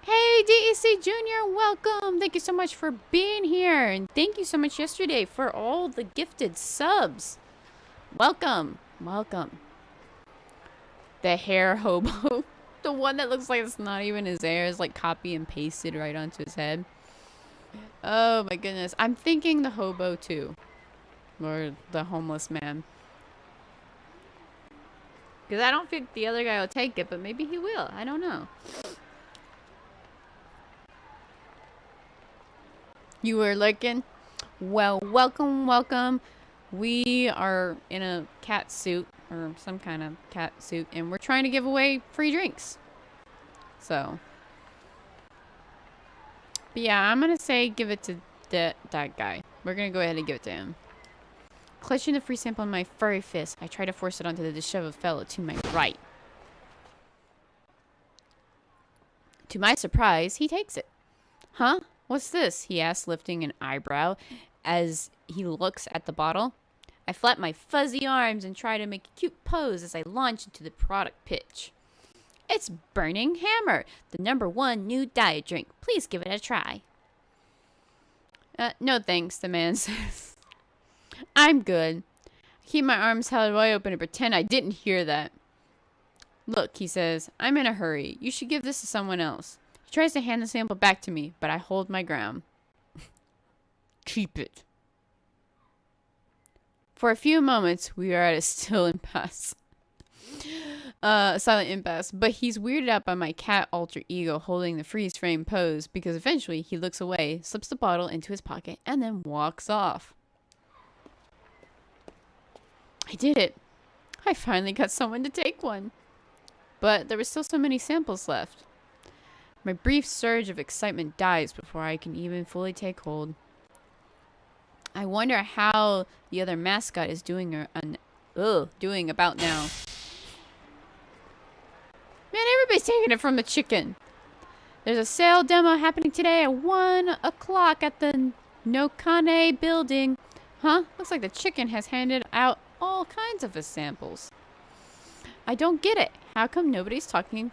Hey, DEC Junior, welcome. Thank you so much for being here. And thank you so much yesterday for all the gifted subs. Welcome. Welcome. The hair hobo. The one that looks like it's not even his hair. Is like copy and pasted right onto his head. Oh my goodness. I'm thinking the hobo too. Or the homeless man. Because I don't think the other guy will take it, but maybe he will. I don't know. You were looking? Well, welcome, welcome. We are in a cat suit, or some kind of cat suit, and we're trying to give away free drinks. So. But yeah, I'm going to say give it to that guy. We're going to go ahead and give it to him. Clutching the free sample in my furry fist, I try to force it onto the disheveled fellow to my right. To my surprise, he takes it. Huh? What's this? He asks, lifting an eyebrow as he looks at the bottle. I flap my fuzzy arms and try to make a cute pose as I launch into the product pitch. It's Burning Hammer, the #1 new diet drink. Please give it a try. No thanks, the man says. I'm good. I keep my arms held wide open and pretend I didn't hear that. Look, he says, I'm in a hurry. You should give this to someone else. He tries to hand the sample back to me, but I hold my ground. Keep it. For a few moments, we are at a still impasse. Silent impasse. But he's weirded out by my cat alter ego holding the freeze frame pose, because eventually he looks away, slips the bottle into his pocket, and then walks off. I did it. I finally got someone to take one. But there were still so many samples left. My brief surge of excitement dies before I can even fully take hold. I wonder how the other mascot is doing about now. Man, everybody's taking it from the chicken. There's a sale demo happening today at 1 o'clock at the Nokane building. Huh? Looks like the chicken has handed out all kinds of his samples. I don't get it. How come nobody's taking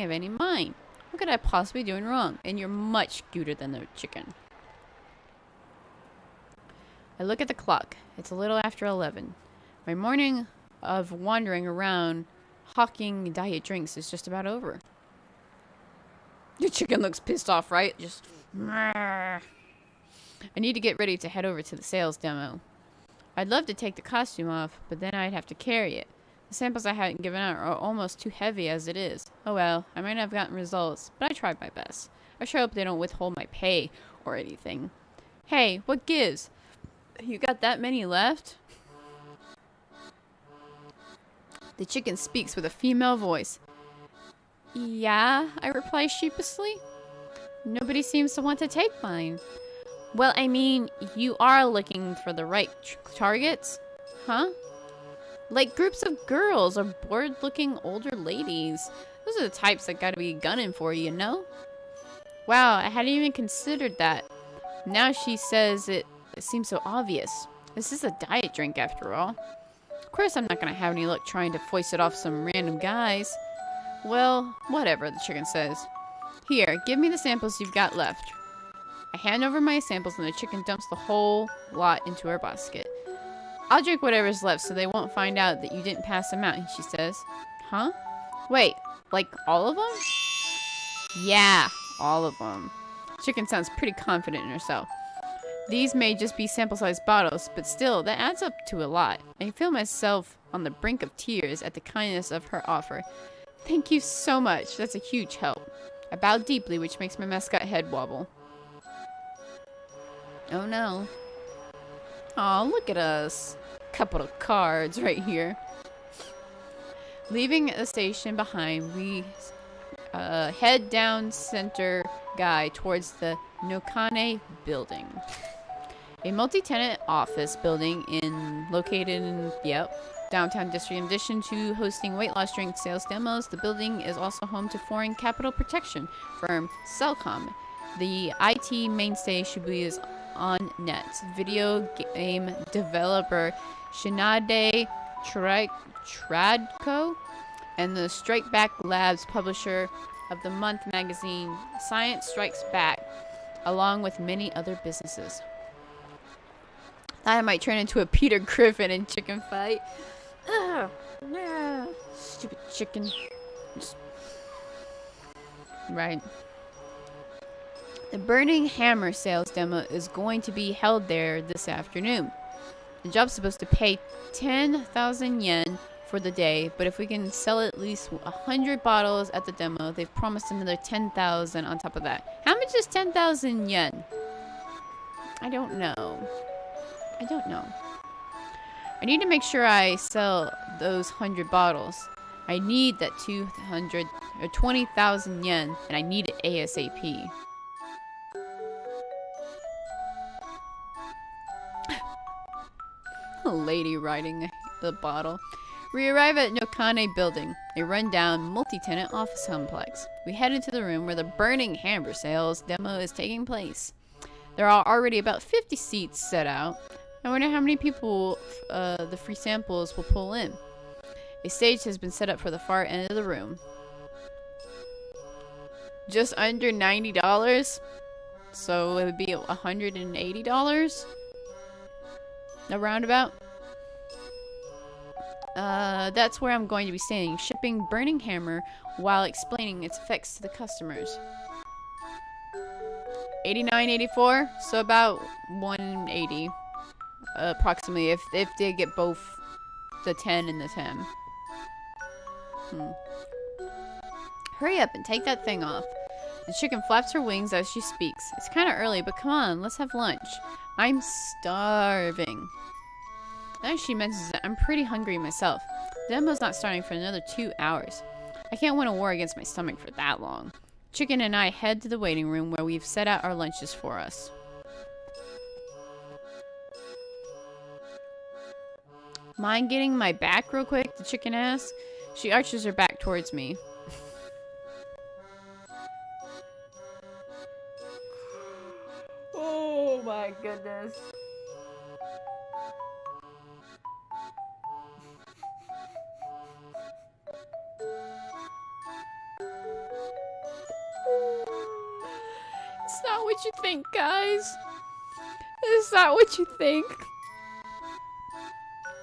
of any mind? What could I possibly be doing wrong? And you're much cuter than the chicken. I look at the clock. It's a little after 11. My morning of wandering around hawking diet drinks is just about over. The chicken looks pissed off, right? Just... I need to get ready to head over to the sales demo. I'd love to take the costume off, but then I'd have to carry it. The samples I hadn't given out are almost too heavy as it is. Oh well, I might not have gotten results, but I tried my best. I sure hope they don't withhold my pay or anything. Hey, what gives? You got that many left? The chicken speaks with a female voice. Yeah, I reply sheepishly. Nobody seems to want to take mine. Well, I mean, you are looking for the right targets, huh? Like groups of girls or bored-looking older ladies. Those are the types that gotta be gunning for you, you know? Wow, I hadn't even considered that. Now she says it seems so obvious. This is a diet drink after all. Of course I'm not gonna have any luck trying to foist it off some random guys. Well, whatever, the chicken says. Here, give me the samples you've got left. I hand over my samples and the chicken dumps the whole lot into her basket. I'll drink whatever's left so they won't find out that you didn't pass them out, she says. Huh? Wait, like all of them? Yeah, all of them. Chicken sounds pretty confident in herself. These may just be sample-sized bottles, but still, that adds up to a lot. I feel myself on the brink of tears at the kindness of her offer. Thank you so much. That's a huge help. I bow deeply, which makes my mascot head wobble. Oh no. Aw, look at us. Couple of cards right here. Leaving the station behind, we head down Center Guy towards the Nokane building. A multi-tenant office building located in, downtown district. In addition to hosting weight loss drink sales demos, the building is also home to foreign capital protection firm Cellcom. The IT mainstay Shibuya's on net. Video game developer Shinade Tradco and the Strike Back Labs publisher of the month magazine Science Strikes Back, along with many other businesses. I might turn into a Peter Griffin in chicken fight. Ugh. Yeah. Stupid chicken. Right. The Burning Hammer sales demo is going to be held there this afternoon. The job's supposed to pay 10,000 yen for the day, but if we can sell at least 100 bottles at the demo, they've promised another 10,000 on top of that. How much is 10,000 yen? I don't know. I need to make sure I sell those 100 bottles. I need that 200 or 20,000 yen, and I need it ASAP. A lady riding the bottle. We arrive at Nokane building, a rundown multi-tenant office complex. We head into the room where the Burning Hammer sales demo is taking place. There are already about 50 seats set out. I wonder how many people the free samples will pull in. A stage has been set up for the far end of the room. Just under $90, so it would be $180. A roundabout. That's where I'm going to be staying, shipping Burning Hammer while explaining its effects to the customers. $89.84, so about $180. Approximately, if they get both the 10 and the 10. Hurry up and take that thing off. The chicken flaps her wings as she speaks. It's kind of early, but come on, let's have lunch. I'm starving. Now she mentions it, I'm pretty hungry myself. The demo's not starting for another 2 hours. I can't win a war against my stomach for that long. Chicken and I head to the waiting room where we've set out our lunches for us. Mind getting my back real quick? The chicken asks. She arches her back towards me. Oh my goodness. It's not what you think, guys. It's not what you think.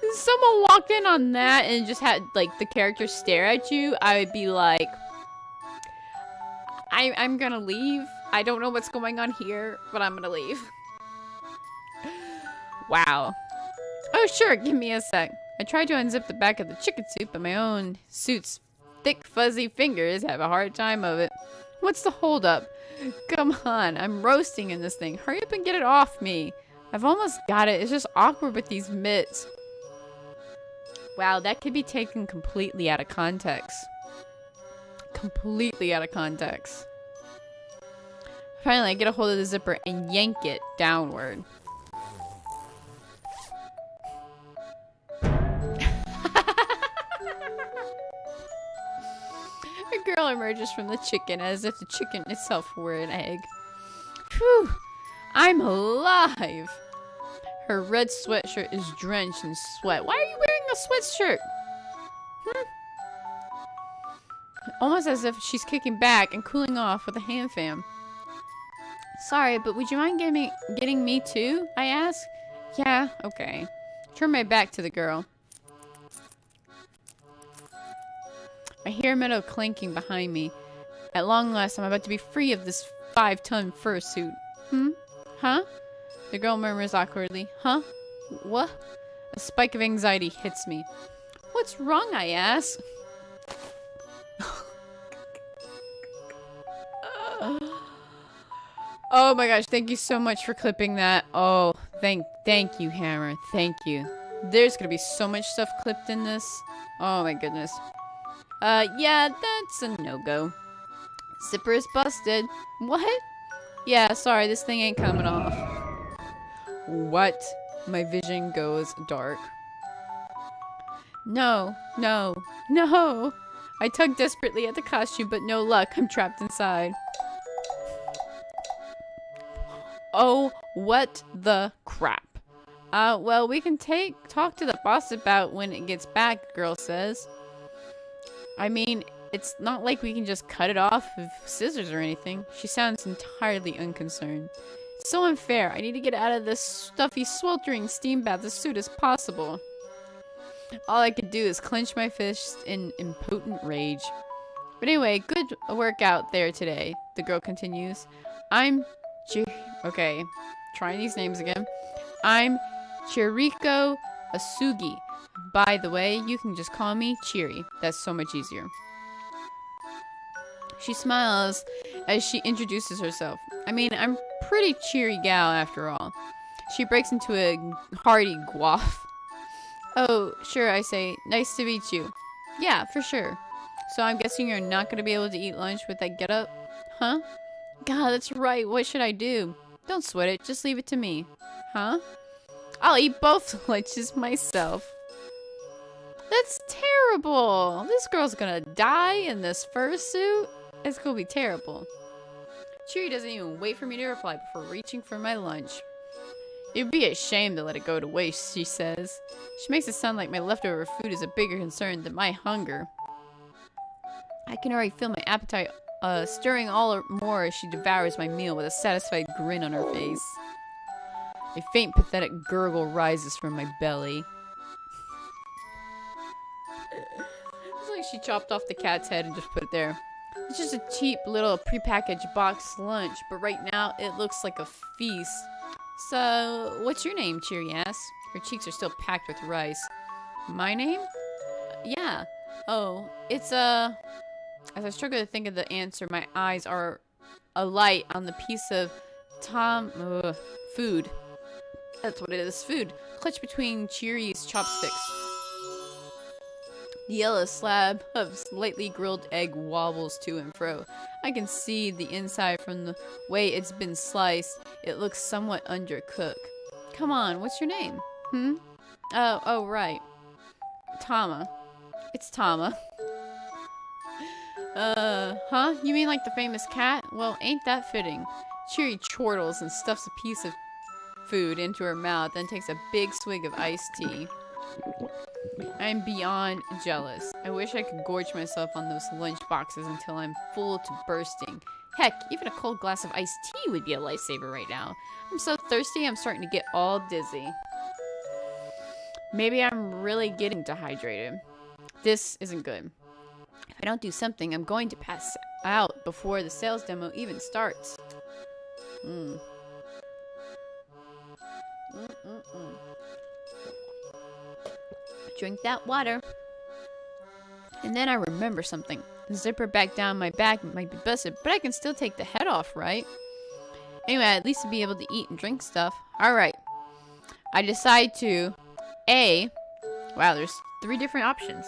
If someone walked in on that and just had, like, the character stare at you, I would be like, I'm gonna leave. I don't know what's going on here, but I'm gonna leave. Wow. Oh, sure, give me a sec. I tried to unzip the back of the chicken suit, but my own suit's thick, fuzzy fingers have a hard time of it. What's the holdup? Come on, I'm roasting in this thing. Hurry up and get it off me. I've almost got it. It's just awkward with these mitts. Wow, that could be taken completely out of context. Completely out of context. Finally, I get a hold of the zipper and yank it downward. A girl emerges from the chicken as if the chicken itself were an egg. Phew! I'm alive! Her red sweatshirt is drenched in sweat. Why are you wearing a sweatshirt? Almost as if she's kicking back and cooling off with a hand fan. Sorry, but would you mind getting me too? I ask. Yeah, okay. Turn my back to the girl. I hear metal clanking behind me. At long last, I'm about to be free of this 5-ton fursuit. Huh? The girl murmurs awkwardly. Huh? What? A spike of anxiety hits me. What's wrong, I ask? Oh my gosh, thank you so much for clipping that. Oh, thank you, Hammer. Thank you. There's gonna be so much stuff clipped in this. Oh my goodness. Yeah, that's a no-go. Zipper is busted. What? Yeah, sorry, this thing ain't coming off. What? My vision goes dark. No, no, no! I tug desperately at the costume, but no luck. I'm trapped inside. Oh, what the crap. Well, we can talk to the boss about when it gets back, the girl says. I mean, it's not like we can just cut it off with scissors or anything. She sounds entirely unconcerned. It's so unfair. I need to get out of this stuffy, sweltering steam bath as soon as possible. All I could do is clench my fist in impotent rage. But anyway, good work out there today, the girl continues. Okay, trying these names again. I'm Chiriko Asugi. By the way, you can just call me Chiri. That's so much easier. She smiles as she introduces herself. I mean, I'm pretty cheery gal after all. She breaks into a hearty guaff. Oh, sure, I say. Nice to meet you. Yeah, for sure. So I'm guessing you're not going to be able to eat lunch with that getup? Huh? God, that's right. What should I do? Don't sweat it. Just leave it to me. Huh? I'll eat both lunches myself. That's terrible. This girl's gonna die in this fursuit. It's gonna be terrible. Chiri doesn't even wait for me to reply before reaching for my lunch. It'd be a shame to let it go to waste, she says. She makes it sound like my leftover food is a bigger concern than my hunger. I can already feel my appetite stirring all more as she devours my meal with a satisfied grin on her face. A faint, pathetic gurgle rises from my belly. It's like she chopped off the cat's head and just put it there. It's just a cheap little prepackaged box lunch, but right now it looks like a feast. So, what's your name, Chiri asks. Her cheeks are still packed with rice. My name? Yeah. Oh, it's As I struggle to think of the answer, my eyes are alight on the piece of food. That's what it is, food. Clutched between Chiri's chopsticks. The yellow slab of slightly grilled egg wobbles to and fro. I can see the inside from the way it's been sliced. It looks somewhat undercooked. Come on, what's your name? Oh, right. Tama. It's Tama. Huh? You mean like the famous cat? Well, ain't that fitting? Chiri chortles and stuffs a piece of food into her mouth, then takes a big swig of iced tea. I'm beyond jealous. I wish I could gorge myself on those lunch boxes until I'm full to bursting. Heck, even a cold glass of iced tea would be a lifesaver right now. I'm so thirsty, I'm starting to get all dizzy. Maybe I'm really getting dehydrated. This isn't good. If I don't do something, I'm going to pass out before the sales demo even starts. Drink that water. And then I remember something. The zipper back down my back might be busted, but I can still take the head off, right? Anyway, I'd at least to be able to eat and drink stuff. Alright. I decide to wow, there's 3 different options.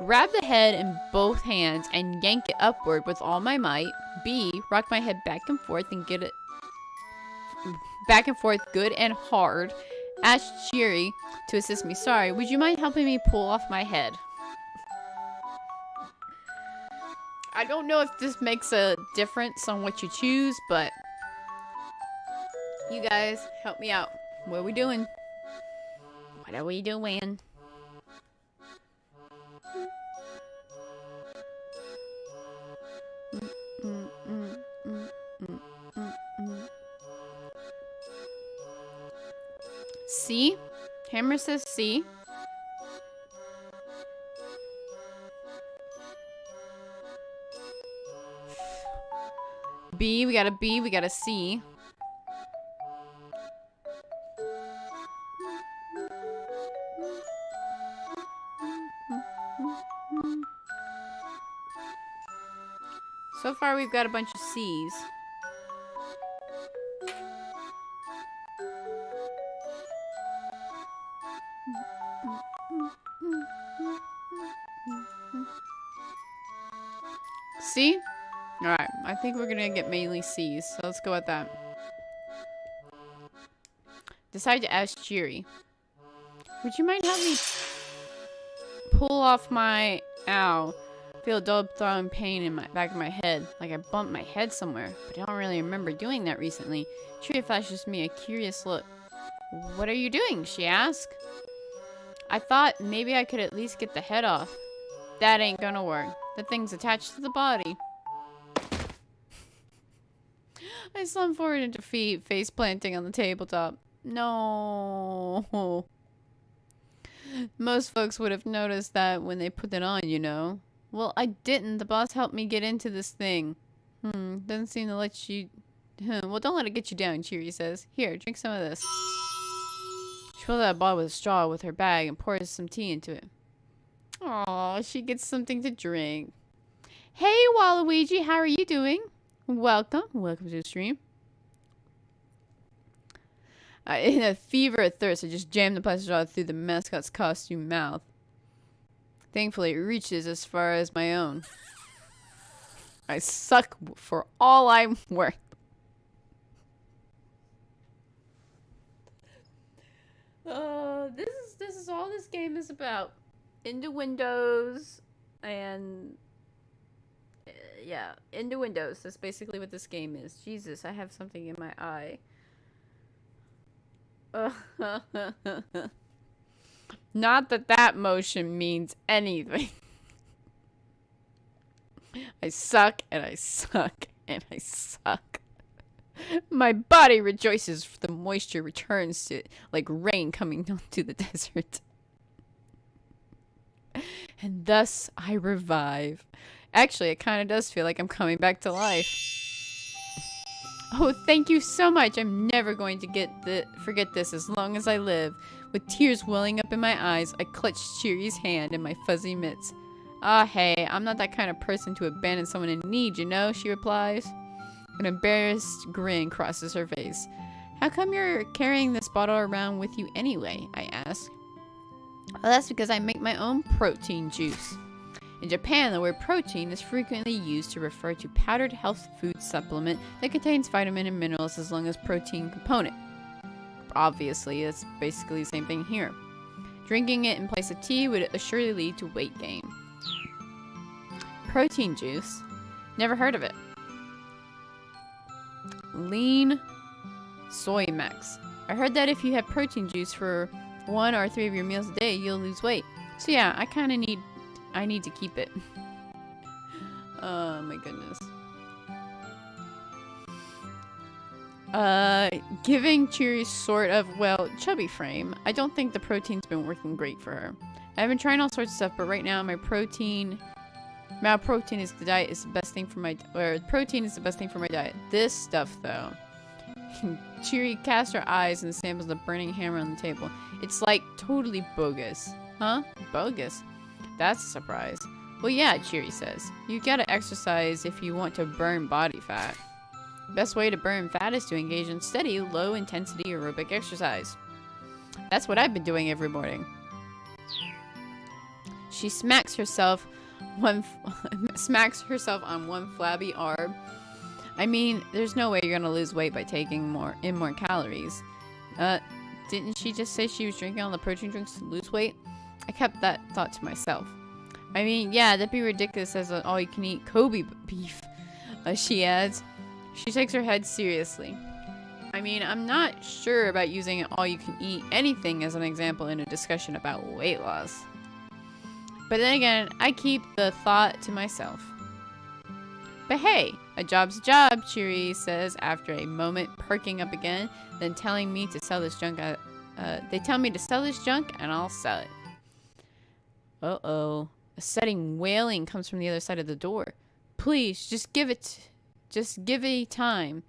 Grab the head in both hands and yank it upward with all my might. B, rock my head back and forth and get it back and forth good and hard. Ask Chiri to assist me. Sorry, would you mind helping me pull off my head? I don't know if this makes a difference on what you choose, but you guys help me out. What are we doing? What are we doing? C? Hammer says C. B, we got a B, we got a C. So far, we've got a bunch of C's. C? Alright, I think we're gonna get mainly C's, so let's go with that. Decide to ask Chiri. Would you mind having me pull off my... Ow. Feel a dull throbbing pain in my back of my head, like I bumped my head somewhere, but I don't really remember doing that recently. Chiri flashes me a curious look. What are you doing? She asked. I thought maybe I could at least get the head off. That ain't gonna work. The thing's attached to the body. I slumped forward into feet, face planting on the tabletop. No. Most folks would have noticed that when they put it on, you know. Well, I didn't. The boss helped me get into this thing. Doesn't seem to let you... Well, don't let it get you down, Chiri says. Here, drink some of this. She fills out a bottle with a straw with her bag and pours some tea into it. Aw, she gets something to drink. Hey, Waluigi, how are you doing? Welcome. Welcome to the stream. In a fever of thirst, I just jammed the plastic straw through the mascot's costume mouth. Thankfully, it reaches as far as my own. I suck for all I'm worth. This is all this game is about. Into windows and yeah, into windows. That's basically what this game is. Jesus, I have something in my eye. Not that that motion means anything. I suck and I suck and I suck. My body rejoices for the moisture returns to it, like rain coming down to the desert. And thus I revive. Actually, it kind of does feel like I'm coming back to life. Oh, thank you so much. I'm never going to forget this as long as I live. With tears welling up in my eyes, I clutched Chiri's hand in my fuzzy mitts. Ah, hey, I'm not that kind of person to abandon someone in need, you know, she replies. An embarrassed grin crosses her face. How come you're carrying this bottle around with you anyway? I ask. Well, that's because I make my own protein juice. In Japan, the word protein is frequently used to refer to powdered health food supplement that contains vitamin and minerals as long as protein component. Obviously, it's basically the same thing here. Drinking it in place of tea would assuredly lead to weight gain. Protein juice? Never heard of it. Lean soy max. I heard that if you have protein juice for 1 or 3 of your meals a day, you'll lose weight. So yeah, I need to keep it. Oh my goodness. Giving Chiri's sort of, well, chubby frame, I don't think the protein's been working great for her. I've been trying all sorts of stuff, but right now protein is the best thing for my diet. This stuff though. Chiri casts her eyes and samples the burning hammer on the table. It's like totally bogus. Huh? Bogus? That's a surprise. Well, yeah, Chiri says. You gotta exercise if you want to burn body fat. Best way to burn fat is to engage in steady, low-intensity aerobic exercise. That's what I've been doing every morning. She smacks herself on one flabby arm. I mean, there's no way you're gonna lose weight by taking more calories. Didn't she just say she was drinking all the protein drinks to lose weight? I kept that thought to myself. I mean, yeah, that'd be ridiculous as an all-you-can-eat Kobe beef, she adds. She shakes her head seriously. I mean, I'm not sure about using an all-you-can-eat anything as an example in a discussion about weight loss. But then again, I keep the thought to myself. But hey, a job's a job, Chiri says after a moment, perking up again, then telling me to sell this junk. They tell me to sell this junk, and I'll sell it. Uh-oh. A setting wailing comes from the other side of the door. Please, just give it Just give it time.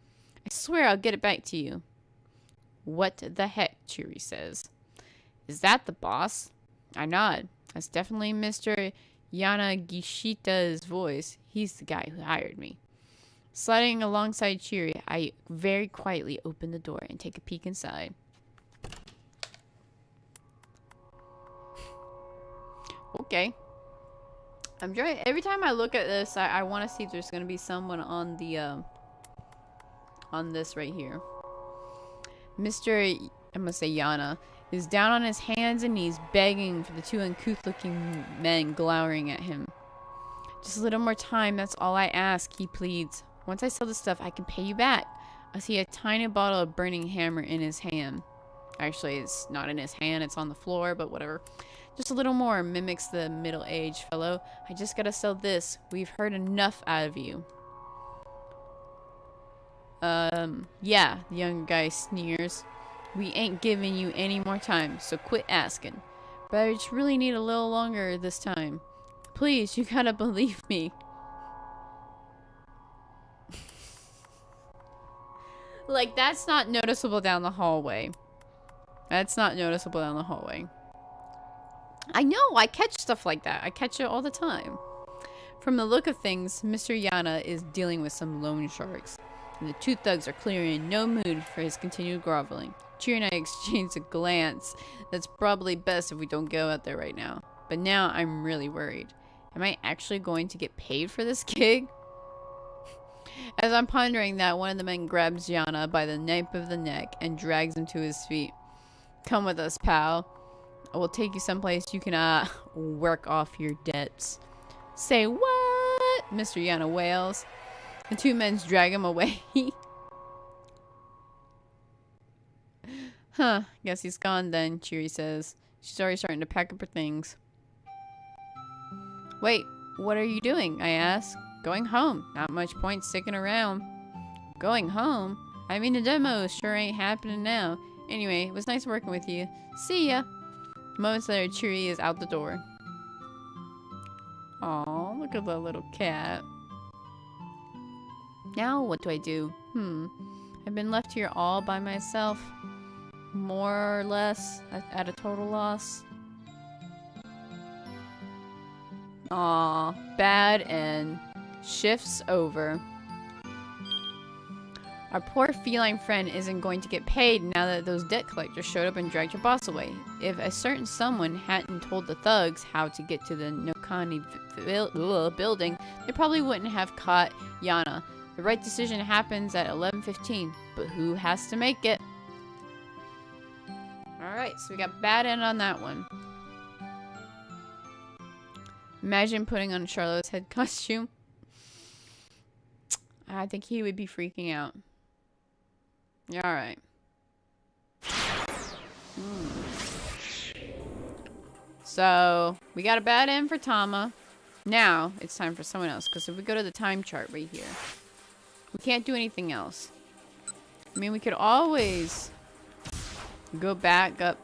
I swear I'll get it back to you. What the heck, Chiri says. Is that the boss? I nod. That's definitely Mr. Yanagishita's voice. He's the guy who hired me. Sliding alongside Chiri, I very quietly open the door and take a peek inside. Okay. I'm trying. Every time I look at this, I want to see if there's going to be someone on the, on this right here. Mr. I'm going to say Yana is down on his hands and knees begging for the two uncouth-looking men glowering at him. Just a little more time, that's all I ask, he pleads. Once I sell the stuff, I can pay you back. I see a tiny bottle of burning hammer in his hand. Actually, it's not in his hand, it's on the floor, but whatever. Just a little more, mimics the middle-aged fellow. I just gotta sell this. We've heard enough out of you. Yeah, the young guy sneers. We ain't giving you any more time, so quit asking. But I just really need a little longer this time. Please, you gotta believe me. Like, that's not noticeable down the hallway. That's not noticeable down the hallway. I know, I catch stuff like that. I catch it all the time. From the look of things, Mr. Yana is dealing with some loan sharks. And the two thugs are clearly in no mood for his continued groveling. Chiri and I exchange a glance. That's probably best if we don't go out there right now. But now I'm really worried. Am I actually going to get paid for this gig? As I'm pondering that, one of the men grabs Yana by the nape of the neck and drags him to his feet. Come with us, pal. I will take you someplace you can, work off your debts. Say what? Mr. Yana wails. The two men drag him away. Huh, guess he's gone then, Chiri says. She's already starting to pack up her things. Wait, what are you doing? I ask. Going home. Not much point sticking around. Going home? I mean, the demo sure ain't happening now. Anyway, it was nice working with you. See ya. Moments later, Chiri is out the door. Aw, look at the little cat. Now what do I do? I've been left here all by myself. More or less at a total loss. Aw, bad end. Shifts over. Our poor feline friend isn't going to get paid now that those debt collectors showed up and dragged your boss away. If a certain someone hadn't told the thugs how to get to the Nokani building, they probably wouldn't have caught Yana. The right decision happens at 11:15, but who has to make it? Alright, so we got bad end on that one. Imagine putting on Charlotte's head costume. I think he would be freaking out. Alright. So, we got a bad end for Tama. Now, it's time for someone else. Because if we go to the time chart right here, we can't do anything else. I mean, we could always go back up.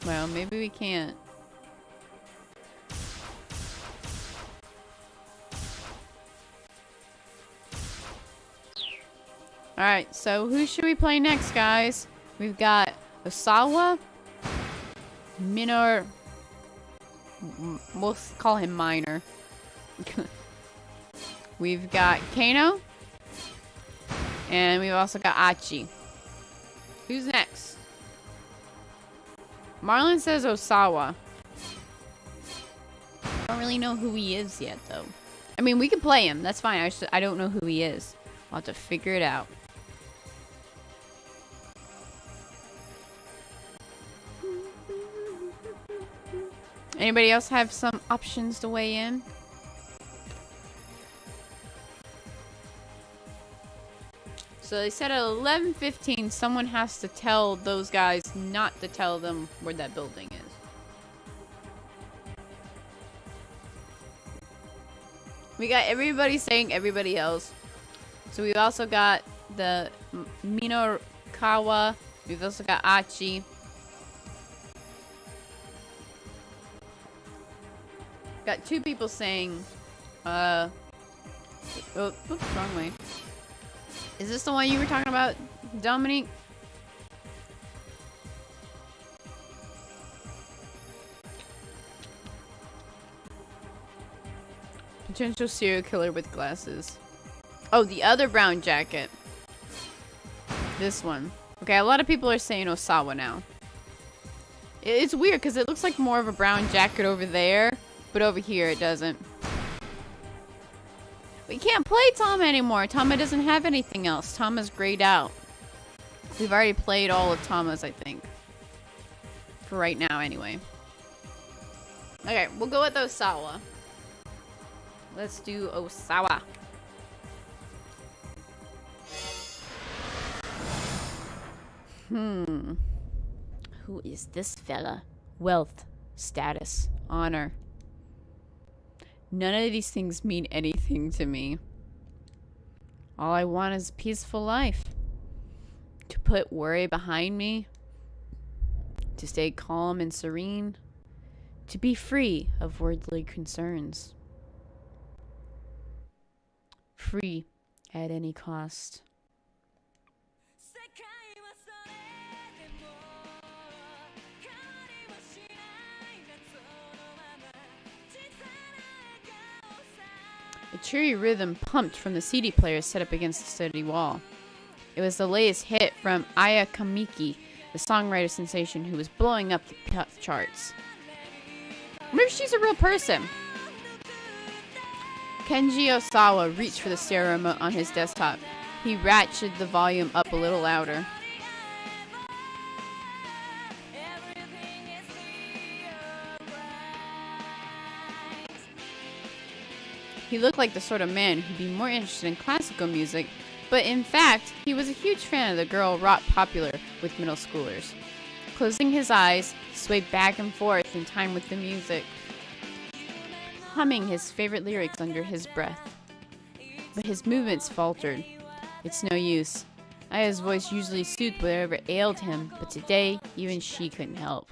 Well, maybe we can't. Alright, so who should we play next, guys? We've got Osawa, Minor, we'll call him Minor. We've got Kano, and we've also got Achi. Who's next? Marlon says Osawa. I don't really know who he is yet, though. I mean, we can play him. That's fine. I don't know who he is. I'll have to figure it out. Anybody else have some options to weigh in? So they said at 11:15, someone has to tell those guys not to tell them where that building is. We got everybody saying everybody else. So we've also got the Minokawa. We've also got Achi. Got two people saying Oh, oops, wrong way. Is this the one you were talking about, Dominique? Potential serial killer with glasses. Oh, the other brown jacket. This one. Okay, a lot of people are saying Osawa now. It's weird because it looks like more of a brown jacket over there, but over here it doesn't. We can't play Tama anymore. Tama doesn't have anything else. Tama's grayed out. We've already played all of Tama's, I think. For right now, anyway. Okay, we'll go with Osawa. Let's do Osawa. Who is this fella? Wealth, status, honor. None of these things mean anything to me. All I want is a peaceful life. To put worry behind me. To stay calm and serene. To be free of worldly concerns. Free at any cost. A cheery rhythm pumped from the CD player set up against the study wall. It was the latest hit from Aya Kamiki, the songwriter sensation who was blowing up the pop charts. I wonder if she's a real person. Kenji Osawa reached for the stereo remote on his desktop. He ratcheted the volume up a little louder. He looked like the sort of man who'd be more interested in classical music, but in fact, he was a huge fan of the girl rock popular with middle schoolers. Closing his eyes, he swayed back and forth in time with the music, humming his favorite lyrics under his breath. But his movements faltered. It's no use. Aya's voice usually soothed whatever ailed him, but today, even she couldn't help.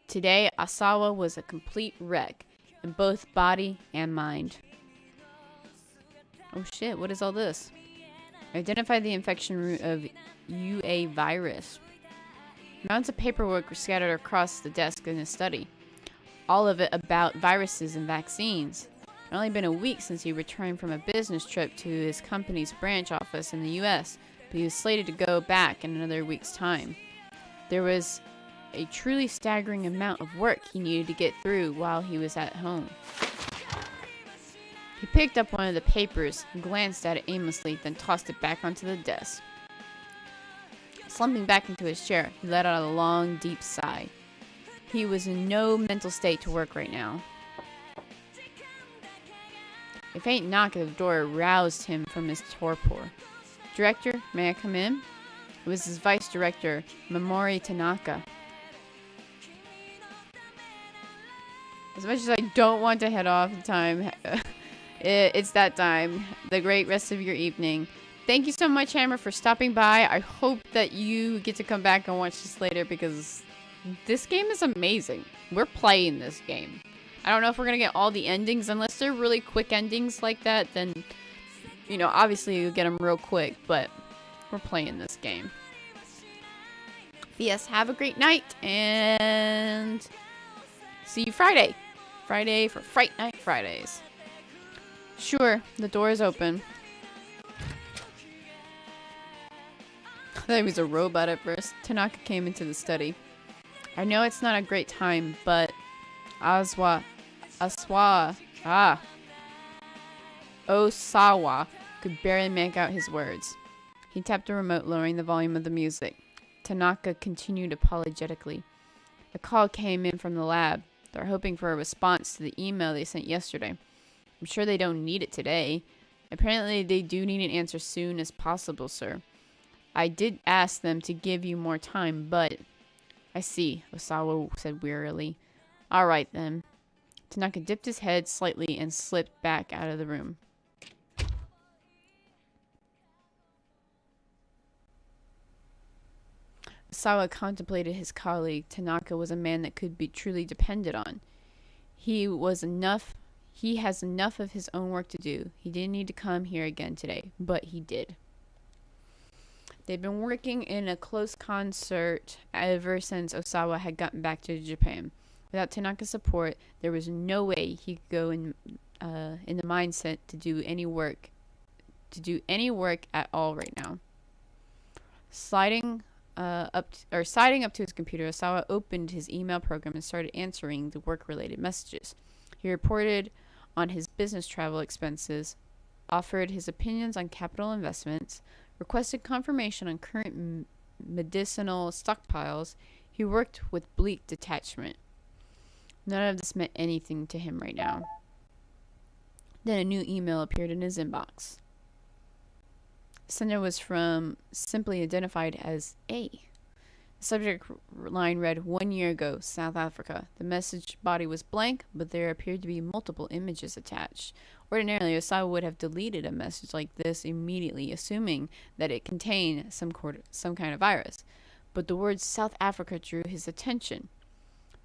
Today, Osawa was a complete wreck, in both body and mind. Oh shit, what is all this? Identify the infection route of UA virus. Mounds of paperwork were scattered across the desk in his study. All of it about viruses and vaccines. It had only been a week since he returned from a business trip to his company's branch office in the US, but he was slated to go back in another week's time. There was a truly staggering amount of work he needed to get through while he was at home. He picked up one of the papers, glanced at it aimlessly, then tossed it back onto the desk. Slumping back into his chair, he let out a long, deep sigh. He was in no mental state to work right now. A faint knock at the door roused him from his torpor. "Director, may I come in?" It was his vice director, Mamori Tanaka. As much as I don't want to head off in time, it's that time. The great rest of your evening. Thank you so much, Hammer, for stopping by. I hope that you get to come back and watch this later because this game is amazing. We're playing this game. I don't know if we're going to get all the endings. Unless they're really quick endings like that, then, you know, obviously you'll get them real quick. But we're playing this game. But yes, have a great night. And see you Friday. Friday for Fright Night Fridays. Sure, the door is open. I thought he was a robot at first. Tanaka came into the study. I know it's not a great time, but Osawa could barely make out his words. He tapped the remote, lowering the volume of the music. Tanaka continued apologetically. A call came in from the lab. They're hoping for a response to the email they sent yesterday. I'm sure they don't need it today. Apparently, they do need an answer soon as possible, sir. I did ask them to give you more time, but... I see, Osawa said wearily. All right, then. Tanaka dipped his head slightly and slipped back out of the room. Osawa contemplated his colleague. Tanaka was a man that could be truly depended on. He was enough He has enough of his own work to do. He didn't need to come here again today, but he did. They've been working in a close concert ever since Osawa had gotten back to Japan. Without Tanaka's support, there was no way he could go in the mindset to do any work at all right now. Siding up to his computer, Osawa opened his email program and started answering the work-related messages. He reported on his business travel expenses, offered his opinions on capital investments, requested confirmation on current medicinal stockpiles. He worked with bleak detachment. None of this meant anything to him right now. Then a new email appeared in his inbox. The sender was from simply identified as A. The subject line read, 1 year ago, South Africa. The message body was blank, but there appeared to be multiple images attached. Ordinarily, Osawa would have deleted a message like this immediately, assuming that it contained some kind of virus. But the word South Africa drew his attention.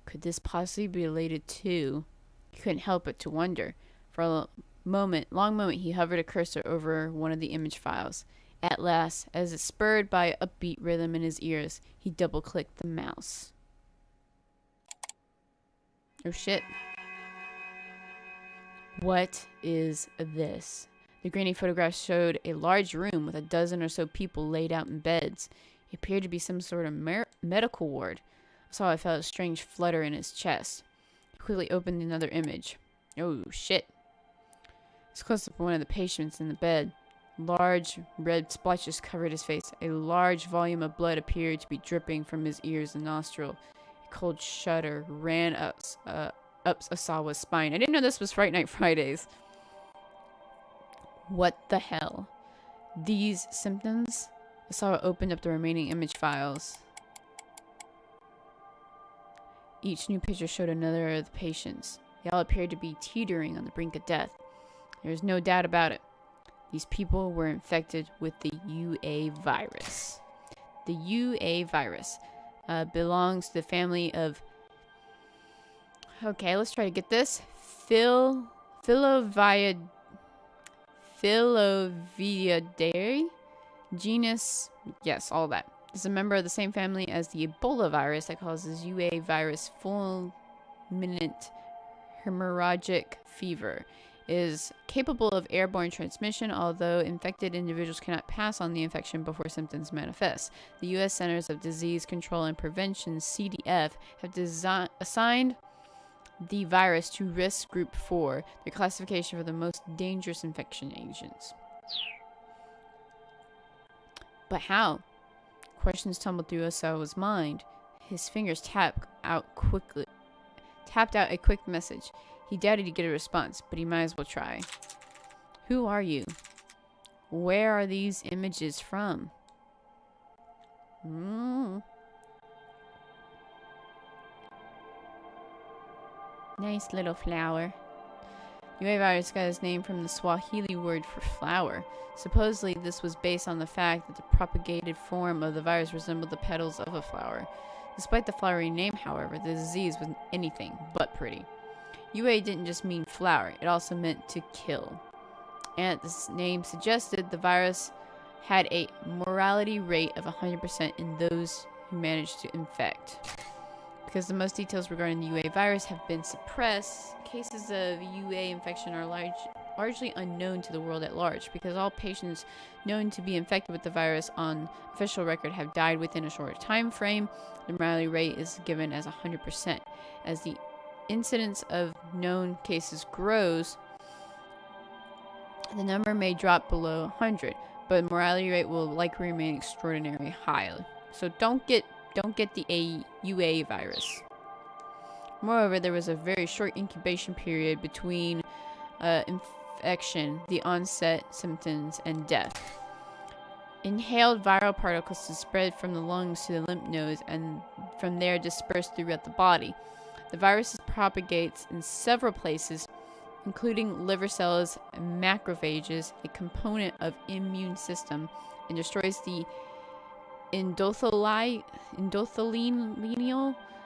Could this possibly be related to... He couldn't help but to wonder. For a long moment, he hovered a cursor over one of the image files. At last, as it spurred by an upbeat rhythm in his ears, he double-clicked the mouse. Oh shit. What is this? The grainy photograph showed a large room with a dozen or so people laid out in beds. It appeared to be some sort of medical ward. I felt a strange flutter in his chest. He quickly opened another image. Oh shit. It's close up one of the patients in the bed. Large red splotches covered his face. A large volume of blood appeared to be dripping from his ears and nostril. A cold shudder ran up Osawa's spine. I didn't know this was Fright Night Fridays. What the hell? These symptoms? Osawa opened up the remaining image files. Each new picture showed another of the patients. They all appeared to be teetering on the brink of death. There was no doubt about it. These people were infected with the UA virus. The UA virus belongs to the family of... Okay, let's try to get this. Filoviidae? Genus... Yes, all that. Is a member of the same family as the Ebola virus that causes UA virus fulminant hemorrhagic fever. Is capable of airborne transmission, although infected individuals cannot pass on the infection before symptoms manifest. The U.S. Centers of Disease Control and Prevention, CDF, have assigned the virus to risk group 4, the classification for the most dangerous infection agents. But how? Questions tumbled through Osawa's mind. His fingers tapped out a quick message. He doubted he'd get a response, but he might as well try. Who are you? Where are these images from? Nice little flower. UA virus got its name from the Swahili word for flower. Supposedly, this was based on the fact that the propagated form of the virus resembled the petals of a flower. Despite the flowery name, however, the disease was anything but pretty. UA didn't just mean flower, it also meant to kill. And this name suggested the virus had a mortality rate of 100% in those who managed to infect. Because the most details regarding the UA virus have been suppressed, cases of UA infection are largely unknown to the world at large, because all patients known to be infected with the virus on official record have died within a short time frame. The mortality rate is given as 100%. As the incidence of known cases grows, the number may drop below 100, but the mortality rate will likely remain extraordinarily high. So don't get the UA virus. Moreover, there was a very short incubation period between infection, the onset symptoms, and death. Inhaled viral particles spread from the lungs to the lymph nodes and from there dispersed throughout the body. The virus propagates in several places, including liver cells and macrophages, a component of immune system, and destroys the endothelial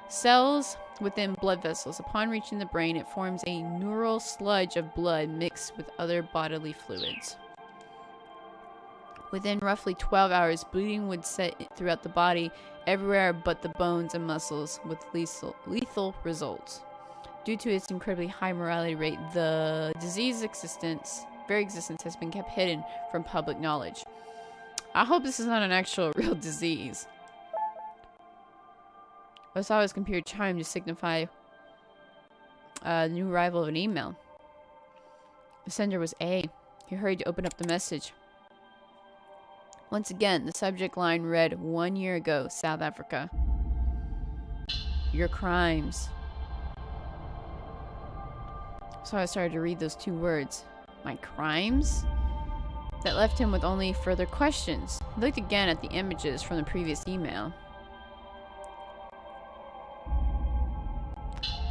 Cells within blood vessels. Upon reaching the brain, it forms a neural sludge of blood mixed with other bodily fluids. Within roughly 12 hours, bleeding would set throughout the body, everywhere but the bones and muscles, with lethal results. Due to its incredibly high mortality rate, the disease's very existence has been kept hidden from public knowledge. I hope this is not an actual real disease. Osawa's computer chimed to signify the new arrival of an email. The sender was A. He hurried to open up the message. Once again, the subject line read, 1 year ago, South Africa. Your crimes. So I started to read those 2 words. My crimes? That left him with only further questions. He looked again at the images from the previous email.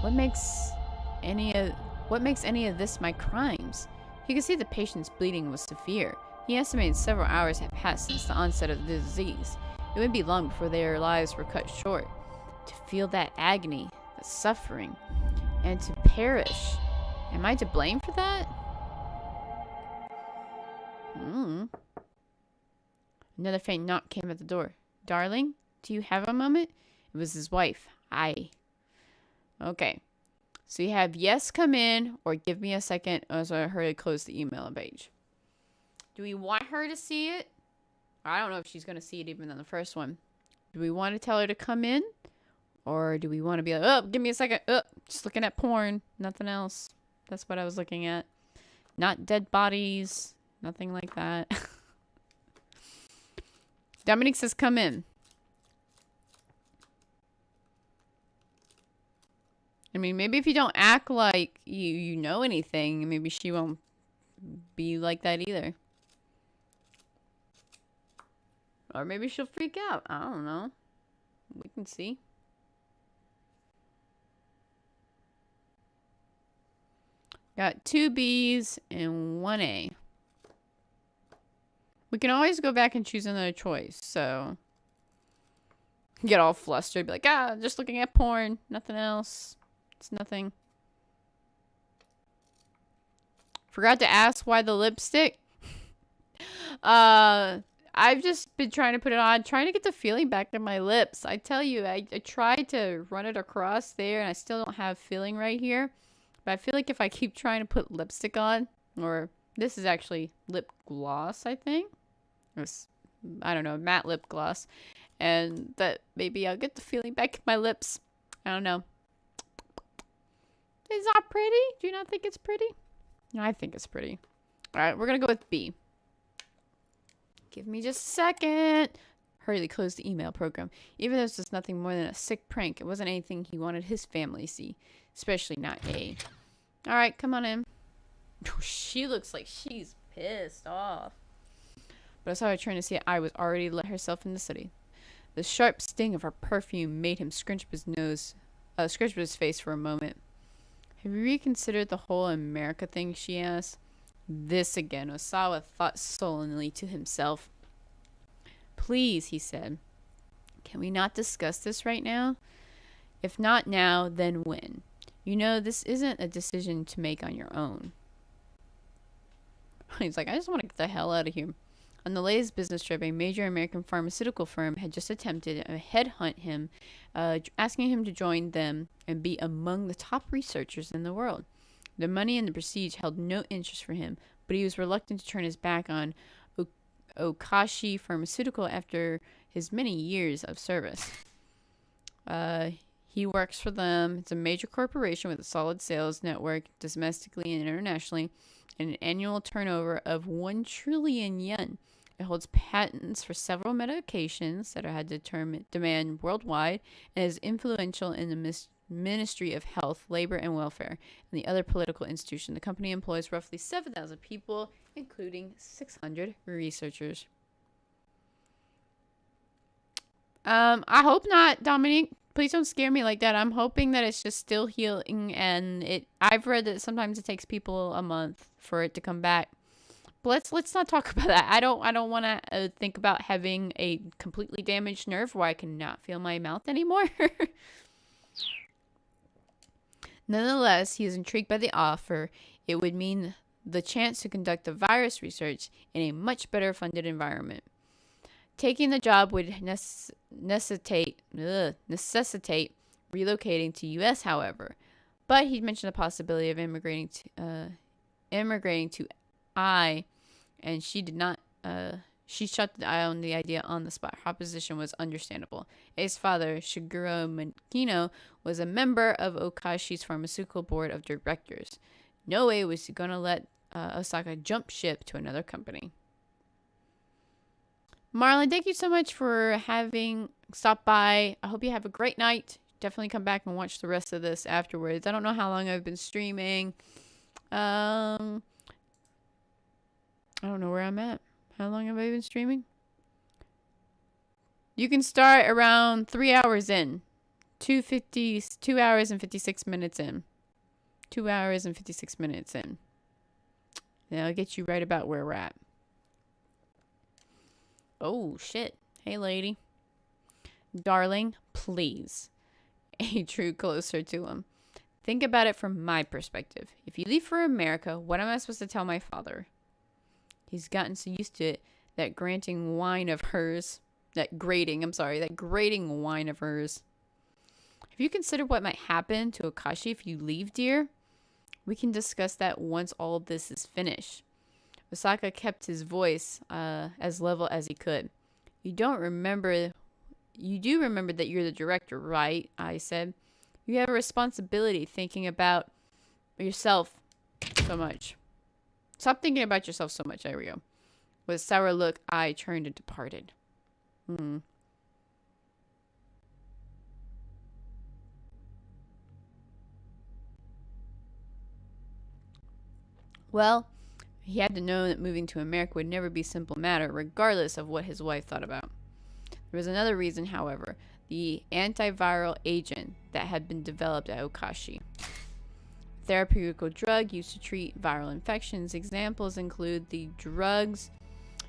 What makes any of this my crimes? He could see the patient's bleeding was severe. He estimated several hours had passed since the onset of the disease. It wouldn't be long before their lives were cut short. To feel that agony, the suffering, and to perish. Am I to blame for that? Another faint knock came at the door. Darling, do you have a moment? It was his wife. Okay. So you have yes, come in, or give me a second. So I heard it close the email page. Do we want her to see it? I don't know if she's going to see it even on the first one. Do we want to tell her to come in? Or do we want to be like, oh, give me a second. Oh, just looking at porn. Nothing else. That's what I was looking at. Not dead bodies. Nothing like that. Dominique says, come in. I mean, maybe if you don't act like you know anything, maybe she won't be like that either. Or maybe she'll freak out. I don't know. We can see. Got 2 B's and 1 A. We can always go back and choose another choice, so get all flustered, be like, just looking at porn, nothing else. It's nothing. Forgot to ask why the lipstick. I've just been trying to put it on, trying to get the feeling back in my lips. I tell you, I tried to run it across there, and I still don't have feeling right here. But I feel like if I keep trying to put lipstick on, or this is actually lip gloss, I think. I don't know, matte lip gloss. And that maybe I'll get the feeling back in my lips. I don't know. Is that pretty? Do you not think it's pretty? No, I think it's pretty. Alright, we're going to go with B. Give me just a second. Hurriedly closed the email program. Even though it's just nothing more than a sick prank, it wasn't anything he wanted his family to see. Especially not A. Alright, come on in. She looks like she's pissed off. But I saw her trying to see it. I was already let herself in the city. The sharp sting of her perfume made him scrunch up his face for a moment. Have you reconsidered the whole America thing, she asked. This again, Osawa thought sullenly to himself. Please, he said. Can we not discuss this right now? If not now, then when? You know, this isn't a decision to make on your own. He's like, I just want to get the hell out of here. On the latest business trip, a major American pharmaceutical firm had just attempted to headhunt him, asking him to join them and be among the top researchers in the world. The money and the prestige held no interest for him, but he was reluctant to turn his back on Okashi Pharmaceutical after his many years of service. He works for them. It's a major corporation with a solid sales network domestically and internationally, and an annual turnover of 1 trillion yen. It holds patents for several medications that are had demand worldwide and is influential in the Ministry of Health, Labor, and Welfare, and the other political institution. The company employs roughly 7,000 people, including 600 researchers. I hope not, Dominique. Please don't scare me like that. I'm hoping that it's just still healing, and I've read that sometimes it takes people a month for it to come back. But let's not talk about that. I don't want to think about having a completely damaged nerve where I cannot feel my mouth anymore. Nonetheless, he is intrigued by the offer. It would mean the chance to conduct the virus research in a much better funded environment. Taking the job would necessitate relocating to U.S., however. But he mentioned the possibility of immigrating to I, and she did not. She shut down the idea on the spot. Her opposition was understandable. A's father, Shigeru Makino, was a member of Okashi's pharmaceutical board of directors. No way was he going to let Osaka jump ship to another company. Marlon, thank you so much for having stopped by. I hope you have a great night. Definitely come back and watch the rest of this afterwards. I don't know how long I've been streaming. I don't know where I'm at. How long have I been streaming? You can start around 3 hours in. 2 hours and 56 minutes in. 2 hours and 56 minutes in. And I'll get you right about where we're at. Oh, shit. Hey, lady. Darling, please. A drew closer to him. Think about it from my perspective. If you leave for America, what am I supposed to tell my father? He's gotten so used to it, that grating whine of hers. That grating whine of hers. Have you considered what might happen to Okashi if you leave, dear? We can discuss that once all of this is finished. Osaka kept his voice as level as he could. You do remember that you're the director, right? I said. You have a responsibility thinking about yourself so much. Stop thinking about yourself so much. There we go. With a sour look, I turned and departed. Well, he had to know that moving to America would never be a simple matter, regardless of what his wife thought about. There was another reason, however, the antiviral agent that had been developed at Okashi. Therapeutic drug used to treat viral infections. Examples include the drugs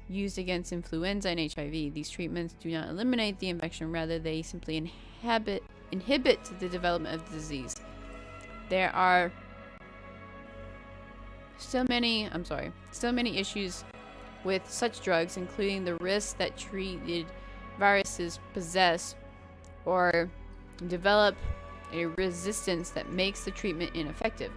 used against influenza and HIV. These treatments do not eliminate the infection, rather they simply inhibit the development of the disease. There are still many issues with such drugs, including the risk that treated viruses possess or develop a resistance that makes the treatment ineffective.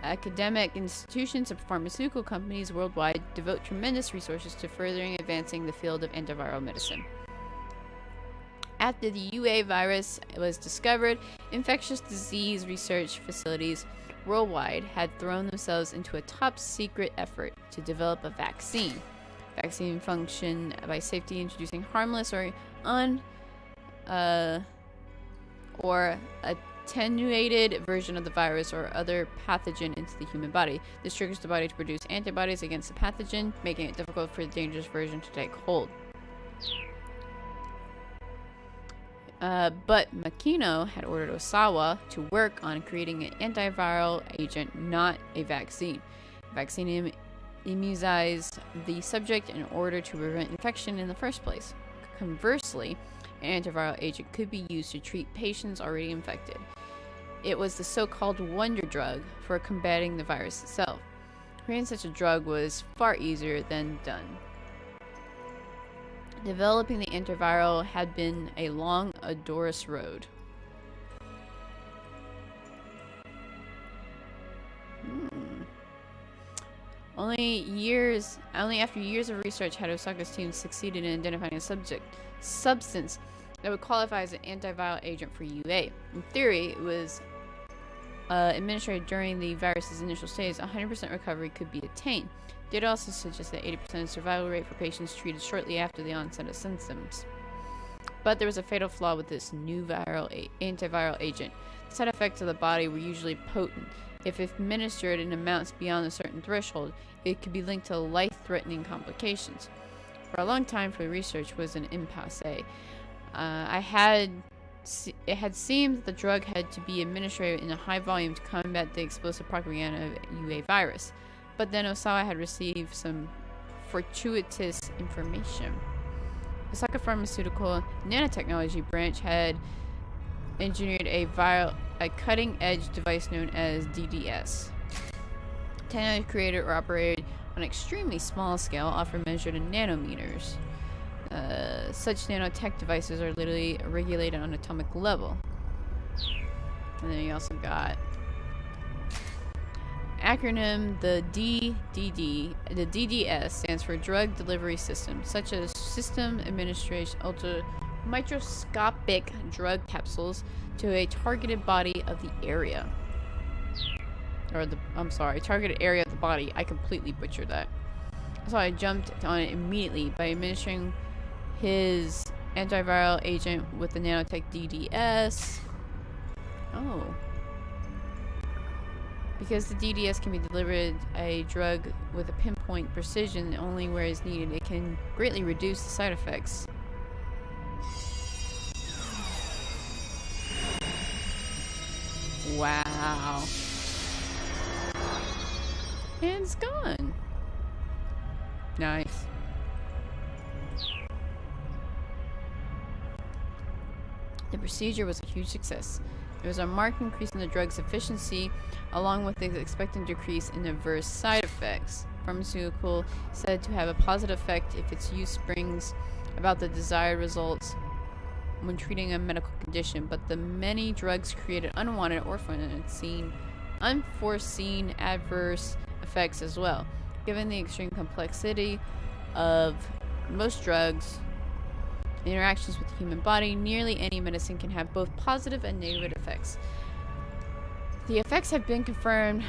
Academic institutions and pharmaceutical companies worldwide devote tremendous resources to furthering advancing the field of antiviral medicine. After the UA virus was discovered, infectious disease research facilities worldwide had thrown themselves into a top-secret effort to develop a vaccine. Vaccine function by safety introducing harmless or attenuated version of the virus or other pathogen into the human body. This triggers the body to produce antibodies against the pathogen, making it difficult for the dangerous version to take hold. But Makino had ordered Osawa to work on creating an antiviral agent, not a vaccine. Vaccine immunized the subject in order to prevent infection in the first place. Conversely, an antiviral agent could be used to treat patients already infected. It was the so-called wonder drug for combating the virus itself. Creating such a drug was far easier than done. Developing the antiviral had been a long, arduous road. Only after years of research had Osaka's team succeeded in identifying a substance that would qualify as an antiviral agent for UA. In theory, it was administered during the virus's initial stage. 100% recovery could be attained. Data also suggests that 80% survival rate for patients treated shortly after the onset of symptoms. But there was a fatal flaw with this new antiviral agent. The side effects of the body were usually potent. If administered in amounts beyond a certain threshold, it could be linked to life-threatening complications. For a long time, the research was an impasse. It had seemed that the drug had to be administered in a high volume to combat the explosive propaganda of UA virus. But then Osawa had received some fortuitous information. Osaka Pharmaceutical Nanotechnology branch had engineered a cutting-edge device known as DDS. Technology created or operated on an extremely small scale, often measured in nanometers. Such nanotech devices are literally regulated on atomic level. And then you also got acronym, the DDD. The DDS stands for Drug Delivery System, such as System Administration Ultra Microscopic Drug Capsules to a targeted body of the area. Targeted area of the body. I completely butchered that. So I jumped on it immediately by administering his antiviral agent with the nanotech DDS. Oh. Because the DDS can be delivered a drug with a pinpoint precision only where it's needed, it can greatly reduce the side effects. Wow. And it's gone. Nice. The procedure was a huge success. There was a marked increase in the drug's efficiency, along with the expected decrease in adverse side effects. Pharmaceutical said to have a positive effect if its use brings about the desired results when treating a medical condition, but the many drugs created unwanted or unforeseen adverse effects as well. Given the extreme complexity of most drugs, interactions with the human body, nearly any medicine can have both positive and negative effects. The effects have been confirmed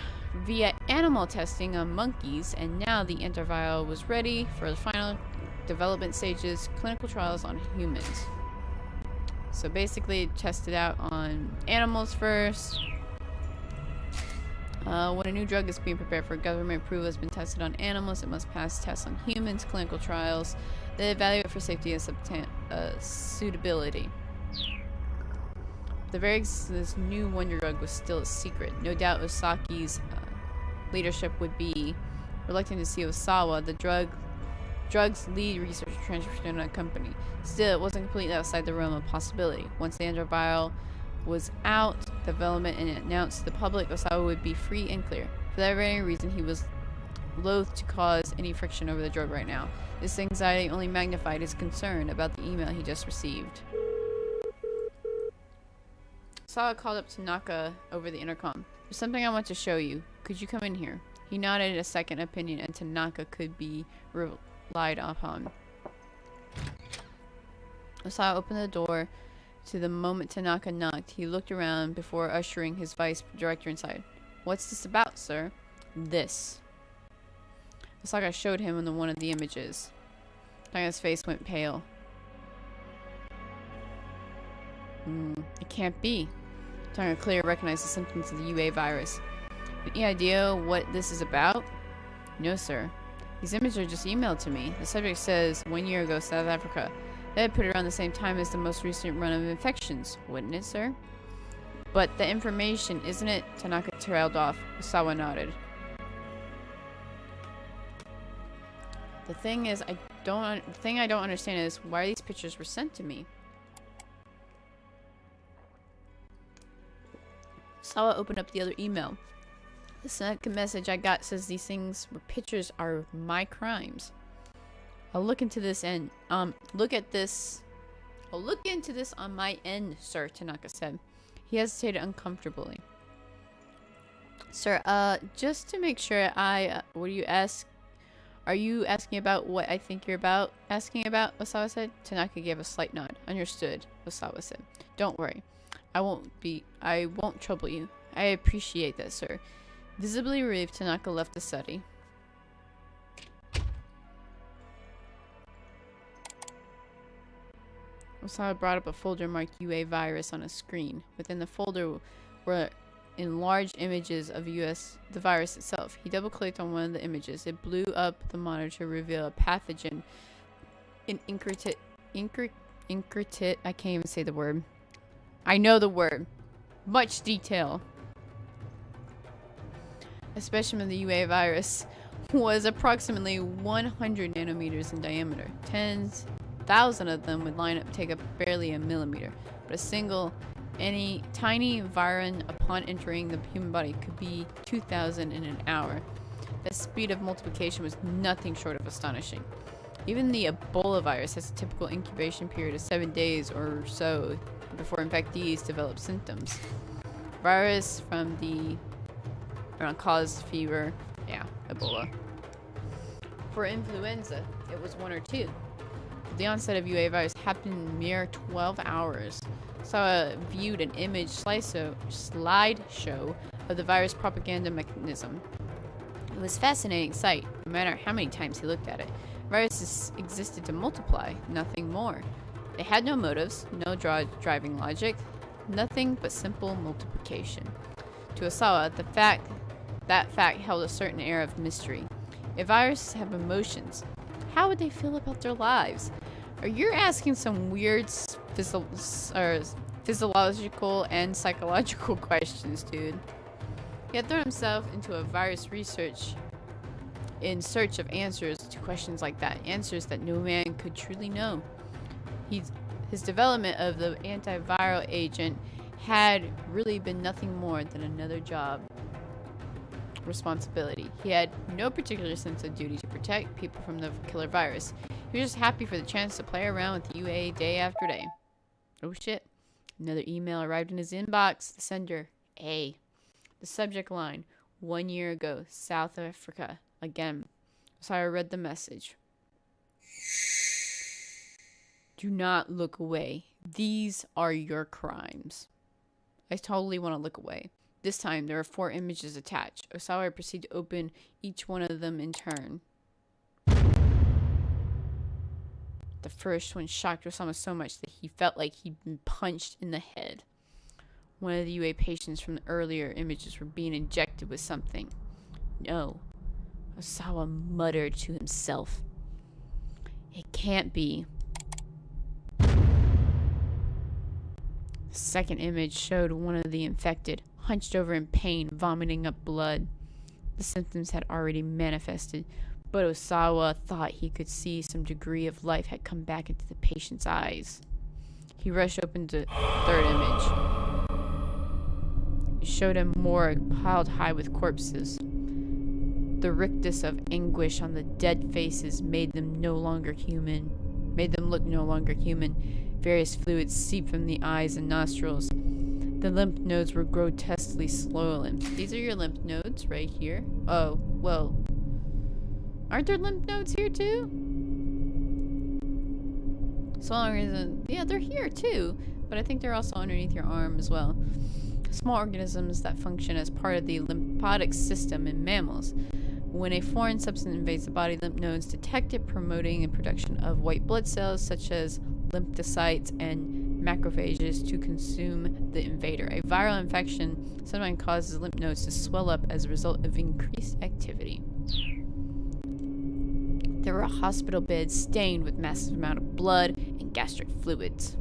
via animal testing on monkeys, and now the antiviral was ready for the final development stages, clinical trials on humans. So basically, test it out on animals first. When a new drug is being prepared for government approval, has been tested on animals, it must pass tests on humans, clinical trials. They evaluate for safety and suitability. This new wonder drug was still a secret. No doubt Osaki's leadership would be reluctant to see Osawa, the drug's lead research transferred to a company. Still, it wasn't completely outside the realm of possibility. Once the antiviral was out, development, and announced to the public, Osawa would be free and clear. For that very reason, he was loath to cause any friction over the drug right now. This anxiety only magnified his concern about the email he just received. Osawa called up Tanaka over the intercom. There's something I want to show you. Could you come in here? He nodded a second opinion, and Tanaka could be relied upon. Osawa opened the door. To the moment Tanaka knocked, he looked around before ushering his vice director inside. What's this about, sir? This. Osaka showed him one of the images. Tanaka's face went pale. It can't be. Tanaka clearly recognized the symptoms of the UA virus. Any idea what this is about? No, sir. These images are just emailed to me. The subject says 1 year ago, South Africa. That would put it around the same time as the most recent run of infections, wouldn't it, sir? But the information, isn't it? Tanaka trailed off. Osawa nodded. The thing I don't understand is why these pictures were sent to me. Osawa opened up the other email. The second message I got says these things were pictures are my crimes. I'll look into this and I'll look into this on my end, sir, Tanaka said. He hesitated uncomfortably. Sir, just to make sure what do you ask? Are you asking about what I think you're asking about? Osawa said. Tanaka gave a slight nod. Understood, Osawa said. Don't worry. I won't trouble you. I appreciate that, sir. Visibly relieved, Tanaka left the study. Osawa brought up a folder marked UA virus on a screen. Within the folder were enlarged images of the virus itself. He double-clicked on one of the images. It blew up the monitor to reveal a pathogen. An I can't even say the word. I know the word. Much detail. A specimen of the UA virus was approximately 100 nanometers in diameter. 10,000 of them would line up to take up barely a millimeter, but a single Any tiny virion upon entering the human body could be 2,000 in an hour. The speed of multiplication was nothing short of astonishing. Even the Ebola virus has a typical incubation period of 7 days or so before infectees develop symptoms. Virus from the caused fever, Ebola. For influenza, it was 1 or 2. The onset of UA virus happened in mere 12 hours. Sawa viewed an image slideshow of the virus propaganda mechanism. It was a fascinating sight, no matter how many times he looked at it. Viruses existed to multiply, nothing more. They had no motives, no driving logic, nothing but simple multiplication. To Osawa, that fact held a certain air of mystery. If viruses have emotions, how would they feel about their lives? Are you asking some weird physiological and psychological questions, dude? He had thrown himself into a virus research in search of answers to questions like that, answers that no man could truly know. His development of the antiviral agent had really been nothing more than another job responsibility. He had no particular sense of duty to protect people from the killer virus. He was just happy for the chance to play around with UA day after day. Oh shit. Another email arrived in his inbox. The sender, A. The subject line, 1 year ago, South Africa. Again. So I read the message. Do not look away. These are your crimes. I totally want to look away. This time, there are 4 images attached. Osawa proceeded to open each one of them in turn. The first one shocked Osamu so much that he felt like he'd been punched in the head. One of the UA patients from the earlier images were being injected with something. No. Osawa muttered to himself. It can't be. The second image showed one of the infected, hunched over in pain, vomiting up blood. The symptoms had already manifested, but Osawa thought he could see some degree of life had come back into the patient's eyes. He rushed open to the third image. It showed a morgue piled high with corpses. The rictus of anguish on the dead faces made them look no longer human. Various fluids seeped from the eyes and nostrils. The lymph nodes were grotesquely swollen. These are your lymph nodes right here. Oh, well. Aren't there lymph nodes here too? Yeah, they're here too. But I think they're also underneath your arm as well. Small organisms that function as part of the lymphatic system in mammals. When a foreign substance invades the body, lymph nodes detect it, promoting the production of white blood cells such as lymphocytes and macrophages to consume the invader. A viral infection sometimes causes lymph nodes to swell up as a result of increased activity. There were hospital beds stained with massive amount of blood and gastric fluids.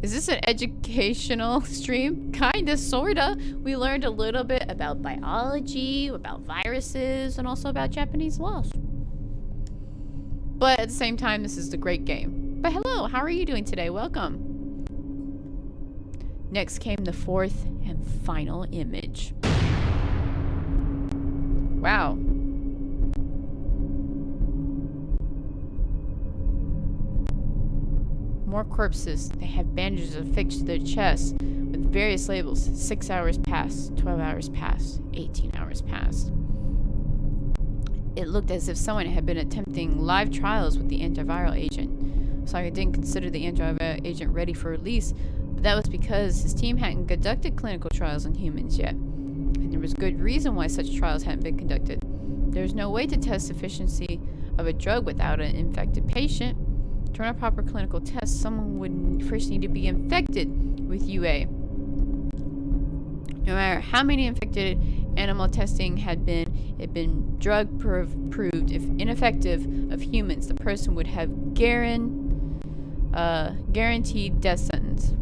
Is this an educational stream? Kinda, sorta. We learned a little bit about biology, about viruses, and also about Japanese laws. But at the same time, this is a great game. But hello, how are you doing today? Welcome. Next came the 4th and final image. Wow. More corpses. They had bandages affixed to their chests with various labels. 6 hours passed, 12 hours passed, 18 hours passed. It looked as if someone had been attempting live trials with the antiviral agent. Saga didn't consider the antiviral agent ready for release, but that was because his team hadn't conducted clinical trials on humans yet. And there was good reason why such trials hadn't been conducted. There's no way to test sufficiency of a drug without an infected patient. To run a proper clinical test, someone would first need to be infected with UA. No matter how many infected animal testing had been drug proved if ineffective of humans, the person would have guaranteed death sentence.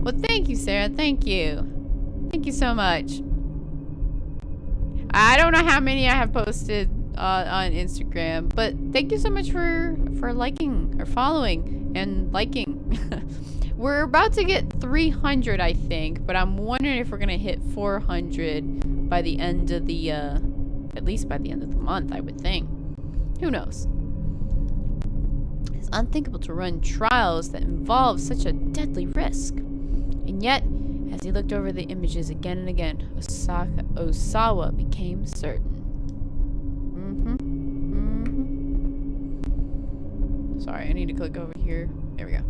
Well, thank you, Sarah. Thank you. Thank you so much. I don't know how many I have posted on Instagram. But thank you so much for liking or following and liking. We're about to get 300, I think, but I'm wondering if we're gonna hit 400 by the end of the at least by the end of the month, I would think. Who knows? It's unthinkable to run trials that involve such a deadly risk. And yet, as he looked over the images again and again, Osawa became certain. Sorry, I need to click over here. There we go.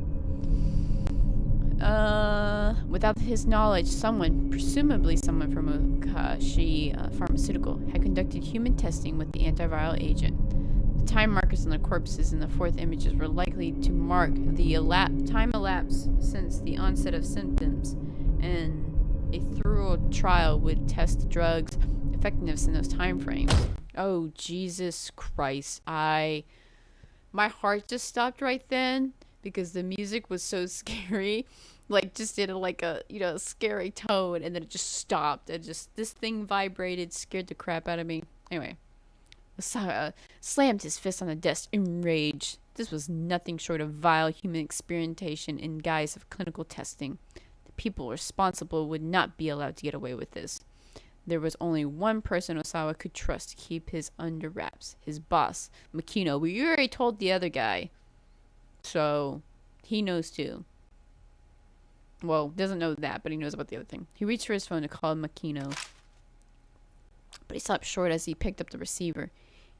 Without his knowledge, someone, presumably someone from Okashi Pharmaceutical, had conducted human testing with the antiviral agent. The time markers on the corpses in the fourth images were likely to mark the time elapsed since the onset of symptoms, and a thorough trial would test the drug's effectiveness in those time frames. Oh, Jesus Christ. My heart just stopped right then because the music was so scary. Like, just did a scary tone, and then it just stopped. This thing vibrated, scared the crap out of me. Anyway, Osawa slammed his fist on the desk, enraged. This was nothing short of vile human experimentation in guise of clinical testing. The people responsible would not be allowed to get away with this. There was only one person Osawa could trust to keep his under wraps, his boss, Makino. We already told the other guy, so he knows too. Well, doesn't know that, but he knows about the other thing. He reached for his phone to call Makino, but he stopped short as he picked up the receiver.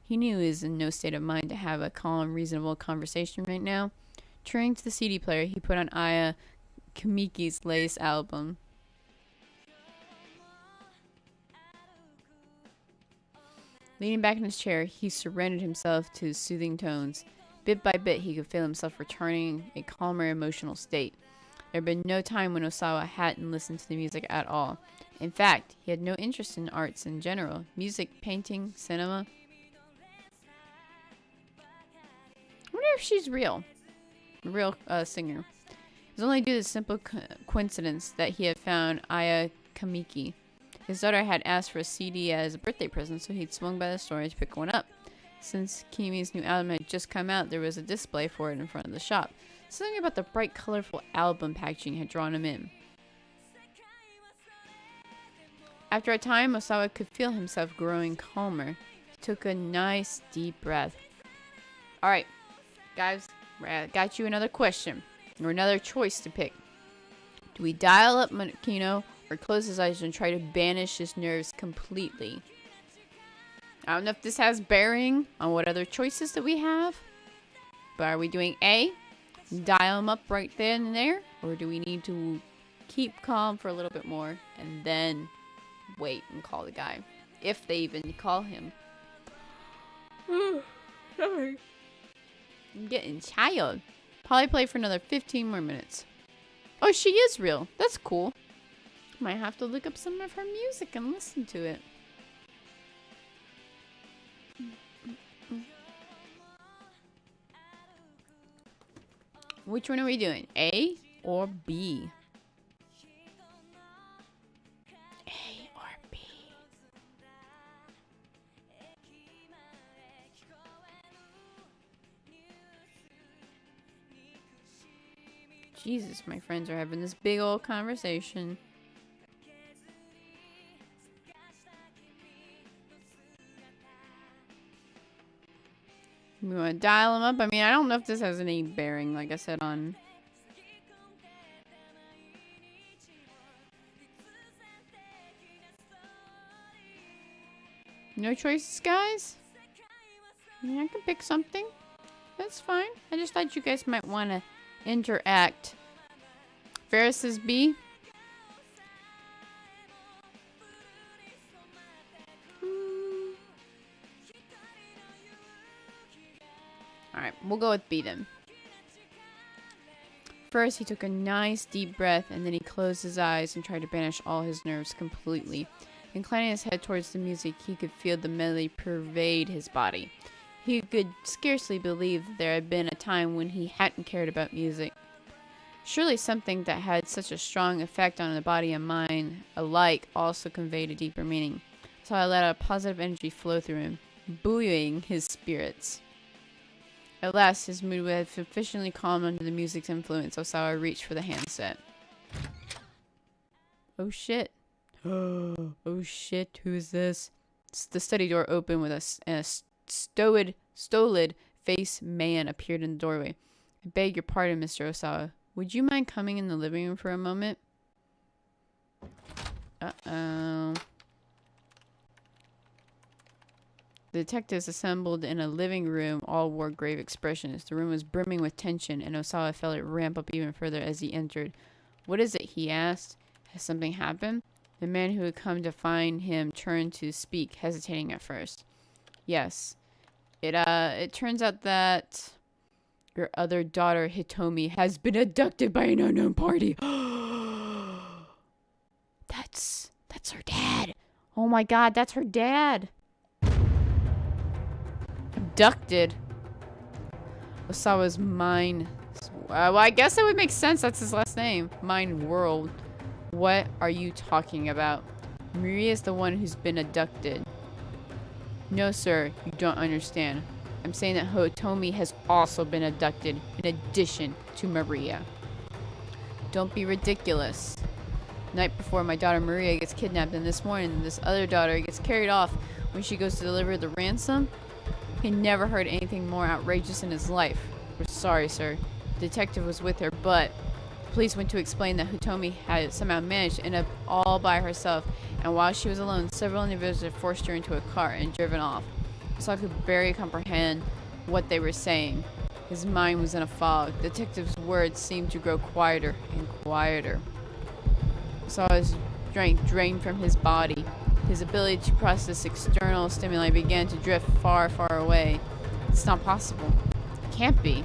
He knew he was in no state of mind to have a calm, reasonable conversation right now. Turning to the CD player, he put on Aya Kamiki's latest album. Leaning back in his chair, he surrendered himself to his soothing tones. Bit by bit, he could feel himself returning a calmer emotional state. There had been no time when Osawa hadn't listened to the music at all. In fact, he had no interest in arts in general. Music, painting, cinema. I wonder if she's real. A real singer. It was only due to the simple coincidence that he had found Aya Kamiki. His daughter had asked for a CD as a birthday present, so he'd swung by the store to pick one up. Since Kimi's new album had just come out, there was a display for it in front of the shop. Something about the bright, colorful album packaging had drawn him in. After a time, Osawa could feel himself growing calmer. He took a nice, deep breath. Alright, guys, I got you another question, or another choice to pick. Do we dial up Makino, or close his eyes and try to banish his nerves completely? I don't know if this has bearing on what other choices that we have, but are we doing A, dial him up right then and there, or do we need to keep calm for a little bit more and then wait and call the guy, if they even call him? Sorry, I'm getting tired. Probably play for another 15 more minutes. Oh, she is real. That's cool. Might have to look up some of her music and listen to it. Which one are we doing? A or B? A or B? Jesus, my friends are having this big old conversation. We want to dial him up. I mean, I don't know if this has any bearing, like I said, on... No choices, guys? I mean, I can pick something. That's fine. I just thought you guys might want to interact. Ferris says B. Alright, we'll go with B then. First, he took a nice deep breath, and then he closed his eyes and tried to banish all his nerves completely. Inclining his head towards the music, he could feel the melody pervade his body. He could scarcely believe that there had been a time when he hadn't cared about music. Surely something that had such a strong effect on the body and mind alike also conveyed a deeper meaning. So I let a positive energy flow through him. buoying his spirits. At last, his mood had sufficiently calmed under the music's influence. Osawa reached for the handset. Oh shit. Oh shit, who is this? The study door opened with a stolid faced man appeared in the doorway. I beg your pardon, Mr. Osawa. Would you mind coming in the living room for a moment? Uh-oh. The detectives assembled in a living room all wore grave expressions. The room was brimming with tension, and Osawa felt it ramp up even further as he entered. What is it? He asked. Has something happened? The man who had come to find him turned to speak, hesitating at first. Yes. It turns out that your other daughter, Hitomi, has been abducted by an unknown party. That's her dad. Oh my god, that's her dad. Abducted. Osawa's mind. Well, I guess that would make sense. That's his last name. Mind whirled. What are you talking about? Maria is the one who's been abducted. No, sir. You don't understand. I'm saying that Hitomi has also been abducted in addition to Maria. Don't be ridiculous. The night before, my daughter Maria gets kidnapped, and this morning, this other daughter gets carried off when she goes to deliver the ransom. He never heard anything more outrageous in his life. We're sorry, sir. The detective was with her, but the police went to explain that Hitomi had somehow managed to end up all by herself, and while she was alone, several individuals had forced her into a car and driven off. So I could barely comprehend what they were saying. His mind was in a fog. The detective's words seemed to grow quieter and quieter. I saw his strength drain from his body. His ability to process external stimuli began to drift far, far away. It's not possible. It can't be.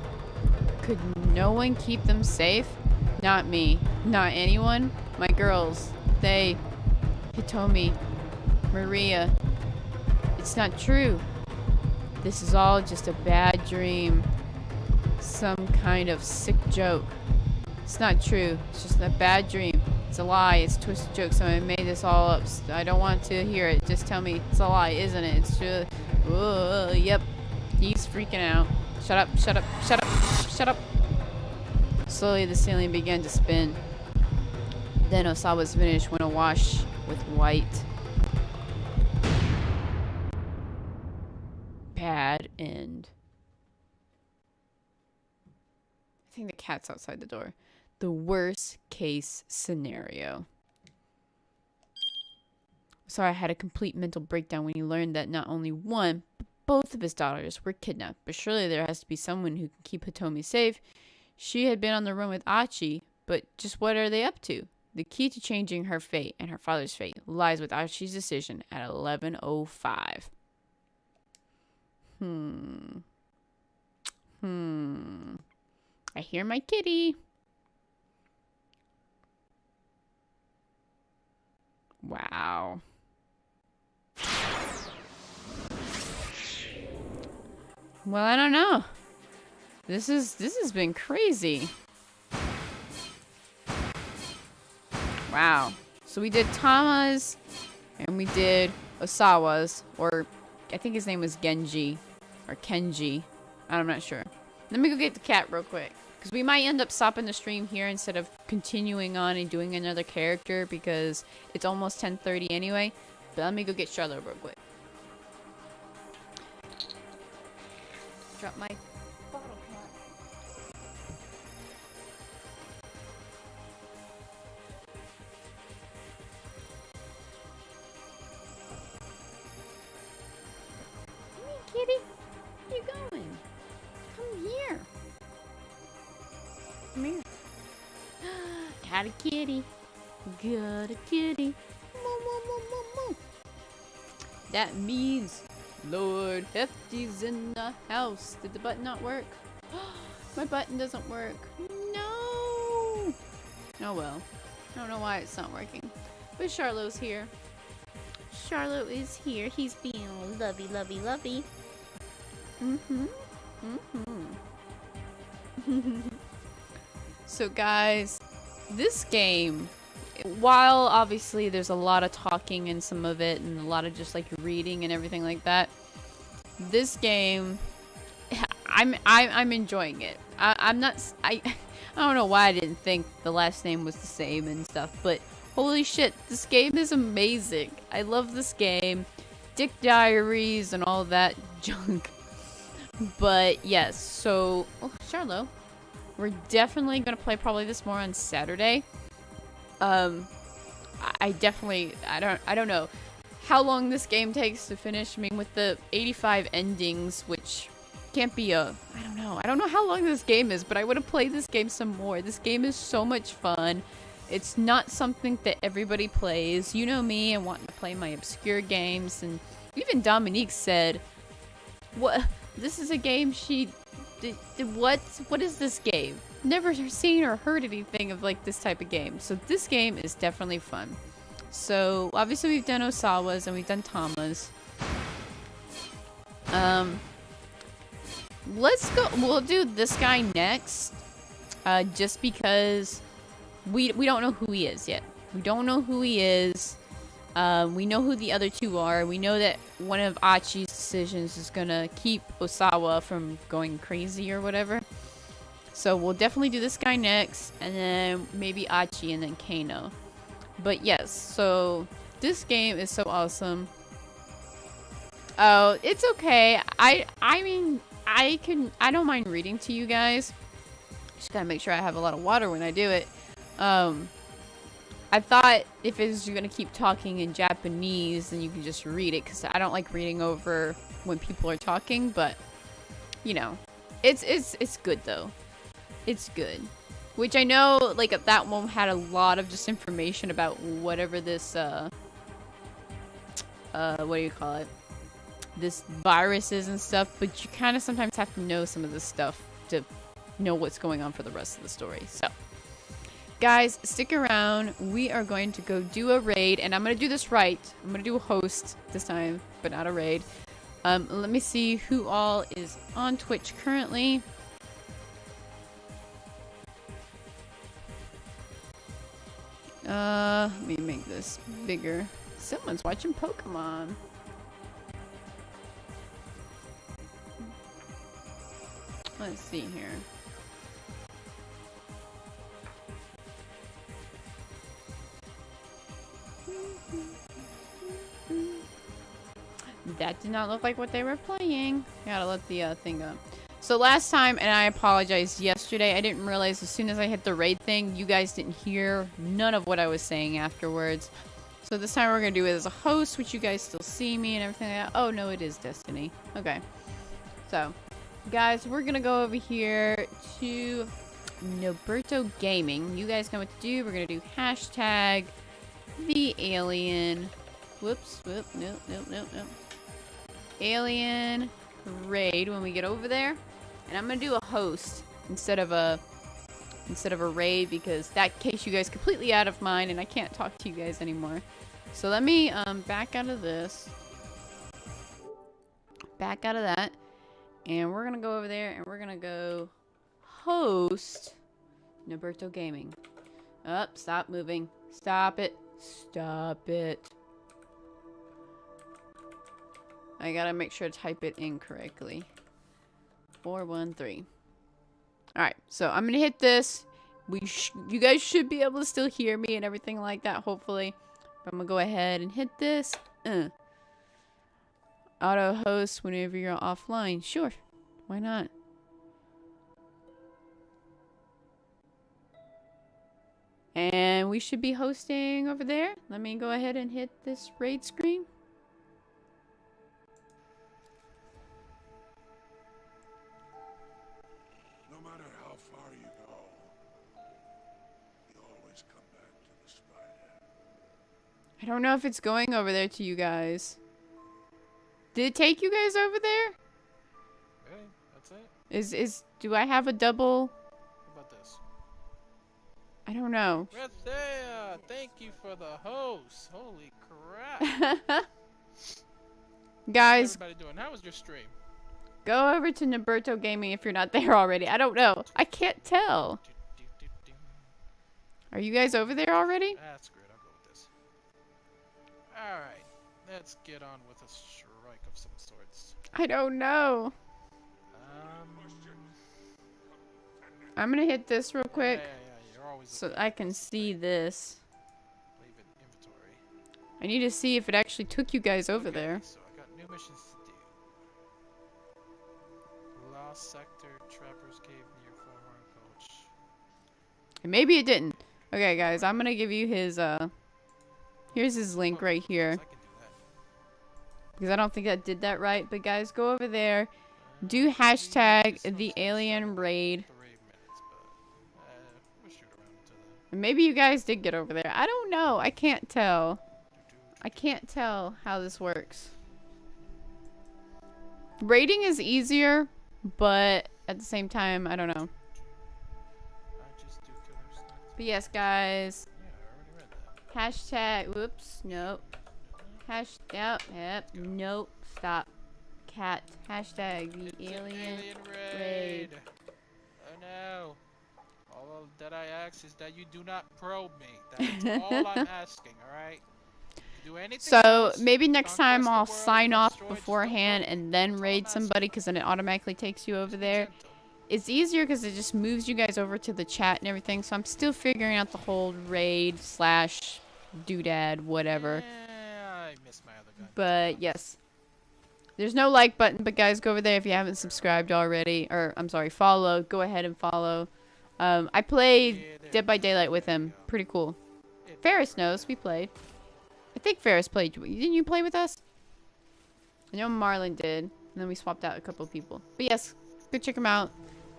Could no one keep them safe? Not me. Not anyone. My girls. They. Hitomi. Maria. It's not true. This is all just a bad dream. Some kind of sick joke. It's not true. It's just a bad dream. It's a lie. It's a twisted joke. Someone made this all up. I don't want to hear it. Just tell me it's a lie, isn't it? It's true. Yep. He's freaking out. Shut up. Shut up. Shut up. Shut up. Slowly, the ceiling began to spin. Then Osawa's finish went awash with white. Bad end. I think the cat's outside the door. The worst case scenario. So I had a complete mental breakdown when he learned that not only one, but both of his daughters were kidnapped. But surely there has to be someone who can keep Hitomi safe. She had been on the run with Achi, but just what are they up to? The key to changing her fate and her father's fate lies with Achi's decision at 11:05. I hear my kitty. Wow. Well, I don't know. This has been crazy. Wow. So we did Tama's and we did Osawa's, or I think his name was Genji or Kenji. I'm not sure. Let me go get the cat real quick, because we might end up stopping the stream here instead of continuing on and doing another character, because it's almost 10:30 anyway. But let me go get Charlotte real quick. Drop my bottle cap. Come here, kitty. Where you going? Come here. Come here. Got a kitty. Got a kitty. Moo, moo, moo, moo, moo. That means Lord Hefty's in the house. Did the button not work? My button doesn't work. No. Oh well. I don't know why it's not working. But Charlot's here. Charlotte is here. He's being all lovey, lovey, lovey. So guys, this game, while obviously there's a lot of talking in some of it and a lot of just like reading and everything like that, this game, I'm enjoying it. I'm not, I don't know why I didn't think the last name was the same and stuff, but holy shit, this game is amazing. I love this game. Dick Diaries and all that junk. But yes, so, oh, Charlo, we're definitely gonna play probably this more on Saturday. I definitely, I don't know how long this game takes to finish. I mean, with the 85 endings, which can't be I don't know how long this game is, but I want to play this game some more. This game is so much fun. It's not something that everybody plays. You know me and wanting to play my obscure games, and even Dominique said, "What? This is a game she what is this game? Never seen or heard anything of like this type of game." So this game is definitely fun. So obviously we've done Osawa's and we've done Tama's. Let's go. We'll do this guy next, just because we don't know who he is yet. We don't know who he is. We know who the other two are. We know that one of Achi's decisions is gonna keep Osawa from going crazy or whatever. So we'll definitely do this guy next, and then maybe Achi, and then Kano. But yes, so this game is so awesome. Oh, it's okay. I mean, I don't mind reading to you guys. Just gotta make sure I have a lot of water when I do it. I thought if you're gonna keep talking in Japanese, then you can just read it, because I don't like reading over when people are talking. But you know, it's good though. It's good. Which I know, like, that one had a lot of just information about whatever this what do you call it? This virus is and stuff. But you kind of sometimes have to know some of this stuff to know what's going on for the rest of the story. So, guys, stick around. We are going to go do a raid, and I'm going to do this right. I'm going to do a host this time, but not a raid. Let me see who all is on Twitch currently. Let me make this bigger. Someone's watching Pokemon. Let's see here. That did not look like what they were playing. Gotta let the thing go. So last time, and I apologize, yesterday, I didn't realize as soon as I hit the raid thing, you guys didn't hear none of what I was saying afterwards. So this time we're gonna do it as a host, which you guys still see me and everything like that. Oh no, it is Destiny. Okay. So, guys, we're gonna go over here to Noberto Gaming. You guys know what to do. We're gonna do hashtag the alien. Whoops, whoop, nope. Alien raid when we get over there. And I'm gonna do a host instead of a raid, because that case you guys completely out of mind and I can't talk to you guys anymore. So let me back out of this. Back out of that. And we're gonna go over there and we're gonna go host Noberto Gaming. Up, stop moving. Stop it. Stop it. I gotta make sure to type it in correctly. 413. Alright, so I'm gonna hit this. You guys should be able to still hear me and everything like that, hopefully. But I'm gonna go ahead and hit this. Auto host whenever you're offline. Sure, why not? And we should be hosting over there. Let me go ahead and hit this raid screen. No matter how far you go, you always come back to the spider. I don't know if it's going over there to you guys. Did it take you guys over there? Okay, that's it. Do I have a double? How about this? I don't know. Rehthea, thank you for the host. Holy crap. Guys, How's everybody doing? How was your stream? go over to Noberto Gaming if you're not there already. I don't know. I can't tell. Are you guys over there already? That's great. I'll go with this. Alright. Let's get on with a strike of some sorts. I don't know. I'm gonna hit this real quick You're always so looking I at can this see thing. this. Leave it in inventory. I need to see if it actually took you guys over Okay, there. So I got new missions to do. Lost sector, Trapper's Cave near Foghorn Gulch. And maybe it didn't. Okay, guys, I'm gonna give you his, here's his link right here. I can do that. Because I don't think I did that right. But guys, go over there. Do Maybe hashtag this the one's alien set raid. 3 minutes, but we'll shoot around until then. And maybe you guys did get over there. I don't know. I can't tell. I can't tell how this works. Raiding is easier, but at the same time, I don't know. I just do killer snacks. But yes, guys. Yeah, I already read that. Hashtag. Whoops. Nope. Yep. Nope. Stop. Cat. Hashtag the It's an alien. raid. raid. Oh no. All that I ask is that you do not probe me. That's all I'm asking, alright? Do anything So else, maybe next conquest time the I'll world, sign destroy, off just don't beforehand probe me. and then That's all raid I'm asking. somebody because then it automatically takes you over Just be there. gentle. It's easier because it just moves you guys over to the chat and everything. So I'm still figuring out the whole raid slash doodad whatever. Yeah, I missed my other gun. But yes. There's no like button, but guys, go over there if you haven't subscribed already. Or, I'm sorry, follow. Go ahead and follow. I played Yeah, there Dead by we go. Daylight with There him. we go. Pretty cool. It's Ferris right knows. there. We played. I think Ferris played. Didn't you play with us? I know Marlon did. And then we swapped out a couple of people. But yes, go check him out.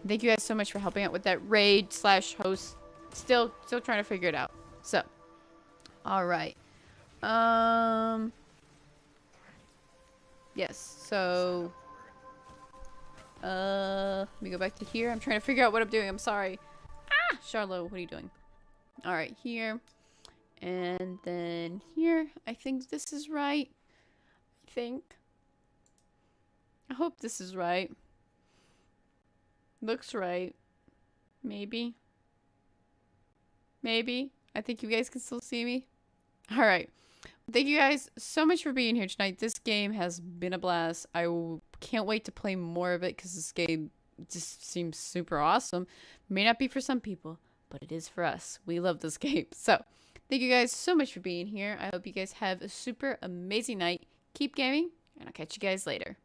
Thank you guys so much for helping out with that raid slash host. Still trying to figure it out. So, all right. Yes. So, let me go back to here. I'm trying to figure out what I'm doing. I'm sorry. Ah, Charlotte, what are you doing? All right, here. And then here. I think this is right. I hope this is right. Looks right. Maybe. I think you guys can still see me. All right. Thank you guys so much for being here tonight. This game has been a blast. Can't wait to play more of it because this game just seems super awesome. May not be for some people, but it is for us. We love this game. So, thank you guys so much for being here. I hope you guys have a super amazing night. Keep gaming, and I'll catch you guys later.